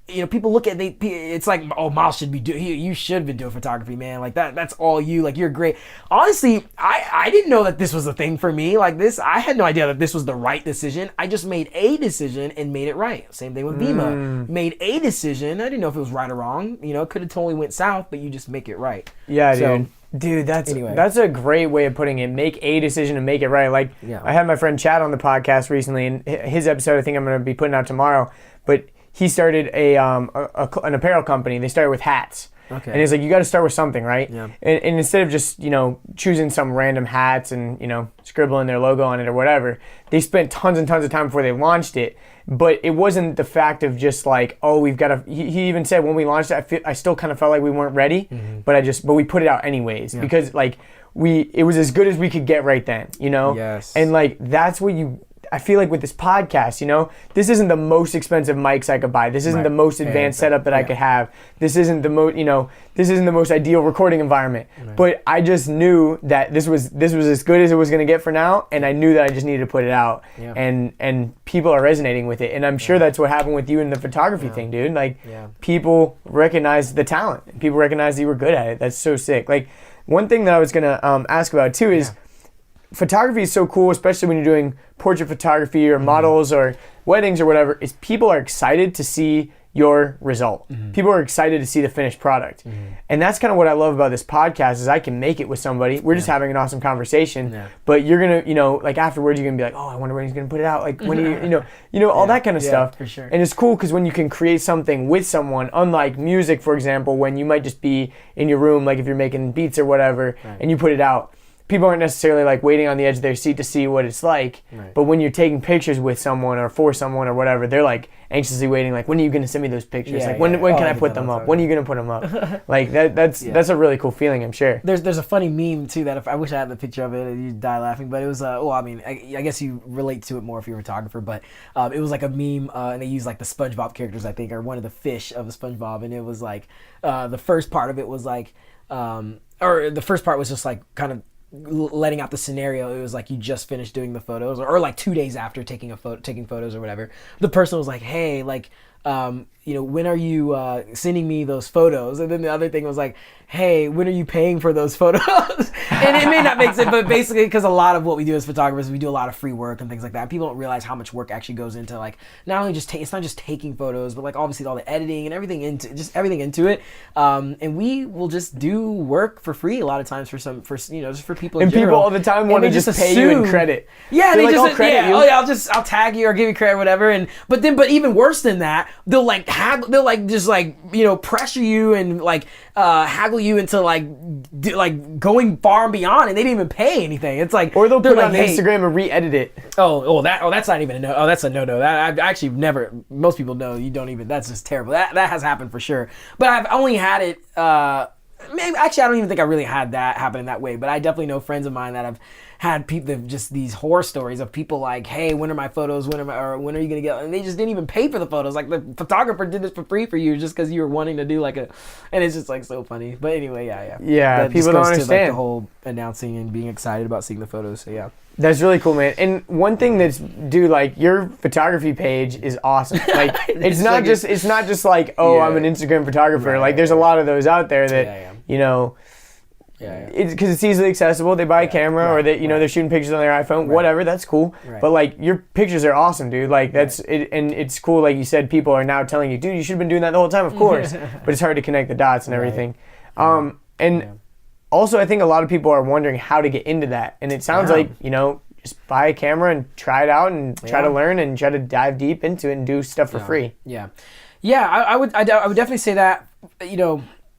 you know, people look at it's like, oh, Myles should be you should have been doing photography, man. Like that's all you, like, you're great. Honestly, I didn't know that this was a thing for me. Like this, I had no idea that this was the right decision. I just made a decision and made it right. Same thing with Vima. Made a decision. I didn't know if it was right or wrong. You know, it could have totally went south, but you just make it right. Yeah, so, dude, that's a great way of putting it. Make a decision and make it right. Like, I had my friend Chad on the podcast recently, and his episode, I think I'm going to be putting out tomorrow, but he started an apparel company. They started with hats. Okay. And he's like, you got to start with something, right? Yeah. And instead of just, choosing some random hats and, scribbling their logo on it or whatever, they spent tons and tons of time before they launched it. But it wasn't the fact of just like, oh, we've got to. He even said when we launched it, I still kind of felt like we weren't ready, but we put it out anyways because like it was as good as we could get right then, Yes. And like that's what I feel like with this podcast, this isn't the most expensive mics I could buy. This isn't the most advanced setup that I could have. This isn't the this isn't the most ideal recording environment. Right. But I just knew that this was as good as it was going to get for now, and I knew that I just needed to put it out. Yeah. And people are resonating with it, and I'm sure that's what happened with you in the photography thing, dude. Like people recognize the talent, and people recognize that you were good at it. That's so sick. Like one thing that I was gonna ask about too is. Photography is so cool, especially when you're doing portrait photography or models or weddings or whatever, is people are excited to see your result. People are excited to see the finished product. And that's kind of what I love about this podcast is I can make it with somebody. We're just having an awesome conversation. But you're going to, like afterwards you're going to be like, oh, I wonder when he's going to put it out. Like when you all that kind of stuff. For sure. And it's cool because when you can create something with someone, unlike music, for example, when you might just be in your room, like if you're making beats or whatever, and you put it out, people aren't necessarily like waiting on the edge of their seat to see what it's like. Right. But when you're taking pictures with someone or for someone or whatever, they're like anxiously waiting. Like, when are you going to send me those pictures? When can I put them up? When are you going to put them up? Like that's a really cool feeling, I'm sure. There's a funny meme too that I wish I had the picture of it and you'd die laughing. But it was I guess you relate to it more if you're a photographer. But it was like a meme and they used like the SpongeBob characters, I think, or one of the fish of the SpongeBob, and it was like the first part of it was like or the first part was just like kind of letting out the scenario. It was like you just finished doing the photos or like 2 days after taking photos or whatever. The person was like, hey, like when are you sending me those photos? And then the other thing was like, hey, when are you paying for those photos? And it may not make sense, but basically because a lot of what we do as photographers, we do a lot of free work and things like that. People don't realize how much work actually goes into like not only just it's not just taking photos, but like obviously all the editing and everything into it. And we will just do work for free a lot of times just for people in and general. People all the time want to just pay you in credit. Yeah, they like, just credit you. Oh yeah, I'll tag you or give you credit or whatever. But even worse than that, they'll pressure you and like haggle you into like going far and beyond, and they didn't even pay anything. It's like, or they'll put it like, on Instagram and re-edit it. That's not even a no. Oh, that's a no. That I actually never. Most people know you don't even. That's just terrible. That has happened for sure. But I've only had it. Maybe actually, I don't even think I really had that happen in that way. But I definitely know friends of mine that have had people just these horror stories of people like, hey, when are my photos? When are you gonna get? And they just didn't even pay for the photos. Like the photographer did this for free for you just because you were wanting to do like and it's just like so funny. But anyway, yeah. People don't understand to, like, the whole announcing and being excited about seeing the photos. So yeah. That's really cool, man. And one thing like your photography page is awesome. Like it's not just like, oh, I'm an Instagram photographer. Like there's a lot of those out there that it's because it's easily accessible. They buy a camera or they're shooting pictures on their iPhone, whatever. That's cool. Right. But like your pictures are awesome, dude. Like that's it, and it's cool. Like you said, people are now telling you, dude, you should have been doing that the whole time. Of course, but it's hard to connect the dots and everything. Also, I think a lot of people are wondering how to get into that. And it sounds like, just buy a camera and try it out and try to learn and try to dive deep into it and do stuff for free. Yeah. Yeah, I would definitely say that,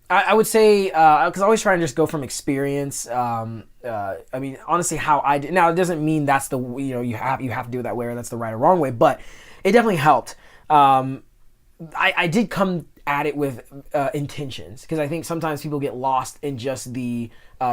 I would say, because I always try and just go from experience. I mean, honestly, how I did. Now, it doesn't mean that's the, you have to do it that way or that's the right or wrong way, but it definitely helped. I did come at it with intentions, because I think sometimes people get lost in just the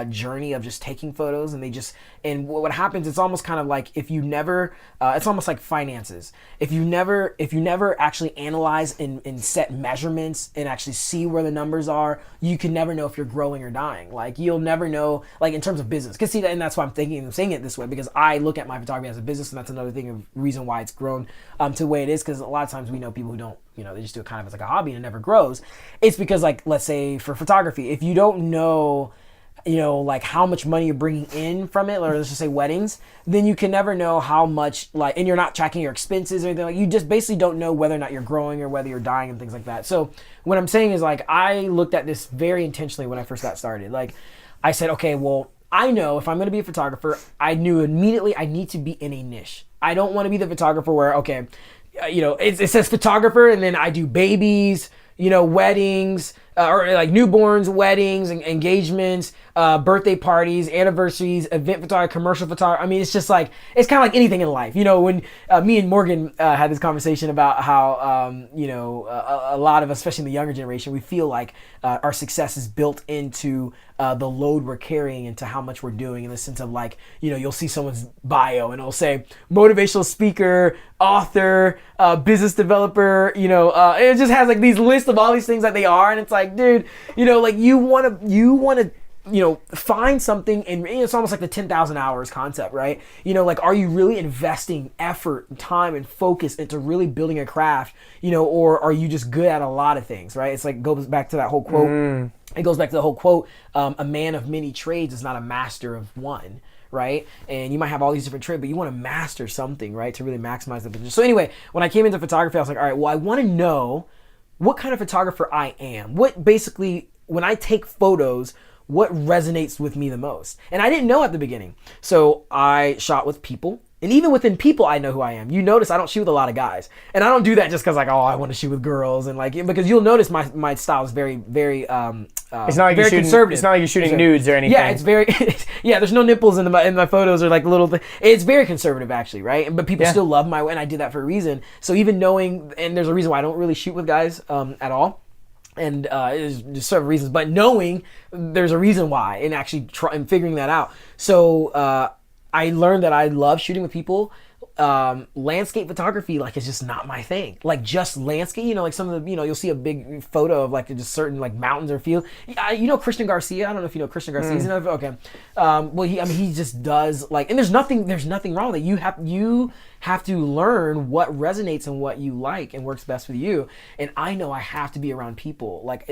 journey of just taking photos, and what happens, it's almost kind of like if you never it's almost like finances. If you never actually analyze and set measurements and actually see where the numbers are, you can never know if you're growing or dying. Like you'll never know, like in terms of business, because see, and that's why I'm saying it this way, because I look at my photography as a business, and that's another reason why it's grown to the way it is, because a lot of times we know people who don't, they just do it kind of as like a hobby and it never grows. It's because, like, let's say for photography, if you don't know, like how much money you're bringing in from it, or let's just say weddings, then you can never know how much, like, and you're not tracking your expenses or anything. Like, you just basically don't know whether or not you're growing or whether you're dying and things like that. So what I'm saying is, like, I looked at this very intentionally when I first got started. Like, I said, okay, well, I know if I'm going to be a photographer, I knew immediately I need to be in a niche. I don't want to be the photographer where, okay, it says photographer and then I do babies, weddings, or like newborns, weddings, engagements, birthday parties, anniversaries, event photography, commercial photography. I mean, it's just like, it's kind of like anything in life. You know, when me and Morgan had this conversation about how, you know, a lot of us, especially in the younger generation, we feel like our success is built into the load we're carrying, into how much we're doing, in the sense of like, you know, you'll see someone's bio and it'll say motivational speaker, author, business developer, you know, it just has like these lists of all these things that they are. And it's like, dude, you know, like you want to, you know, find something, and it's almost like the 10,000 hours concept, right? You know, like, are you really investing effort, time, and focus into really building a craft, you know, or are you just good at a lot of things, right? It's like, goes back to that whole quote. It goes back to the whole quote, a man of many trades is not a master of one, right? And you might have all these different trades, but you want to master something, right, to really maximize the business. So anyway, when I came into photography, I was like, all right, well, I want to know what kind of photographer I am. What basically, when I take photos, what resonates with me the most? And I didn't know at the beginning. So I shot with people. And even within people, I know who I am. You notice I don't shoot with a lot of guys. And I don't do that just because, like, oh, I want to shoot with girls. And, like, because you'll notice my style is very, very, It's not like very you're shooting, conservative. It's not like you're shooting nudes or anything. Yeah, it's very, yeah, there's no nipples in my photos, or like little, it's very conservative actually, right? But people still love my way, and I did that for a reason. So even knowing, and there's a reason why I don't really shoot with guys at all. And there's just several reasons, but knowing there's a reason why, and actually and figuring that out. So I learned that I love shooting with people. Landscape photography, like, is just not my thing. Like, just landscape, you know, like some of the, you know, you'll see a big photo of like just certain like mountains or field. You know Christian Garcia? I don't know if you know Christian Garcia. Okay. Well, he just does like, and there's nothing wrong with it. You have to learn what resonates and what you like and works best with you. And I know I have to be around people. Like,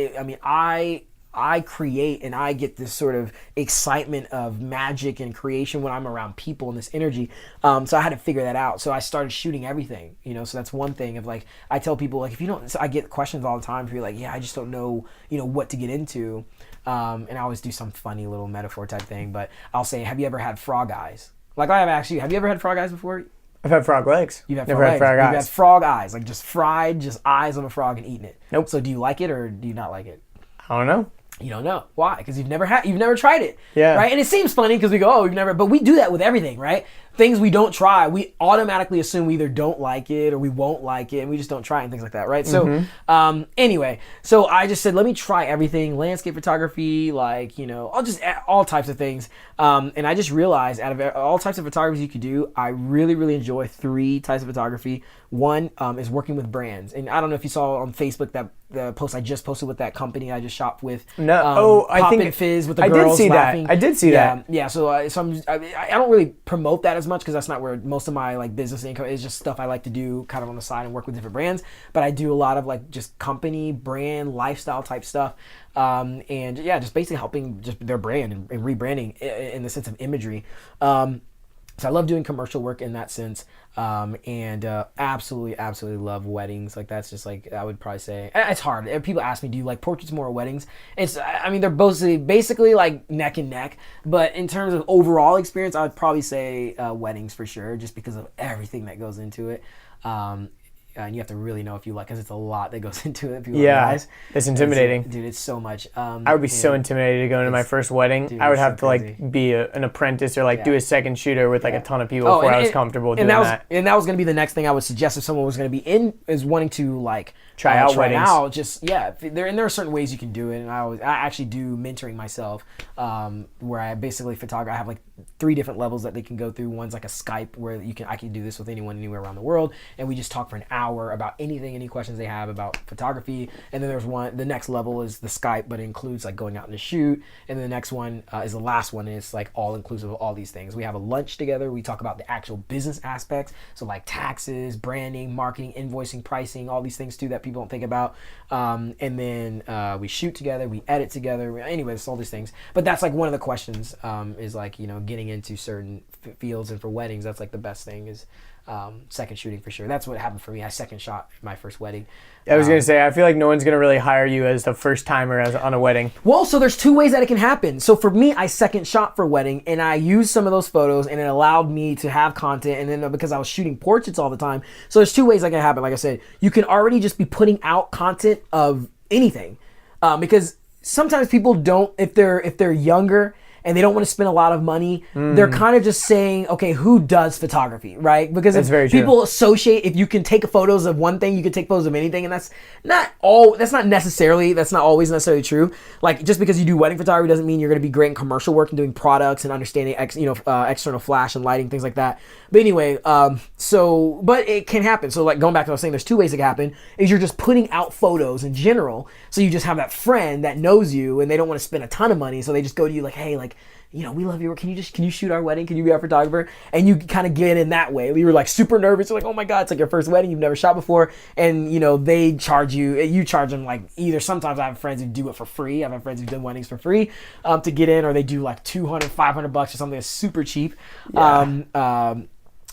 I create, and I get this sort of excitement of magic and creation when I'm around people and this energy. So I had to figure that out. So I started shooting everything, you know, so that's one thing of like, I tell people, like, if you don't, so I get questions all the time if you're like, yeah, I just don't know, you know, what to get into. And I always do some funny little metaphor type thing, but I'll say, have you ever had frog eyes? Like, I have actually, have you ever had frog eyes before? I've had frog legs. You've had Never frog had frog legs. eyes. You've had frog eyes, like just fried, just eyes on a frog and eating it. Nope. So do you like it or do you not like it? I don't know. You don't know. Why? Because you've never tried it. Yeah. Right? And it seems funny because we go, oh, we've never, but we do that with everything, right? Things we don't try, we automatically assume we either don't like it or we won't like it, and we just don't try it and things like that, right? So, anyway, so I just said, let me try everything, landscape photography, like, you know, all types of things. And I just realized out of all types of photography you could do, I really, really enjoy 3 types of photography. One is working with brands. And I don't know if you saw on Facebook that the post I just posted with that company I just shopped with. No, I Pop think and Fizz with the girls did see laughing. that. I did see that. Yeah. So I don't really promote that as much because that's not where most of my like business income is. Just stuff I like to do kind of on the side and work with different brands. But I do a lot of like just company, brand, lifestyle type stuff. And yeah, just basically helping just their brand and rebranding in the sense of imagery. So I love doing commercial work in that sense, and absolutely love weddings. Like, that's just like, I would probably say, it's hard. If people ask me, do you like portraits more or weddings? I mean, they're both basically like neck and neck, but in terms of overall experience, I would probably say weddings for sure, just because of everything that goes into it. And you have to really know if you like, because it's a lot that goes into it. It's intimidating. Dude, it's so much. I would be so intimidated to go into my first wedding. Dude, I would have so to like be an apprentice or like do a second shooter with like a ton of people before I was comfortable doing that. And that was going to be the next thing I would suggest if someone was going to be is wanting to like try out weddings. There are certain ways you can do it, and I actually do mentoring myself, where I basically photograph. I have like 3 different levels that they can go through. One's like a Skype where I can do this with anyone anywhere around the world, and we just talk for an hour about anything, any questions they have about photography. And then there's the next level is the Skype, but it includes like going out in the shoot. And then the next one is the last one, and it's like all inclusive of all these things. We have a lunch together. We talk about the actual business aspects, so like taxes, branding, marketing, invoicing, pricing, all these things too that people don't think about. And then we shoot together, we edit together. Anyways, all these things. But that's like one of the questions, is like, you know, getting into certain fields. And for weddings, that's like the best thing is second shooting for sure. That's what happened for me. I second shot my first wedding. I was going to say, I feel like no one's going to really hire you as the first timer on a wedding. Well, so there's 2 ways that it can happen. So for me, I second shot for wedding, and I used some of those photos, and it allowed me to have content. And then because I was shooting portraits all the time, so there's 2 ways that can happen. Like I said, you can already just be putting out content of anything. because sometimes people don't, if they're younger and they don't want to spend a lot of money, they're kind of just saying, okay, who does photography, right? Because That's very people true. associate, if you can take photos of one thing, you can take photos of anything, and that's not always necessarily true. Like, just because you do wedding photography doesn't mean you're going to be great in commercial work and doing products and understanding external flash and lighting, things like that. But anyway, but it can happen. So like, going back to what I was saying, there's two ways it can happen. Is you're just putting out photos in general, so you just have that friend that knows you and they don't want to spend a ton of money, so they just go to you like, hey, like, we love your work. Can you shoot our wedding? Can you be our photographer? And you kind of get in that way. You were like super nervous. You're like, oh my God, it's like your first wedding. You've never shot before. And they charge you charge them like, either sometimes I have friends who do it for free. I have friends who've done weddings for free to get in, or they do like $200, $500 or something that's super cheap. Yeah.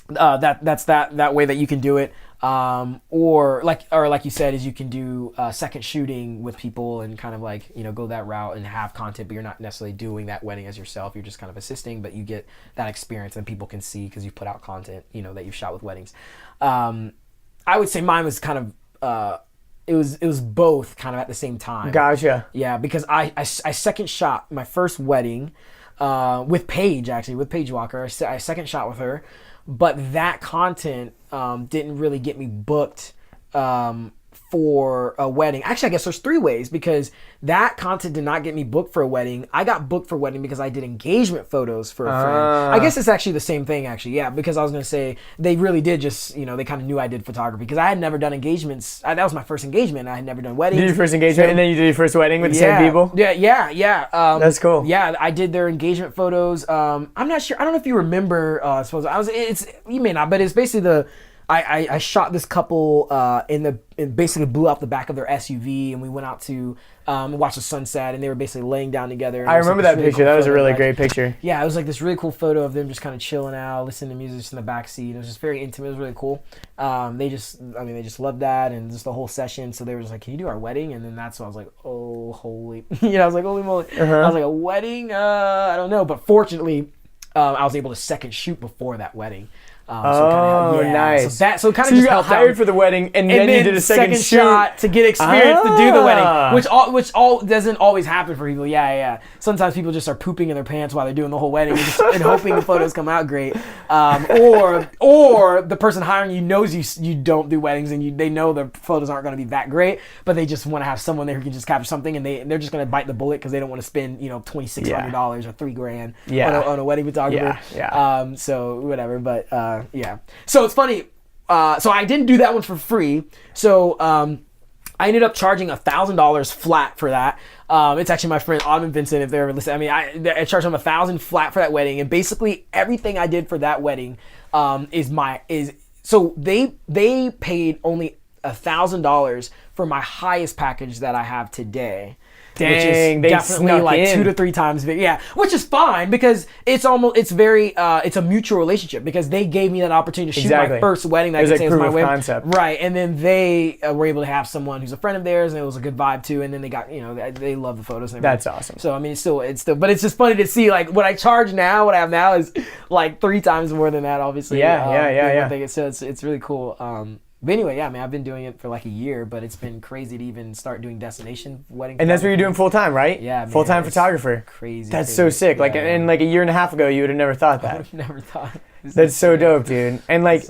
That's that way that you can do it. Or like you said, is you can do second shooting with people and kind of like, go that route and have content, but you're not necessarily doing that wedding as yourself. You're just kind of assisting, but you get that experience and people can see because you put out content, that you've shot with weddings. I would say mine was kind of, it was both kind of at the same time. Gotcha. Yeah, because I second shot my first wedding with Paige, actually, with Paige Walker. I second shot with her. But that content didn't really get me booked for a wedding. Actually, I guess there's three ways, because that content did not get me booked for a wedding. I got booked for a wedding because I did engagement photos for a friend. I guess it's actually the same thing, actually. Yeah, because I was going to say, they really did just, they kind of knew I did photography, because I had never done engagements. That was my first engagement. I had never done weddings. You did your first engagement, and then you did your first wedding with the same people? Yeah. That's cool. Yeah, I did their engagement photos. I'm not sure. I don't know if you remember. You may not, but it's basically I shot this couple and basically blew out the back of their SUV, and we went out to watch the sunset, and they were basically laying down together. I remember that picture. That was a really great picture. Yeah, it was like this really cool photo of them just kind of chilling out, listening to music just in the back seat. It was just very intimate. It was really cool. They just loved that, and just the whole session. So they were just like, "Can you do our wedding?" And then that's when I was like, "Oh, holy!" I was like, "Holy moly!" I was like, "A wedding? I don't know." But fortunately, I was able to second shoot before that wedding. Nice. So kind of you just got helped hired out. for the wedding, and then you did a second shot to get experience to do the Ah. wedding, which doesn't always happen for people. Yeah. Sometimes people just are pooping in their pants while they're doing the whole wedding and hoping the photos come out great. Or the person hiring you knows you don't do weddings, and they know the photos aren't going to be that great, but they just want to have someone there who can just capture something, and they're just going to bite the bullet because they don't want to spend $2,600 or $3,000 on a wedding photographer. So whatever, but. Yeah. So it's funny. So I didn't do that one for free. So I ended up charging $1,000 flat for that. It's actually my friend Autumn Vincent, if they're ever listening. I mean, I charged them $1,000 flat for that wedding, and basically everything I did for that wedding so they paid only $1,000 for my highest package that I have today. Dang, which is they definitely snuck like in. 2 to 3 times big. Yeah, which is fine, because it's a mutual relationship, because they gave me that opportunity to shoot my first wedding that I could say was my wedding. Concept. Right, and then they were able to have someone who's a friend of theirs, and it was a good vibe too. And then they got, they love the photos and everything. That's awesome. So I mean, it's still, but it's just funny to see like what I charge now, what I have now is like 3 times more than that, obviously. Yeah. So it's really cool. But anyway, yeah, man, I've been doing it for like a year, but it's been crazy to even start doing destination wedding. And that's what you're doing full time, right? Yeah, man, full time photographer. Crazy. That's so sick. Like, and like a year and a half ago, you would have never thought I that. would have never thought. That's so dope, dude. And like,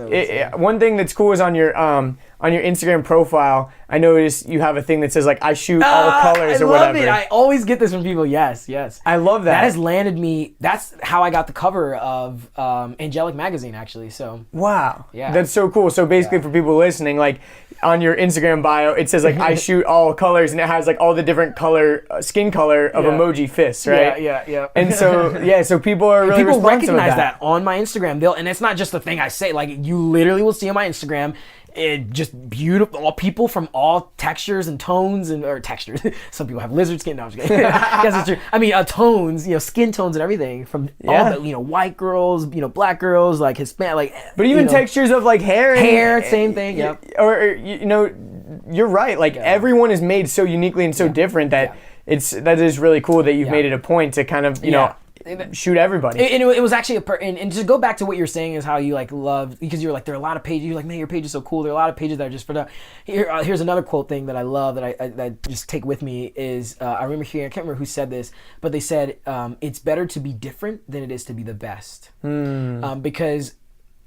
one thing that's cool is on your Instagram profile, I noticed you have a thing that says like, I shoot all colors or whatever. I love it. I always get this from people. Yes. I love that. That has landed me. That's how I got the cover of Angelic magazine, actually. So. Wow. Yeah. That's so cool. So basically, for people listening, like on your Instagram bio, it says like, I shoot all colors, and it has like all the different skin color of emoji fists, right? Yeah. And so so people are really people responsive with recognize that on my Instagram. And it's not just a thing I say. Like, you literally will see on my Instagram, it just beautiful, all people from all textures and tones or textures. Some people have lizard skin. No, I'm just kidding. Yes, it's true. I mean, tones, skin tones and everything from all the, white girls, black girls, like Hispanic, but even textures of like hair, same thing. Yep. Or you're right. Like everyone is made so uniquely and so different that that is really cool that you've made it a point to kind of shoot everybody. And it was actually and to go back to what you're saying is how you like love, because you're like, there are a lot of pages, you're like, man, your page is so cool. There are a lot of pages that are just for that. Here's another quote thing that I love that I just take with me is, I remember hearing, I can't remember who said this, but they said, it's better to be different than it is to be the best. Because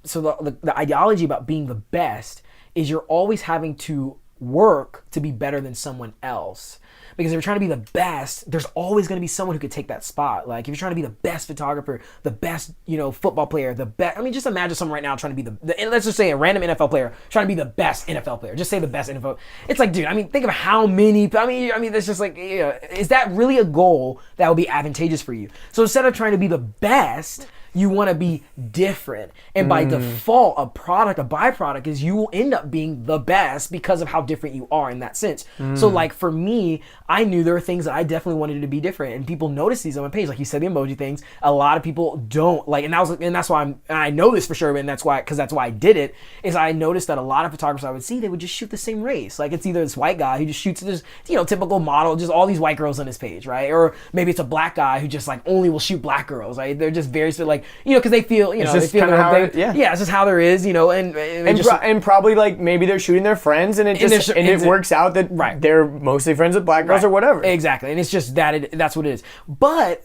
so the ideology about being the best is you're always having to work to be better than someone else. Because if you're trying to be the best, there's always going to be someone who could take that spot. Like if you're trying to be the best photographer, the best, football player, the best. I mean, just imagine someone right now trying to be let's just say a random NFL player trying to be the best NFL player. Just say the best NFL. It's like, dude, I mean, think of how many. I mean, that's just like, is that really a goal that would be advantageous for you? So instead of trying to be the best, you want to be different. And by default, a byproduct is you will end up being the best because of how different you are in that sense. So like for me, I knew there were things that I definitely wanted to be different, and people notice these on my page. Like you said, the emoji things, a lot of people don't like, and that's why I know this for sure, and that's why I did it, is I noticed that a lot of photographers I would see, they would just shoot the same race. Like it's either this white guy who just shoots this, typical model, just all these white girls on his page, right? Or maybe it's a black guy who just like only will shoot black girls, right? They're just very like, because they feel, it's they just feel how it's just how there is, and probably like maybe they're shooting their friends, and it works out that they're mostly friends with black girls or whatever. Exactly, and it's just that's what it is. But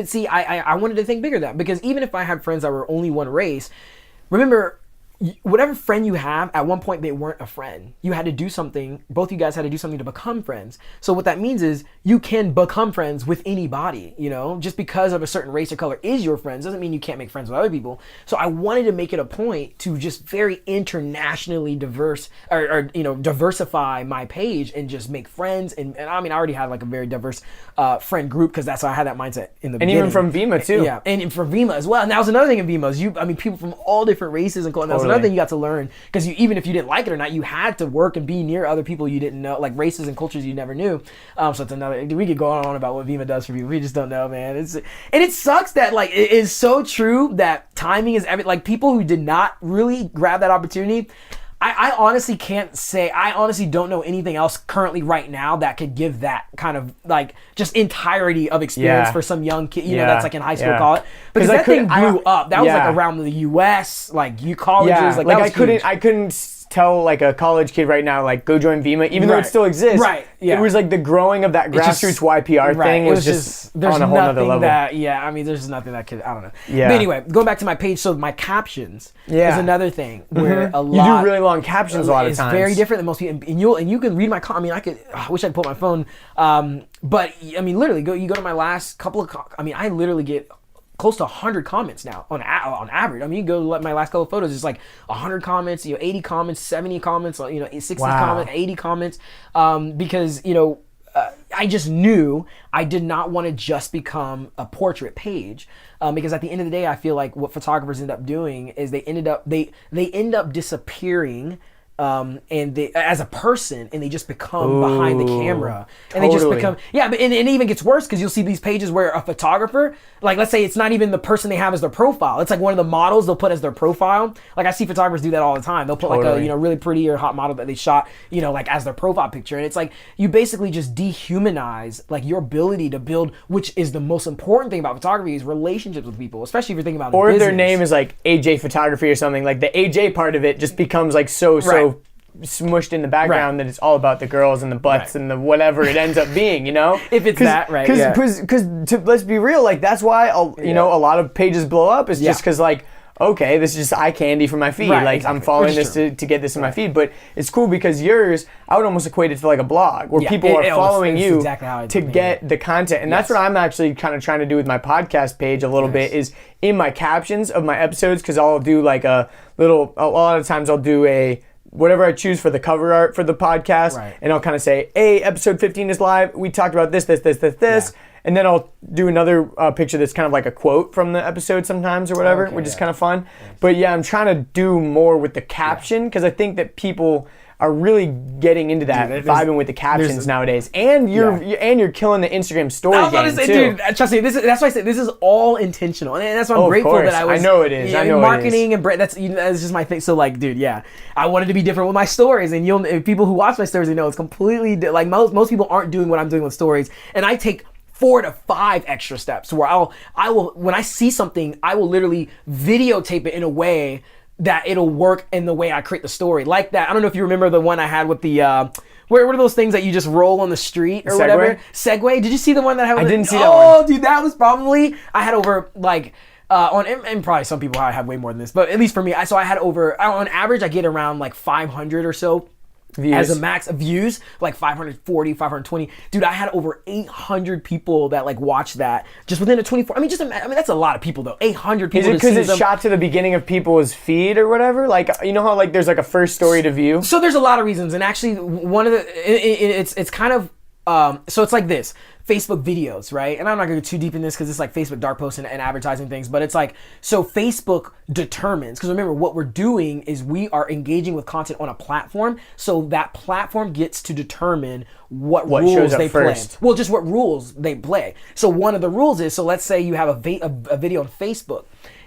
see, I wanted to think bigger than that, because even if I had friends that were only one race, remember, whatever friend you have, at one point they weren't a friend. You had to do something, both you guys had to do something to become friends. So what that means is you can become friends with anybody, just because of a certain race or color is your friends doesn't mean you can't make friends with other people. So I wanted to make it a point to just very internationally diversify my page and just make friends. And I mean, I already had like a very diverse friend group, because that's how I had that mindset in the beginning. And even from Vima too. Yeah, and from Vima as well. And that was another thing in Vima is people from all different races and colors. Another thing you got to learn, because even if you didn't like it or not, you had to work and be near other people you didn't know, like races and cultures you never knew. So it's another. We could go on about what Vima does for people. We just don't know, man. And it sucks that like it is so true that timing is everything. Like people who did not really grab that opportunity. I honestly can't say, I honestly don't know anything else currently right now that could give that kind of like just entirety of experience for some young kid, that's like in high school, college. Because that thing blew up. That was like around the US, like colleges. Like that was I couldn't tell like a college kid right now, like go join Vima, even though it still exists. Right. Yeah. It was like the growing of that grassroots YPR thing was just on a whole nother level. There's nothing that could, I don't know. Yeah. But anyway, going back to my page, so my captions is another thing where a lot. You do really long captions a lot of times. It's very different than most people, and you can read my I wish I'd put my phone, but I mean, literally, you go to my last couple of, I literally get close to 100 comments now on average. I mean, you go let my last couple of photos, it's like 100 comments, 80 comments, 70 comments, 60 comments, 80 comments, because I just knew I did not want to just become a portrait page, because at the end of the day, I feel like what photographers end up doing is they end up disappearing. And they, as a person, and they just become behind the camera, and they just become, but and it even gets worse, because you'll see these pages where a photographer, like let's say it's not even the person they have as their profile, it's like one of the models they'll put as their profile. Like I see photographers do that all the time. They'll put like a really pretty or hot model that they shot, like as their profile picture, and it's like you basically just dehumanize like your ability to build, which is the most important thing about photography, is relationships with people, especially if you're thinking about or business. Their name is like AJ Photography or something. Like the AJ part of it just becomes like so smushed in the background that it's all about the girls and the butts and the whatever it ends up being, if it's that, right? Because let's be real, like that's why a lot of pages blow up is just because like, okay, this is just eye candy for my feed. I'm following this to get this in my feed. But it's cool because yours, I would almost equate it to like a blog where people are following you to get the content. And that's what I'm actually kind of trying to do with my podcast page a little bit, is in my captions of my episodes, because I'll do like a lot of times I'll do whatever I choose for the cover art for the podcast, and I'll kind of say, hey, episode 15 is live. We talked about this. And then I'll do another picture that's kind of like a quote from the episode sometimes or whatever, which is kind of fun. But I'm trying to do more with the caption, because I think that people are really getting into that, vibing with the captions nowadays. And you're killing the Instagram story game too. Dude, trust me, that's why I said this is all intentional, and that's why I'm grateful that I know it is. I know marketing and that's just my thing. So like, dude, I wanted to be different with my stories, and people who watch my stories, they know it's completely like most people aren't doing what I'm doing with stories, and I take 4 to 5 extra steps where I will when I see something, I will literally videotape it in a way that it'll work in the way I create the story. Like that. I don't know if you remember the one I had with the what are those things that you just roll on the street or whatever? Segway. Did you see the one that I had? I didn't see that one. Oh, dude, that was probably I had over like and probably some people have way more than this, but at least for me, so I had over on average I get around like 500 or so. Views. As a max of views, like 540, 520. Dude, I had over 800 people that like watched that just within a 24. I mean, that's a lot of people though. 800 people. Is it because it's shot to the beginning of people's feed or whatever? Like, you know how like there's like a first story to view? So there's a lot of reasons, and actually one of the it's kind of so it's like this. Facebook videos, right? And I'm not going to go too deep in this because it's like Facebook dark posts and advertising things, but it's like, so Facebook determines, because remember what we're doing is we are engaging with content on a platform, so that platform gets to determine what rules they play. Well, just what rules they play. So one of the rules is, so let's say you have a video on Facebook,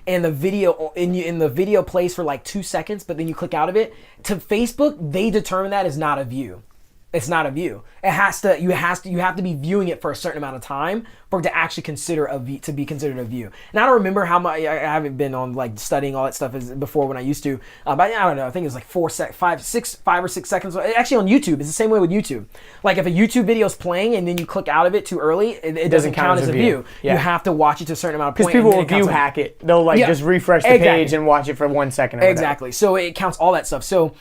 and the video in the video plays for like 2 seconds, but then you click out of it. To Facebook, they determine that is not a view. It's not a view. You have to be viewing it for a certain amount of time for it to actually to be considered a view. And I don't remember how much, I haven't been on like studying all that stuff before when I used to, but I don't know, I think it was like 5 or 6 seconds. Actually on YouTube, it's the same way with YouTube. Like if a YouTube video is playing and then you click out of it too early, it doesn't count as a view. Yeah. You have to watch it to a certain amount of point. Because people will view hack it. They'll like just refresh the page and watch it for 1 second or exactly. So it counts all that stuff. So,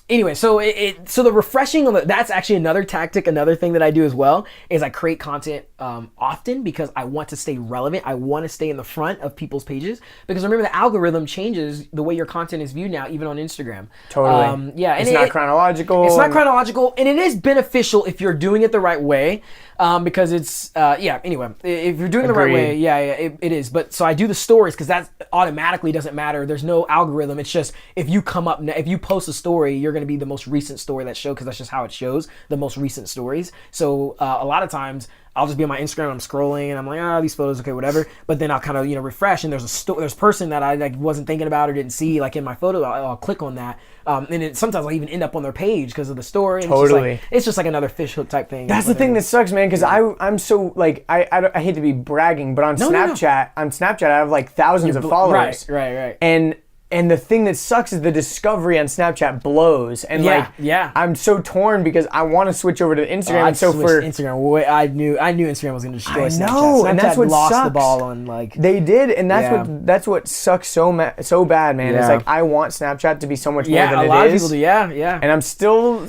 anyway, so the refreshing that's actually another tactic, another thing that I do as well is I create content often because I want to stay relevant. I want to stay in the front of people's pages because remember the algorithm changes the way your content is viewed now, even on Instagram. Totally. And it's not chronological. It's not chronological, and it is beneficial if you're doing it the right way. Because it's anyway, if you're doing it the right way, it is. But so I do the stories because that automatically doesn't matter. There's no algorithm. It's just if you post a story, you're going to be the most recent story that shows because that's just how it shows the most recent stories. So a lot of times I'll just be on my Instagram, I'm scrolling, and I'm like, these photos, okay, whatever. But then I'll kind of refresh, and there's a person that I like wasn't thinking about or didn't see like in my photo. I'll click on that, and sometimes I'll even end up on their page because of the story. And totally, it's just like another fishhook type thing. That's the thing that sucks, man. Because I'm so like I hate to be bragging, but on Snapchat I have like thousands of followers. Right. And the thing that sucks is the discovery on Snapchat blows. And I'm so torn because I want to switch over to Instagram. And so for Instagram, I knew Instagram was going to destroy Snapchat. Snapchat and that's what lost sucks. The ball on like they did, and that's what sucks so bad, man. It's like I want Snapchat to be so much more than it is. A lot of people do. Yeah. And I'm still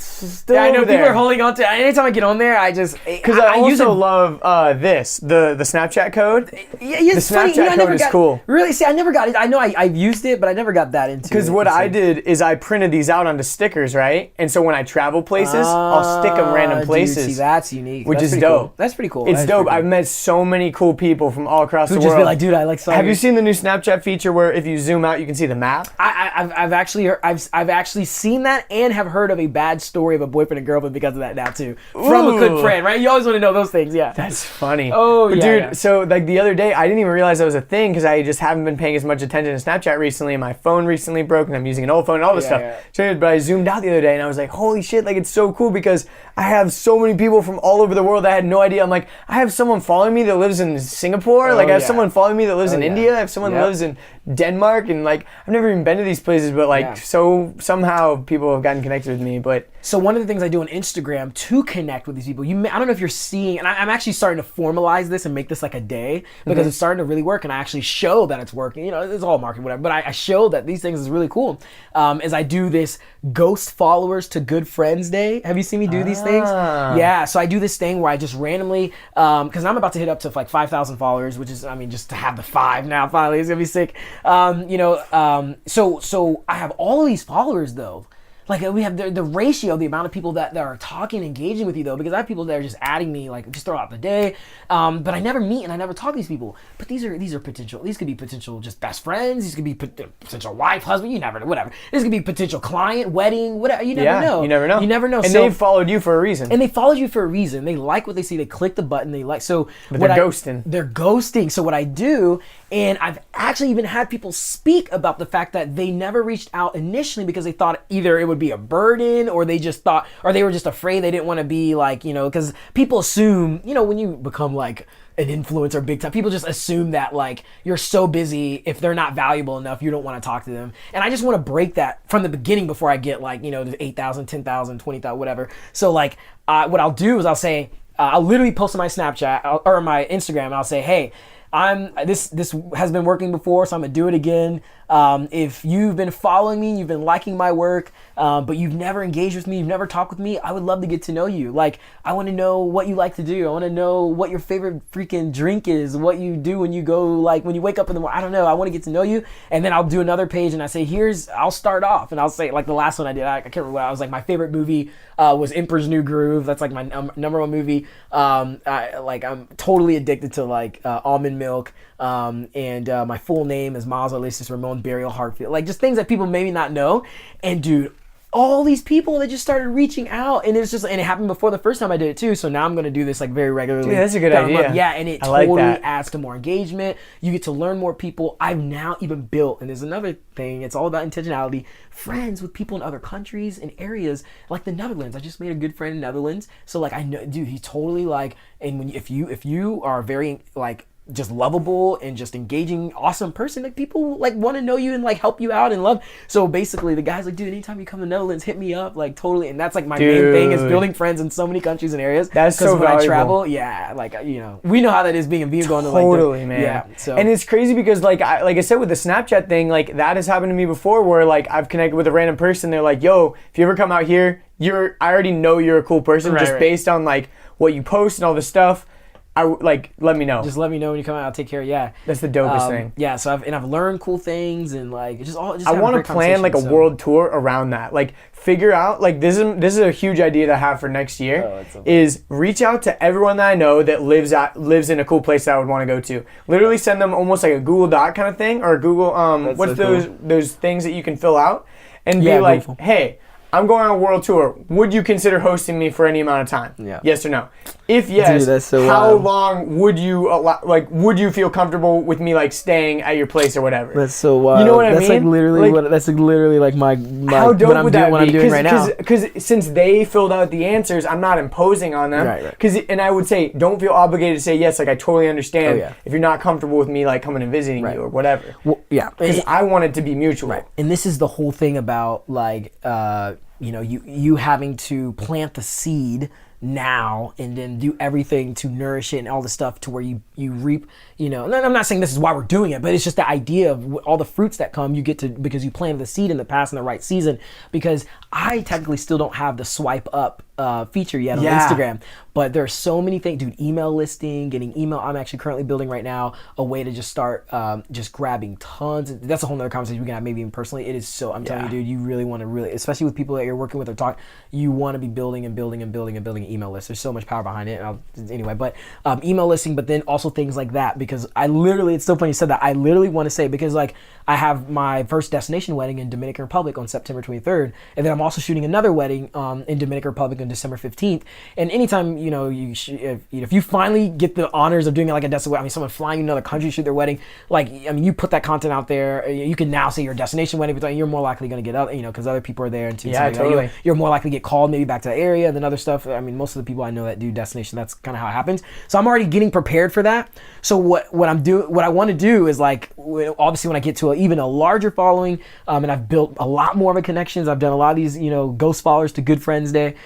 I know there. people are holding on to. Anytime I get on there, I just because I also love the Snapchat code. Yeah, the Snapchat code is cool. Really, see, I never got it. I know I've used it, but I never got that into it. Because what I did is I printed these out onto stickers, right? And so when I travel places, I'll stick them random places. Dude, see, that's unique. Which is dope. Cool. That's pretty cool. It's dope. I've met so many cool people from all across the world. Just be like, dude, I like. Have you seen the new Snapchat feature where if you zoom out, you can see the map? I've actually seen that and have heard of a bad story of a boyfriend and girlfriend because of that now too. From a good friend, right? You always want to know those things, yeah. That's funny. But dude, so like the other day, I didn't even realize that was a thing because I just haven't been paying as much attention to Snapchat recently. And my phone recently broke, and I'm using an old phone and all this stuff. Yeah. So, but I zoomed out the other day and I was like, holy shit, like it's so cool because I have so many people from all over the world that I had no idea. I'm like, I have someone following me that lives in Singapore. I have someone following me that lives in India. I have someone that lives in Denmark, and like I've never even been to these places, but like so somehow people have gotten connected with me. But so one of the things I do on Instagram to connect with these people, I don't know if you're seeing, and I'm actually starting to formalize this and make this like a day because it's starting to really work, and I actually show that it's working. It's all marketing, whatever, but I show that these things is really cool. As I do this ghost followers to good friends day. Have you seen me do these things? Yeah, so I do this thing where I just randomly, because I'm about to hit up to like 5,000 followers, which is, just to have the 5 now finally, it's gonna be sick. So I have all of these followers though. Like we have the ratio, the amount of people that are talking, engaging with you though, because I have people that are just adding me like just throughout the day, but I never meet and I never talk to these people. But these are potential. These could be potential just best friends. These could be potential wife, husband. You never know. Whatever. This could be potential client, wedding. Whatever. You never know. You never know. You never know. And they've followed you for a reason. And they followed you for a reason. They like what they see. They click the button. They like. So but they're ghosting. They're ghosting. So what I do And I've actually even had people speak about the fact that they never reached out initially because they thought either it would be a burden, or they just thought, or they were just afraid, they didn't want to be like, because people assume, when you become like an influencer big time, people just assume that like you're so busy, if they're not valuable enough, you don't want to talk to them. And I just want to break that from the beginning before I get like, the 8,000, 10,000, 20,000, whatever. So like what I'll do is I'll say, I'll literally post on my Snapchat or my Instagram, and I'll say, hey, this has been working before, so I'm gonna do it again. If you've been following me, you've been liking my work, but you've never engaged with me, you've never talked with me, I would love to get to know you. Like, I want to know what you like to do. I want to know what your favorite freaking drink is, what you do when you go, like when you wake up in the morning. I don't know. I want to get to know you. And then I'll do another page and I say, I'll start off, and I'll say, like the last one I did, I can't remember what I was like. My favorite movie was Emperor's New Groove. That's like my number one movie. I'm totally addicted to like almond milk. And my full name is Myles Berrio Hartfield. Like, just things that people maybe not know. And dude, all these people that just started reaching out, and it happened before the first time I did it too. So now I'm gonna do this like very regularly. Dude, that's a good idea. Yeah, and it totally adds to more engagement. You get to learn more people. I've now even built, and there's another thing, it's all about intentionality, friends with people in other countries and areas like the Netherlands. I just made a good friend in the Netherlands. So like, I know, dude, he's totally like, and if you are very like just lovable and just engaging, awesome person, like people like want to know you and like help you out and love. So basically the guy's like, dude, anytime you come to the Netherlands, hit me up, like totally. And that's like my main thing, is building friends in so many countries and areas. That's so when valuable. I travel, yeah, like we know how that is being going to like totally, man. Yeah, so. And it's crazy because like I said with the Snapchat thing, like that has happened to me before, where like I've connected with a random person, they're like, yo, if you ever come out here, I already know you're a cool person, just based on like what you post and all this stuff. Let me know. Just let me know when you come out. I'll take care. Yeah, that's the dopest thing. Yeah, so I've learned cool things, and like I want to plan like a world tour around that. Like figure out like this is a huge idea that I have for next year. Is reach out to everyone that I know that lives in a cool place that I would want to go to. Literally send them almost like a Google Doc kind of thing, or a Google what's those things that you can fill out, and be like, beautiful. Hey, I'm going on a world tour. Would you consider hosting me for any amount of time? Yeah. Yes or no? If yes, dude, how long would you would you feel comfortable with me like staying at your place or whatever? That's so wild. You know what I mean? That's like literally like my how dope what I'm would doing, that what be? I'm doing right now. Because since they filled out the answers, I'm not imposing on them. Right. And I would say, don't feel obligated to say yes. Like I totally understand if you're not comfortable with me like coming and visiting you or whatever. Well, yeah. Because I want it to be mutual. Right. And this is the whole thing about like you having to plant the seed now and then do everything to nourish it and all the stuff to where you reap, and I'm not saying this is why we're doing it, but it's just the idea of all the fruits that come you get to because you planted the seed in the past in the right season. Because I technically still don't have the swipe up feature yet on Instagram, but there are so many things, dude. Email listing, getting email. I'm actually currently building right now a way to just start just grabbing tons. That's a whole nother conversation we can have, maybe even personally. It is so, I'm telling you, dude, you really want to especially with people that you're working with or talk, you want to be building and building and building and building an email list. There's so much power behind it. Anyway, but email listing, but then also things like that, because it's so funny you said that. I literally want to say, because like I have my first destination wedding in Dominican Republic on September 23rd, and then I'm also shooting another wedding in Dominican Republic on December 15th. And anytime if you finally get the honors of doing like a destination, someone flying you to another country to shoot their wedding, you put that content out there, you can now say your destination wedding, but you're more likely going to get out, because other people are there, and totally. You're more likely to get called maybe back to the area, and then other stuff. Most of the people I know that do destination, that's kind of how it happens. So I'm already getting prepared for that. So what I want to do is like, obviously when I get to even a larger following, and I've built a lot more of a connections, I've done a lot of these, ghost followers to Good Friends Day.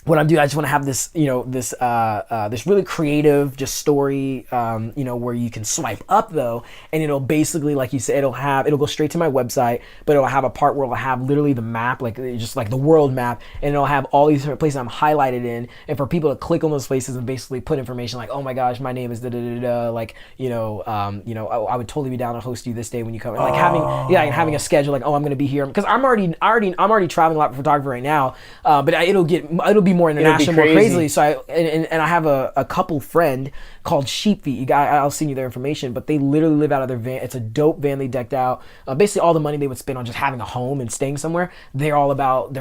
What I'm doing, I just want to have this, this really creative just story, where you can swipe up though, and it'll basically, like you said, it'll go straight to my website, but it'll have a part where it'll have literally the map, like just like the world map, and it'll have all these different places I'm highlighted in, and for people to click on those places and basically put information like, oh my gosh, my name is da da da da, like, I would totally be down to host you this day when you come, and like having a schedule, like, oh, I'm gonna be here, because I'm already traveling a lot for photography right now, but it'll be be more international, more crazy. crazily. So I have a couple friend called Sheep Feet. I'll send you their information, but they literally live out of their van. It's a dope van they decked out. Basically, all the money they would spend on just having a home and staying somewhere, they're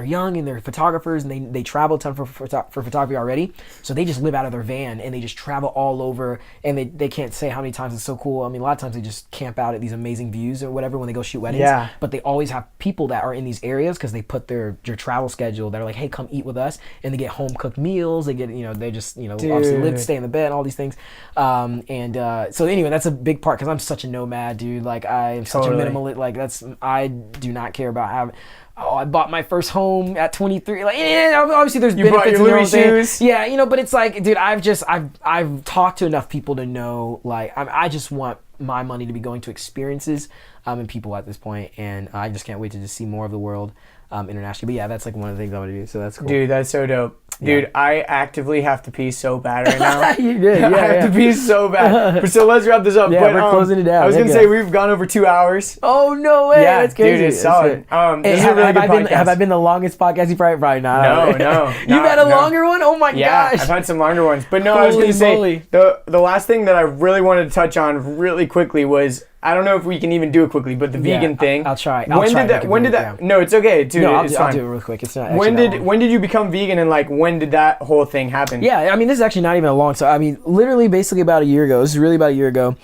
young and they're photographers, and they travel a ton for photography already. So they just live out of their van and they just travel all over, and they can't say how many times it's so cool. I mean, a lot of times they just camp out at these amazing views or whatever when they go shoot weddings. Yeah. But they always have people that are in these areas because they put their travel schedule. They're like, hey, come eat with us, and they get home cooked meals. They get they just obviously stay in the bed, all these things. So anyway, that's a big part because I'm such a nomad, dude. Like I am such a minimalist. Like I do not care about having. Oh, I bought my first home at 23. Like, obviously, there's benefits. You bought your Louis shoes. Yeah, but it's like, dude, I've talked to enough people to know, like, I just want my money to be going to experiences and people at this point, and I just can't wait to just see more of the world internationally. But yeah, that's like one of the things I want to do. So that's cool. Dude, that's so dope. Dude, yeah. I actively have to pee so bad right now. You did, yeah. I have to pee so bad. But so let's wrap this up. Yeah, but, we're closing it down. I was going to say we've gone over 2 hours. Oh, no way. Yeah, that's crazy. Dude, it's solid. This is a really good podcast. Have I been the longest podcast? You probably not. No. You've had a longer one? Oh, my gosh. I've had some longer ones. But no, I was going to say, the last thing that I really wanted to touch on really quickly was, I don't know if we can even do it quickly, but the vegan thing. I'll try. When did that? No, it's okay, dude. No, it's I'll fine. do it real quick. It's not. When did you become vegan, and like when did that whole thing happen? Yeah, I mean, this is actually not even a long. So I mean, literally, basically about a year ago. This is really about a year ago.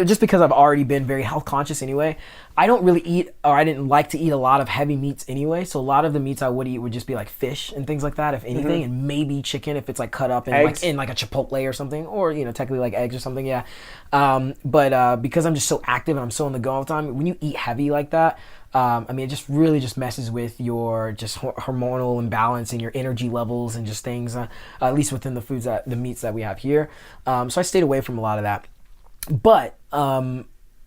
Just because I've already been very health conscious anyway. I don't really eat, or I didn't like to eat a lot of heavy meats anyway. So a lot of the meats I would eat would just be like fish and things like that, if anything, and maybe chicken if it's like cut up in like a Chipotle or something, or technically like eggs or something. Yeah, but because I'm just so active and I'm so on the go all the time, when you eat heavy like that, I mean, it just really just messes with your just hormonal imbalance and your energy levels and just things. At least within the meats that we have here. So I stayed away from a lot of that, but.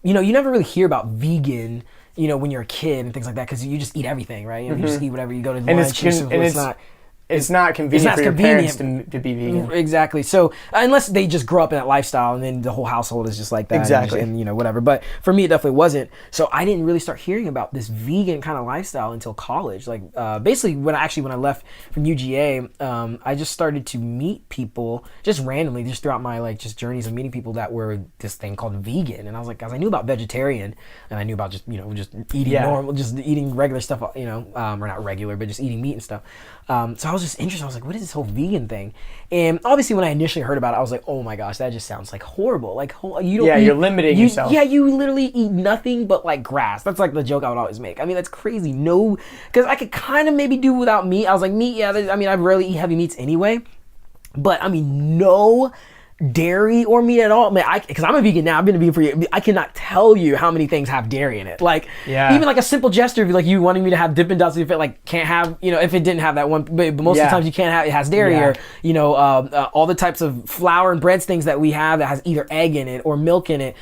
You never really hear about vegan, when you're a kid and things like that, because you just eat everything, right? You just eat whatever. You go to lunch. It's not convenient for your parents to be vegan. Exactly. So unless they just grow up in that lifestyle and then the whole household is just like that. Exactly. And whatever. But for me, it definitely wasn't. So I didn't really start hearing about this vegan kind of lifestyle until college. Like basically when I left from UGA, I just started to meet people just randomly, just throughout my like just journeys of meeting people that were this thing called vegan. And I was like, guys, I knew about vegetarian and I knew about just just eating normal, just eating regular stuff, or not regular, but just eating meat and stuff. So I was just interested. I was like, what is this whole vegan thing? And obviously when I initially heard about it, I was like, oh my gosh, that just sounds like horrible. Like you're limiting yourself. Yeah, you literally eat nothing but like grass. That's like the joke I would always make. I mean, that's crazy. No, because I could kind of maybe do without meat. I was like, meat, yeah, I rarely eat heavy meats anyway. But I mean, no dairy or meat at all. Because I'm a vegan now. I've been a vegan for years. I cannot tell you how many things have dairy in it. Like, even like a simple gesture of like you wanting me to have Dippin' Dots, if it like can't have, if it didn't have that one, but most of the times you can't have, it has dairy, or all the types of flour and breads things that we have that has either egg in it or milk in it.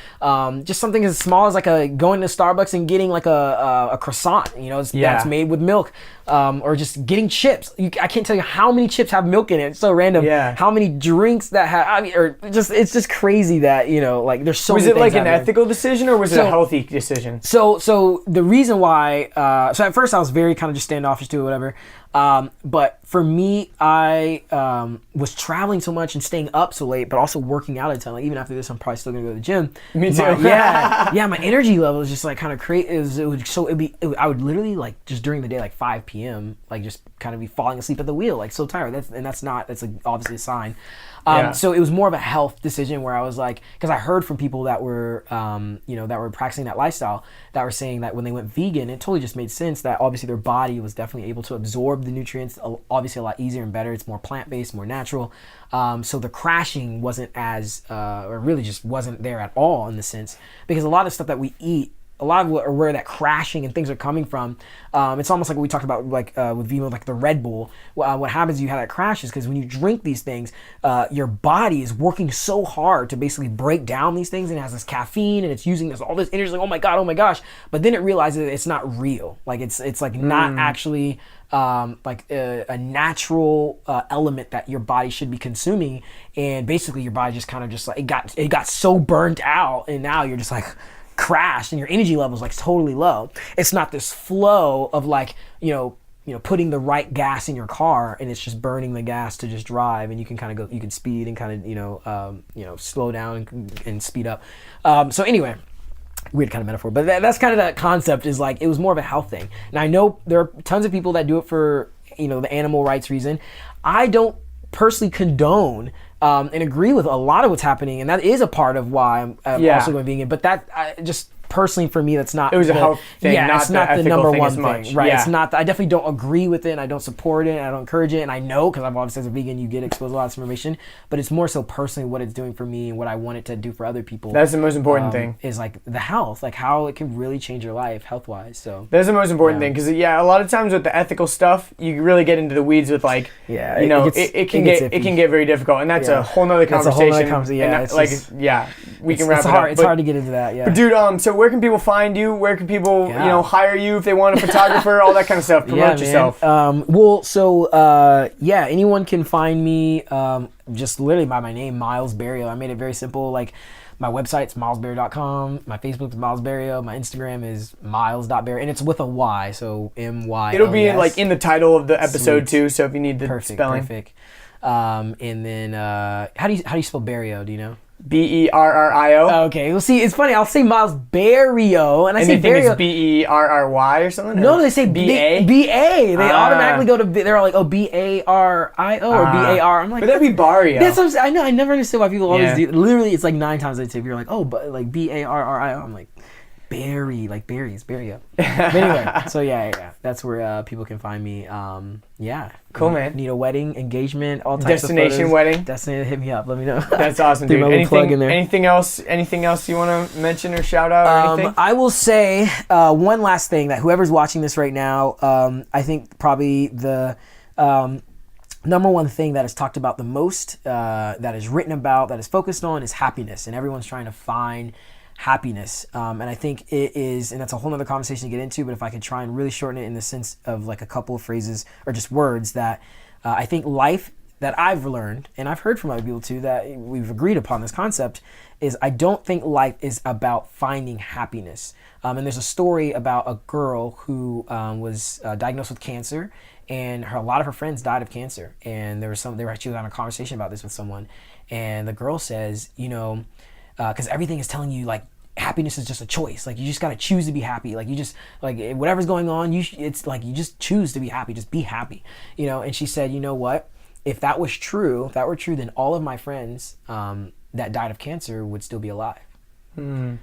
Just something as small as like going to Starbucks and getting like a croissant, that's made with milk. Or just getting chips. I can't tell you how many chips have milk in it. It's so random. Yeah. How many drinks that have, it's just crazy that, like there's so many things. Was it like an ethical decision or was it a healthy decision? So the reason why, so at first I was very kind of just standoffish to it, whatever. But for me, I was traveling so much and staying up so late, but also working out a ton. Like even after this, I'm probably still gonna go to the gym. Me too. My energy level is just like kind of crazy. I would literally like just during the day, like 5 p.m., like just kind of be falling asleep at the wheel, like so tired. That's like obviously a sign. So it was more of a health decision where I was like, because I heard from people that were, that were practicing that lifestyle, that were saying that when they went vegan, it totally just made sense that obviously their body was definitely able to absorb the nutrients, obviously a lot easier and better. It's more plant-based, more natural. So the crashing wasn't or really just wasn't there at all in the sense, because a lot of stuff that we eat, a lot of where that crashing and things are coming from, it's almost like what we talked about, like with Vimo, like the Red Bull. What happens, you have that crashes because when you drink these things, your body is working so hard to basically break down these things, and it has this caffeine and it's using all this energy. Like, oh my gosh! But then it realizes that it's not real. Like it's like not actually like a natural element that your body should be consuming, and basically your body just kind of just like it got so burnt out, and now you're just like crashed and your energy level is like totally low. It's not this flow of like, putting the right gas in your car, and it's just burning the gas to just drive, and you can kind of go, you can speed and kind of slow down and speed up. So anyway, weird kind of metaphor, but that's kind of the concept, is like it was more of a health thing. And I know there are tons of people that do it for the animal rights reason. I don't personally condone and agree with a lot of what's happening, and that is a part of why I'm also going vegan. But just personally for me, that's not. It was a health thing, yeah, not it's not the the number thing one as much. thing, right? Yeah. It's not. I definitely don't agree with it, and I don't support it, and I don't encourage it, and I know, because I've obviously, as a vegan, you get exposed to a lot of information, but it's more so personally what it's doing for me and what I want it to do for other people. That's the most important thing. Is like the health, like how it can really change your life health wise. So that's the most important thing, because a lot of times with the ethical stuff, you really get into the weeds with like, it can get very difficult, and that's a whole nother conversation. We can wrap it up. It's hard to get into that. Yeah, but dude, so where can people find you? Where can people hire you if they want a photographer? All that kind of stuff. Promote yourself. Anyone can find me just literally by my name, Myles Berrio. I made it very simple. Like, my website's mylesberrio.com. My Facebook's Myles Berrio. My Instagram is myles.berrio, and it's with a Y, so M-Y-L-E-S. It'll be like in the title of the episode too. So if you need the spelling. Perfect. And then how do you spell Berrio? Do you know? Berrio. Okay, well, see, it's funny. I'll say Myles Berrio, and I say they think Berrio. it's B-E-R-R-Y or something? No, they say B-A? B-A. They automatically go to, they're like, B-A-R-I-O or B-A-R. I'm like, but that'd be Barrio. That's what I'm saying. I know, I never understood why people always do. Literally, it's like 9 times they say, you're like, but like B-A-R-R-I-O. I'm like, berry, like berries, Berrio. But anyway, so that's where people can find me. Cool, man. Need a wedding, engagement, all types of destination wedding. Destination, hit me up. Let me know. That's awesome, dude. Anything else you want to mention or shout out or anything? I will say one last thing, that whoever's watching this right now, I think probably the number one thing that is talked about the most, that is written about, that is focused on, is happiness, and everyone's trying to find happiness, and I think it is, and that's a whole nother conversation to get into, but if I could try and really shorten it in the sense of like a couple of phrases or just words, that I think life, that I've learned, and I've heard from other people too, that we've agreed upon this concept, is I don't think life is about finding happiness. And there's a story about a girl who was diagnosed with cancer, and a lot of her friends died of cancer, and they were actually having a conversation about this with someone, and the girl says, because everything is telling you like happiness is just a choice. Like, you just gotta choose to be happy. Like, you just, like, whatever's going on, it's like you just choose to be happy. Just be happy, And she said, you know what? If that were true, then all of my friends that died of cancer would still be alive,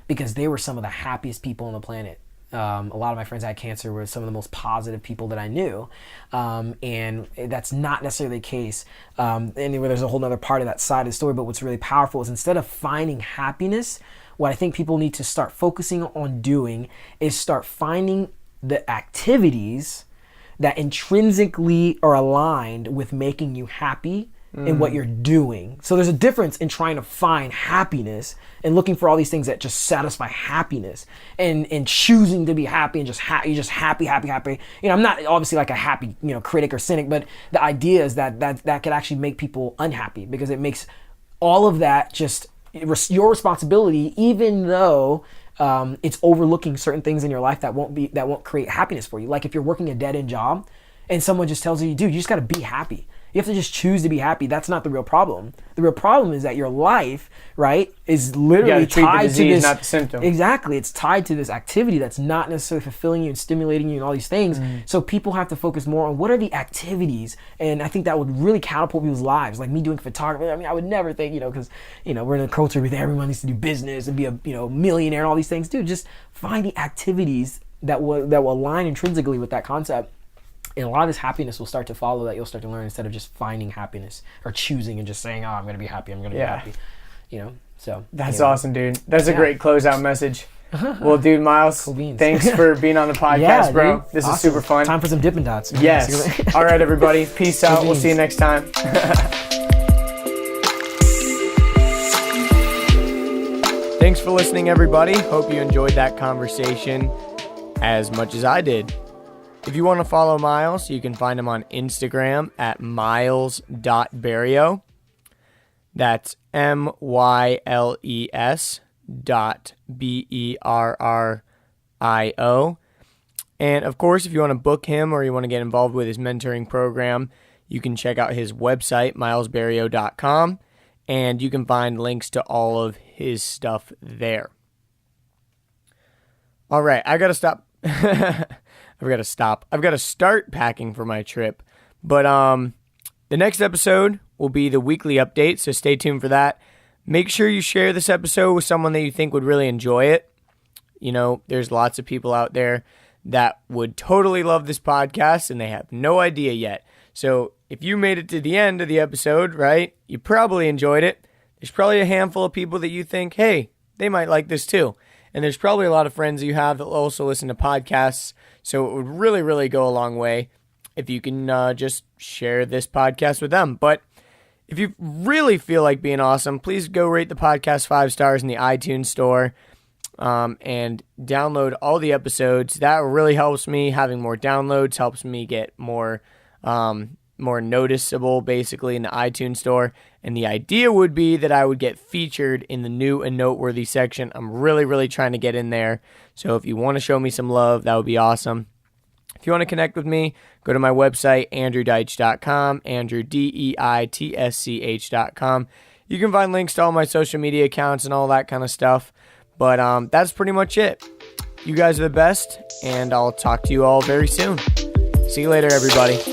because they were some of the happiest people on the planet. A lot of my friends that had cancer were some of the most positive people that I knew, and that's not necessarily the case. Anyway, there's a whole other part of that side of the story, but what's really powerful is, instead of finding happiness, what I think people need to start focusing on doing is start finding the activities that intrinsically are aligned with making you happy in what you're doing. So there's a difference in trying to find happiness and looking for all these things that just satisfy happiness, and choosing to be happy and you're just happy. I'm not obviously like a happy critic or cynic, but the idea is that could actually make people unhappy, because it makes all of that just your responsibility, even though it's overlooking certain things in your life that won't create happiness for you. Like, if you're working a dead end job and someone just tells you, dude, you just got to be happy. You have to just choose to be happy. That's not the real problem. The real problem is that your life, right, is literally tied to this. Not the symptom. Exactly. It's tied to this activity that's not necessarily fulfilling you and stimulating you and all these things. So people have to focus more on what are the activities, and I think that would really catapult people's lives. Like me doing photography. I mean, I would never think, because we're in a culture where everyone needs to do business and be a millionaire and all these things. Dude, just find the activities that will align intrinsically with that concept. And a lot of this happiness will start to follow that. You'll start to learn, instead of just finding happiness or choosing and just saying, I'm going to be happy. I'm going to be happy. So. That's awesome, dude. That's a great closeout message. Well, dude, Myles, thanks for being on the podcast, bro. Dude. This is super fun. Time for some Dippin' Dots. Yes. All right, everybody. Peace out. We'll see you next time. Thanks for listening, everybody. Hope you enjoyed that conversation as much as I did. If you want to follow Myles, you can find him on Instagram at myles.berrio. That's MYLES.BERRIO. And of course, if you want to book him or you want to get involved with his mentoring program, you can check out his website, mylesberrio.com, and you can find links to all of his stuff there. All right, I got to stop. I've got to start packing for my trip. But the next episode will be the weekly update, so stay tuned for that. Make sure you share this episode with someone that you think would really enjoy it. You know, there's lots of people out there that would totally love this podcast, and they have no idea yet. So if you made it to the end of the episode, right, you probably enjoyed it. There's probably a handful of people that you think, hey, they might like this too. And there's probably a lot of friends that you have that also listen to podcasts. So it would really, really go a long way if you can just share this podcast with them. But if you really feel like being awesome, please go rate the podcast 5 stars in the iTunes store and download all the episodes. That really helps me. Having more downloads helps me get more noticeable, basically, in the iTunes store. And the idea would be that I would get featured in the new and noteworthy section. I'm really, really trying to get in there. So if you want to show me some love, that would be awesome. If you want to connect with me, go to my website, andrewdeitsch.com, andrewdeitsch.com. You can find links to all my social media accounts and all that kind of stuff. But that's pretty much it. You guys are the best, and I'll talk to you all very soon. See you later, everybody.